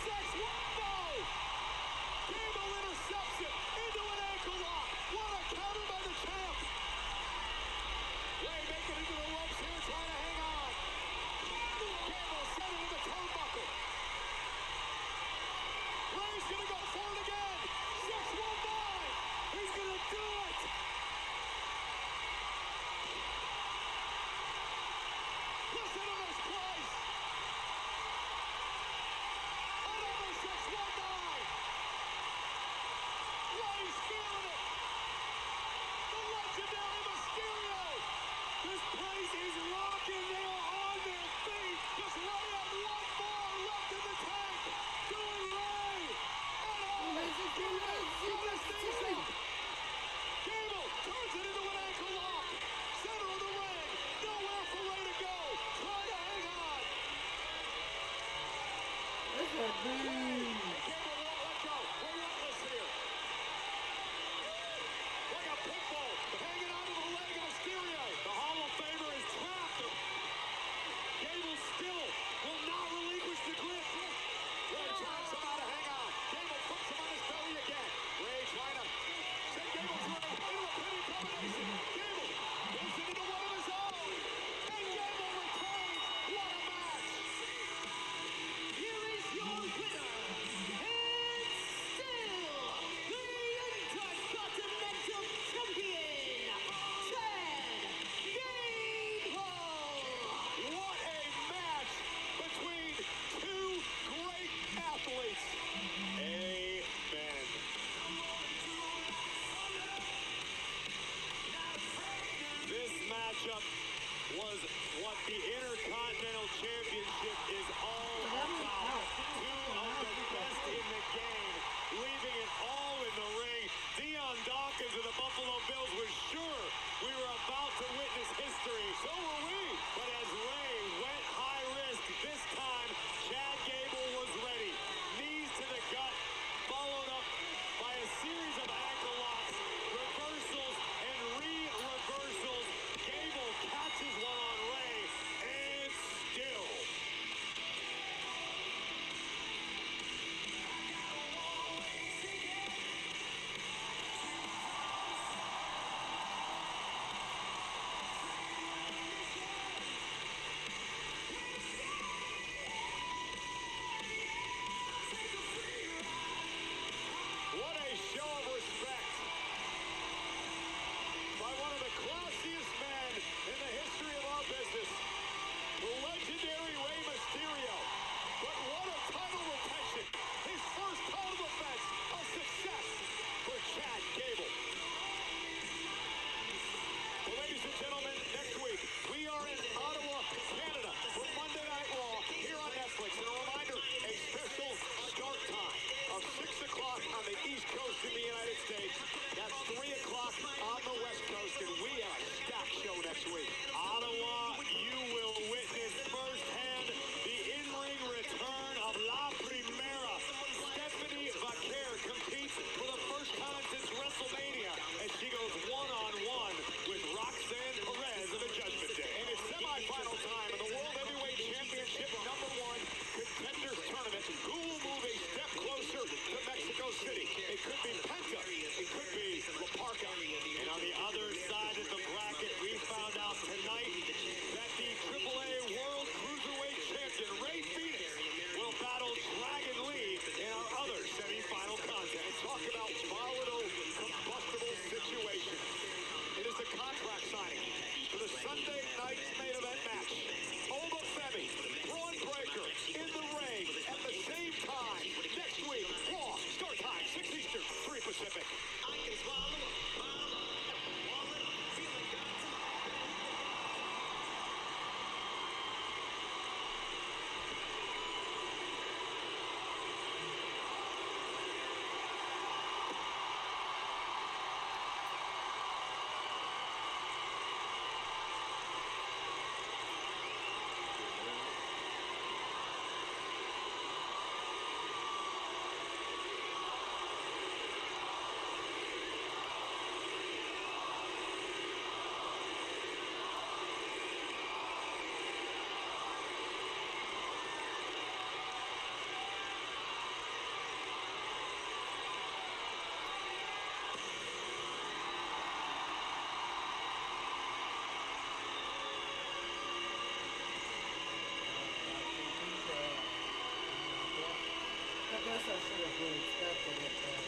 6-1, no! Gable intercepts it into an ankle lock. What a counter by the champ. Rey making it into the ropes here, trying to hang on. Gable set it in the turnbuckle. Rey's gonna go for it again. 6-1-9. He's gonna do it. Listen to this place. Another 6-1-9. Rey's feeling it. The legendary Mysterio. This place is rocking. They are on their feet. Just Rey have one more left in the tank. Doing Rey. And Gable turns it into an ankle lock. Center of the ring. Nowhere for Rey to go. Trying to hang on. Gable won't let go. Relentless here. Like a pit bull, hanging onto the leg of Mysterio. The Hall of Famer is trapped. Gable still will not relinquish the grip. Rey trying somehow to hang on. Gable puts him on his belly again. Rey trying to send Gable through into a pinning combination. Gable moves it into one of his own. And Gable retains. What a match. Here is your winner, and still the Intercontinental Champion, Chad Gable. What a match between two great athletes. Amen. This matchup was what the Intercontinental Championship is all about. Two of the best in the game, leaving it all in the ring. Dion Dawkins of the Buffalo Bills was sure we were about to witness history. So were we. But as Ray went high risk, this time Chad Gable was ready. Knees to the gut, followed up by a series of ankle locks, reversals and re-reversals. Gable catches one on Ray, and still. What a show of respect by one of the classiest men in the history of our business, the legendary Rey Mysterio. But what a title retention. His first title defense, a success for Chad Gable. Well, ladies and gentlemen, next week we are in Ottawa, Canada for Monday Night Raw here on Netflix. And a reminder, a special start time of 6 o'clock on the East Coast in the United States. That's 3 o'clock on the West Coast, and we have a stacked show next week. Ottawa, you will witness firsthand the in-ring return of La Primera. Stephanie Vaquer competes for the first time since WrestleMania, and she goes one-on-one with Roxanne Perez of the Judgment Day. And it's semifinal time in the World Heavyweight Championship #1 Contenders Tournament. Who will move a step closer to Mexico City? It could be Penta. It could be La Parka. And on the other side of the bracket, we found out tonight that the AAA World Cruiserweight Champion, Ray Phoenix, will battle Dragon Lee in our other semifinal contest. Talk about volatile, combustible situation. It is the contract signing for the Sunday night's main event match. Oba Femi, Braun Breaker in the ring at the same time. Next week, Raw, start time, 6 Eastern, 3 Pacific. I guess I should have really expected it, but,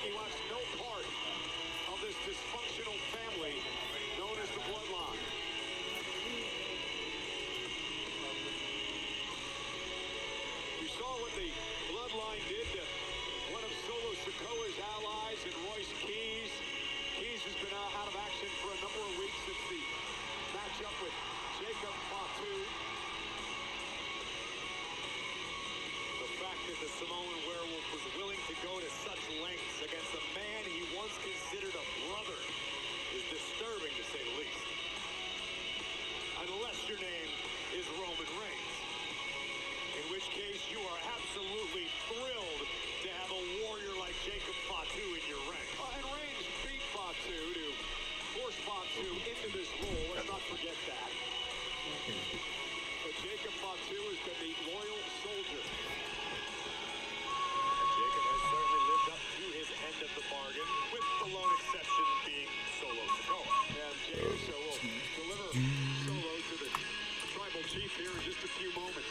He wants no part of this dysfunctional family known as the Bloodline. You saw what the Bloodline did to one of Solo Sikoa's allies in Royce Keys. Keys has been out of action for a number of weeks since the matchup with Jacob Fatu. The fact that the Samoan werewolf was willing to go to such lengths against a man he once considered a brother is disturbing, to say the least. Unless your name is Roman Reigns, in which case you are absolutely thrilled to have a warrior like Jacob Fatu in your ranks. And Reigns beat Fatu to force Fatu into this role. Let's not forget that. But Jacob Fatu has been the loyal soldier. And Jacob has certainly lived up to his end of the bargain, with the lone exception being Solo Sikoa. And Jey Uso will deliver Solo to the tribal chief here in just a few moments.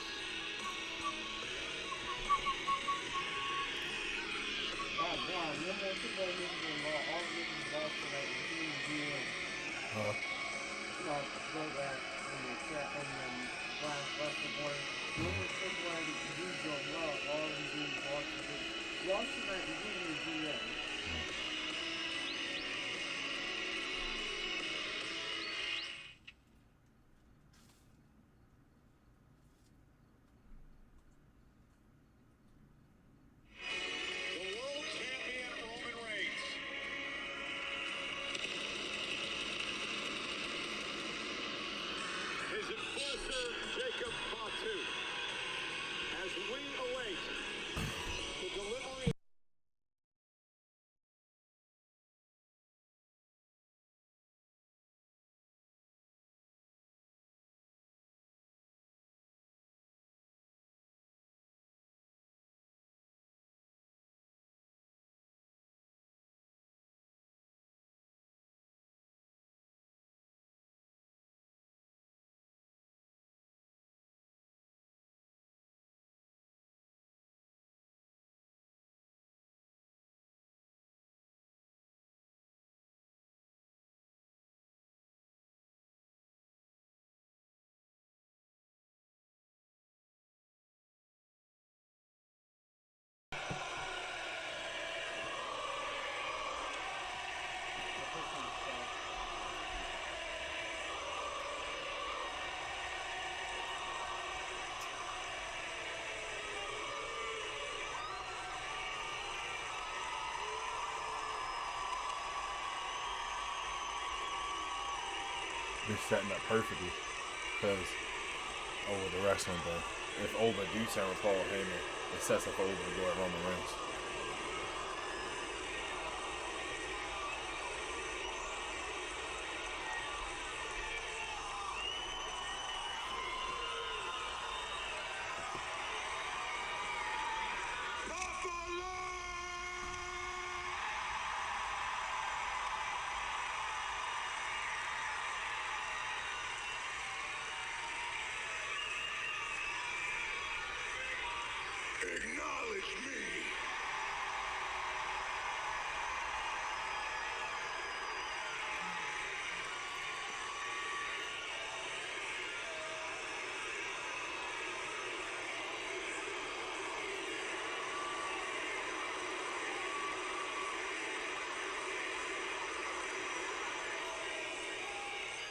Jacob Fatu, as we await the delivery. They're setting up perfectly because over the wrestling thing, if Over do turn with Paul Heyman, it sets up Over to go at Roman Reigns. Acknowledge me.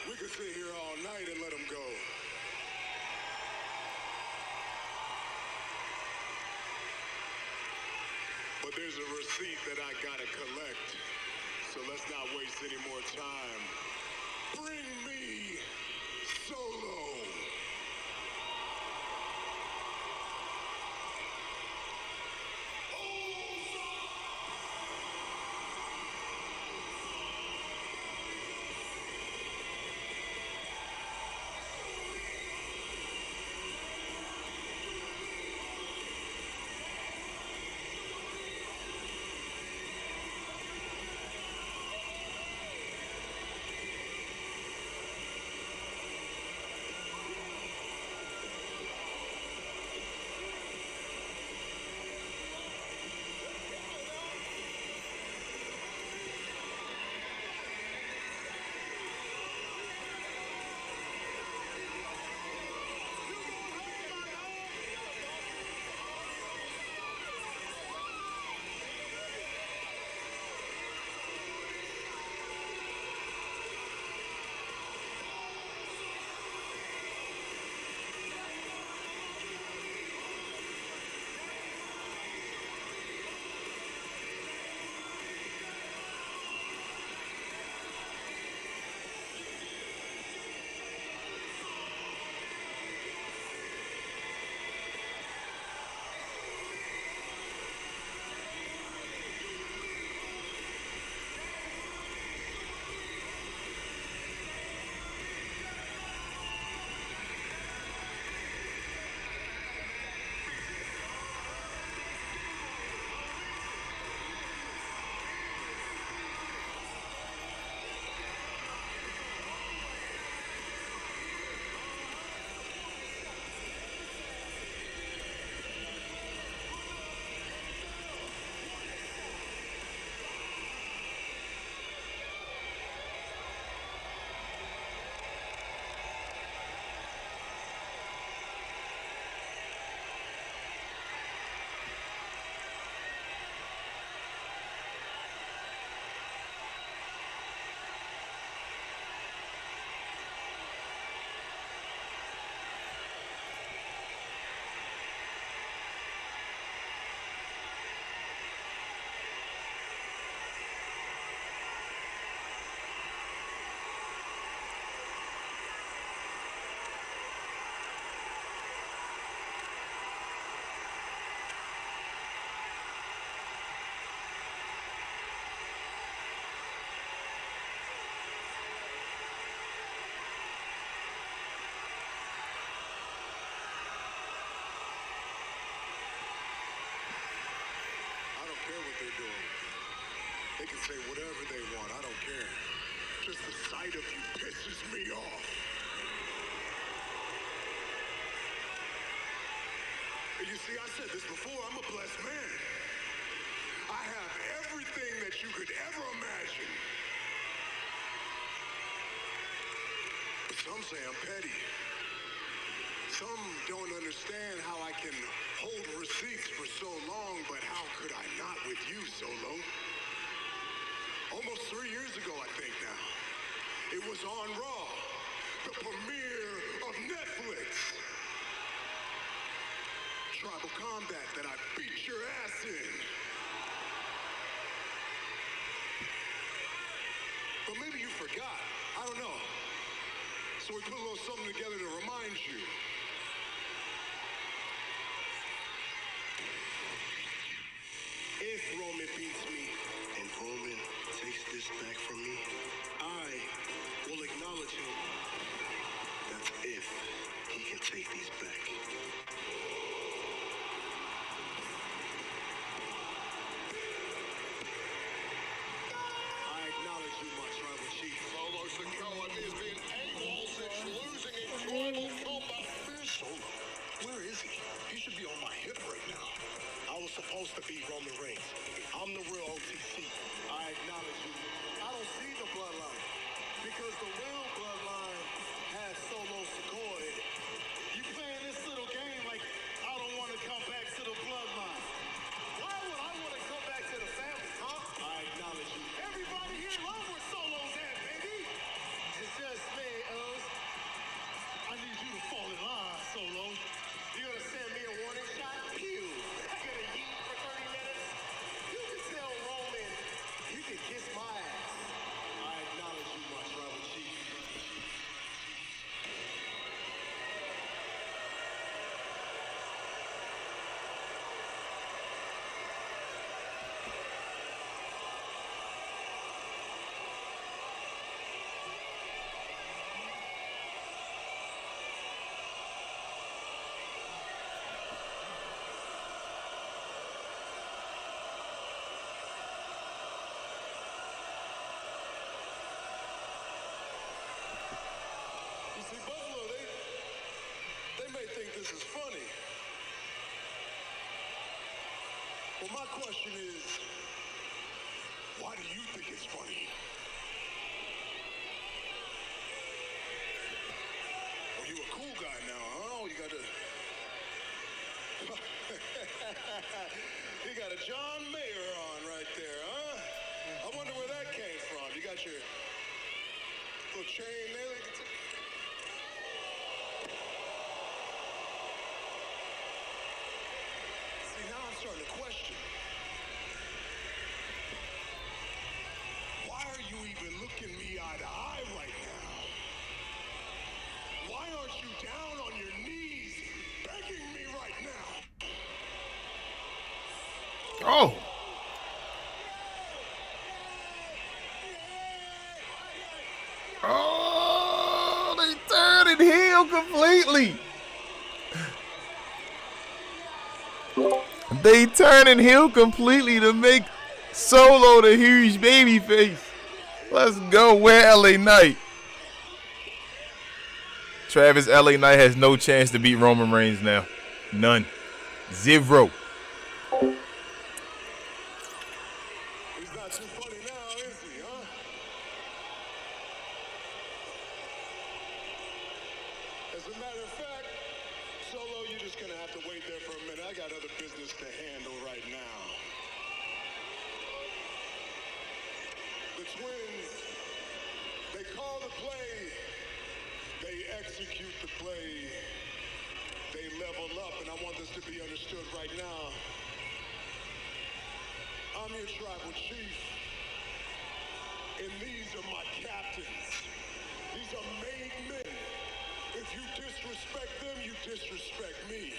We could sit here all night and let them go. But there's a receipt that I gotta collect, so let's not waste any more time. Bring me Solo. doing. They can say whatever they want, I don't care. Just the sight of you pisses me off. You see, I said this before, I'm a blessed man. I have everything that you could ever imagine. But some say I'm petty. Some don't understand how I can hold receipts for so long, but how could I not with you, Solo? Almost 3 years ago, I think now. It was on Raw, the premiere of Netflix. Tribal combat that I beat your ass in. But maybe you forgot. I don't know. So we put a little something together to remind you. If Roman beats me and Roman takes this back from me, I will acknowledge him. That's if he can take these back. I acknowledge you, my tribal chief. Solo Sikoa is being AWOL since losing in tribal combat. Where's Solo? Where is he? He should be on my hip right now. I was supposed to beat Roman Reigns. I'm the real OTC. I acknowledge you. I don't see the bloodline because the real bloodline has Solo Sikoa in it. You playing this little game like I don't want to come back to the bloodline. Why would I want to come back to the family, huh? I acknowledge you. Everybody here love where Solo's at, baby. It's just me, Oz. I need you to fall in line, Solo. You gonna send me a warning shot? Pew! I gonna yeet for 30 minutes? You can tell Roman he can kiss my ass. I acknowledge you, my tribal chief. You see, Buffalo, they may think this is funny. Well, my question is, why do you think it's funny? Well, you a cool guy now, huh? You got you got a John Mayer on right there, huh? I wonder where that came from. You got your little chain there. See, now I'm starting to question. Why are you even looking me eye to eye right now? Why aren't you down on your knees begging me right now? Oh. Oh, they turned it heel completely. They turning heel completely to make Solo the huge baby face. Let's go. Where LA Knight? Travis, LA Knight has no chance to beat Roman Reigns now. None. Zero. He's not too funny now, is he, huh? As a matter of fact, Solo, you're just gonna have to wait there for a minute. I got other business to handle right now. The twins, they call the play, they execute the play, they level up, and I want this to be understood right now. I'm your tribal chief, and these are my captains. These are made men. If you disrespect them, you disrespect me.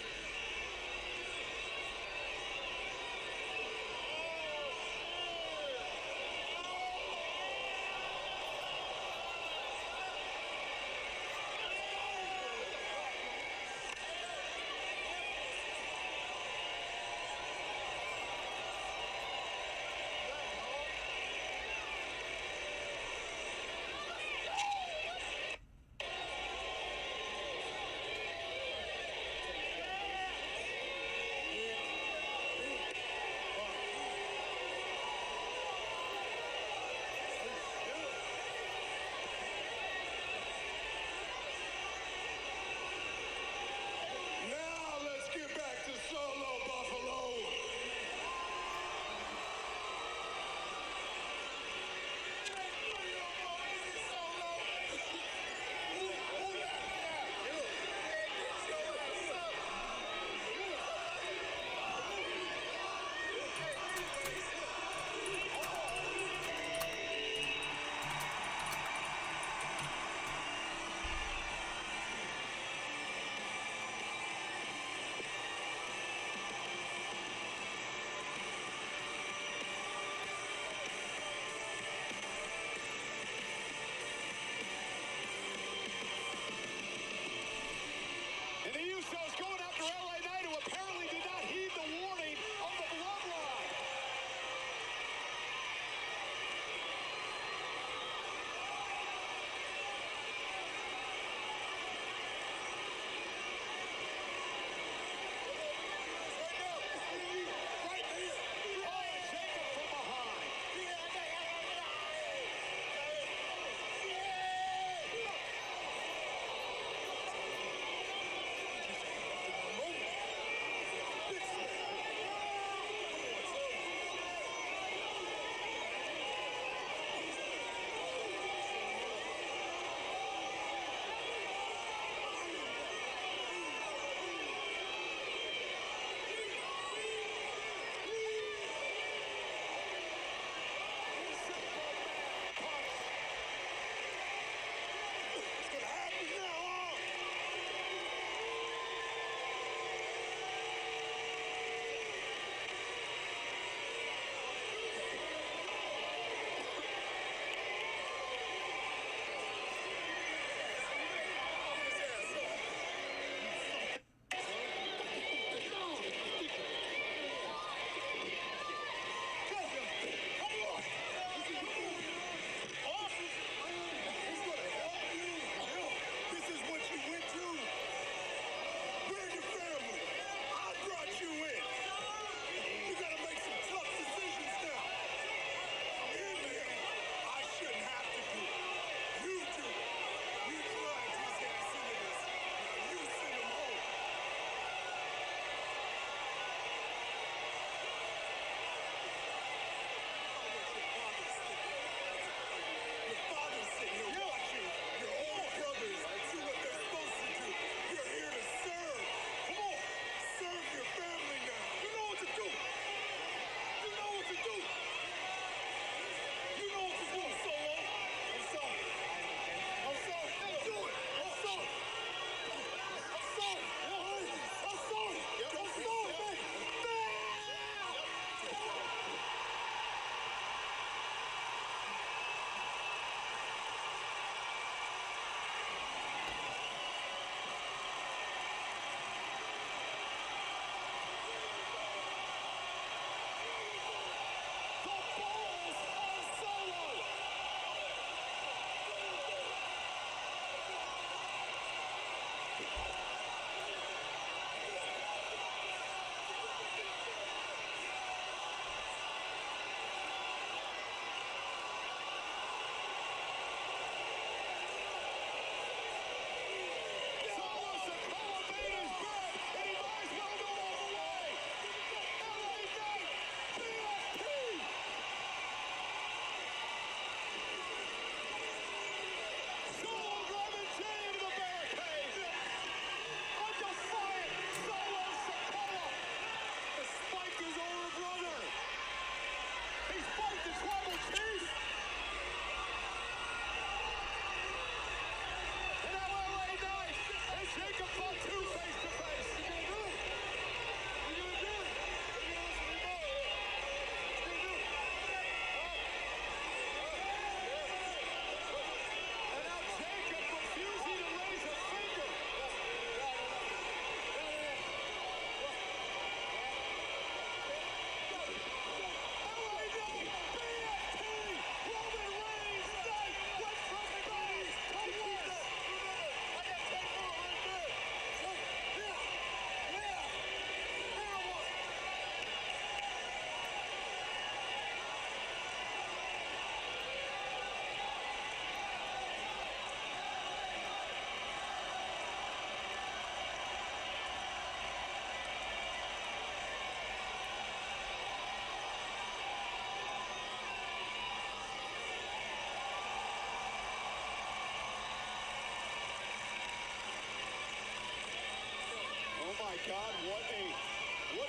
God, what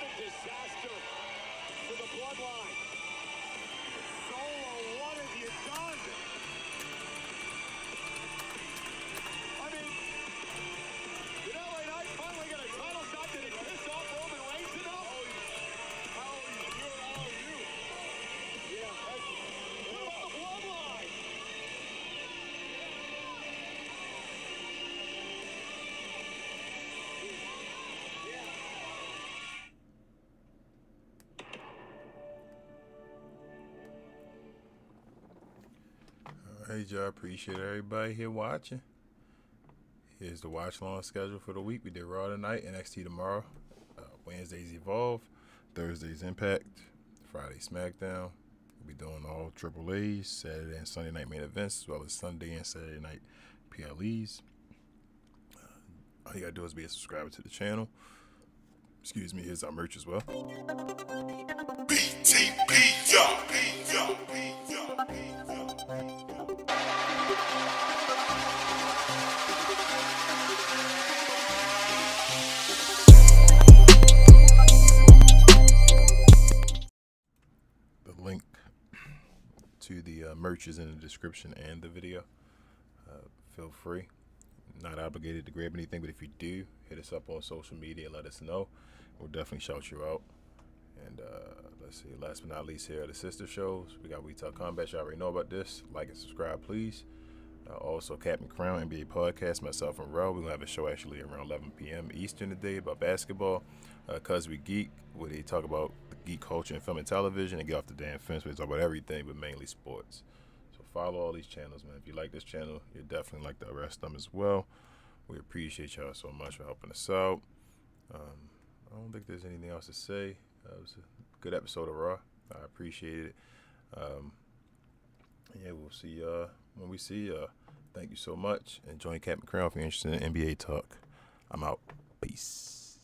a disaster for the bloodline. Solo, what have you done? I mean, did LA Knight finally get a title shot? Did he piss off Roman Reigns enough? How are you? Yeah, what about the bloodline? All right, y'all. Appreciate everybody here watching. Here's the watch long schedule for the week. We did Raw tonight, NXT tomorrow, Wednesday's Evolve, Thursday's Impact, Friday SmackDown. We'll be doing all Triple A's, Saturday and Sunday night main events, as well as Sunday and Saturday night PLEs. All you gotta do is be a subscriber to the channel. Excuse me, here's our merch as well. BTP, y'all. The link to the merch is in the description and the video. Feel free. Not obligated to grab anything, but if you do, hit us up on social media and let us know. We'll definitely shout you out. And let's see, last but not least, here are the sister shows. We got We Talk Combat. You already know about this. Like and subscribe, please. Also, Captain Crown NBA podcast, myself and Raw. We're going to have a show actually around 11 p.m. Eastern today about basketball. Cause We Geek, where they talk about geek culture and film and television and get off the damn fence where they talk about everything, but mainly sports. So follow all these channels, man. If you like this channel, you definitely like the rest of them as well. We appreciate y'all so much for helping us out. I don't think there's anything else to say. It was a good episode of Raw. I appreciate it. Yeah, we'll see y'all when we see y'all. Thank you so much. And join Captain Crown if you're interested in NBA talk. I'm out. Peace.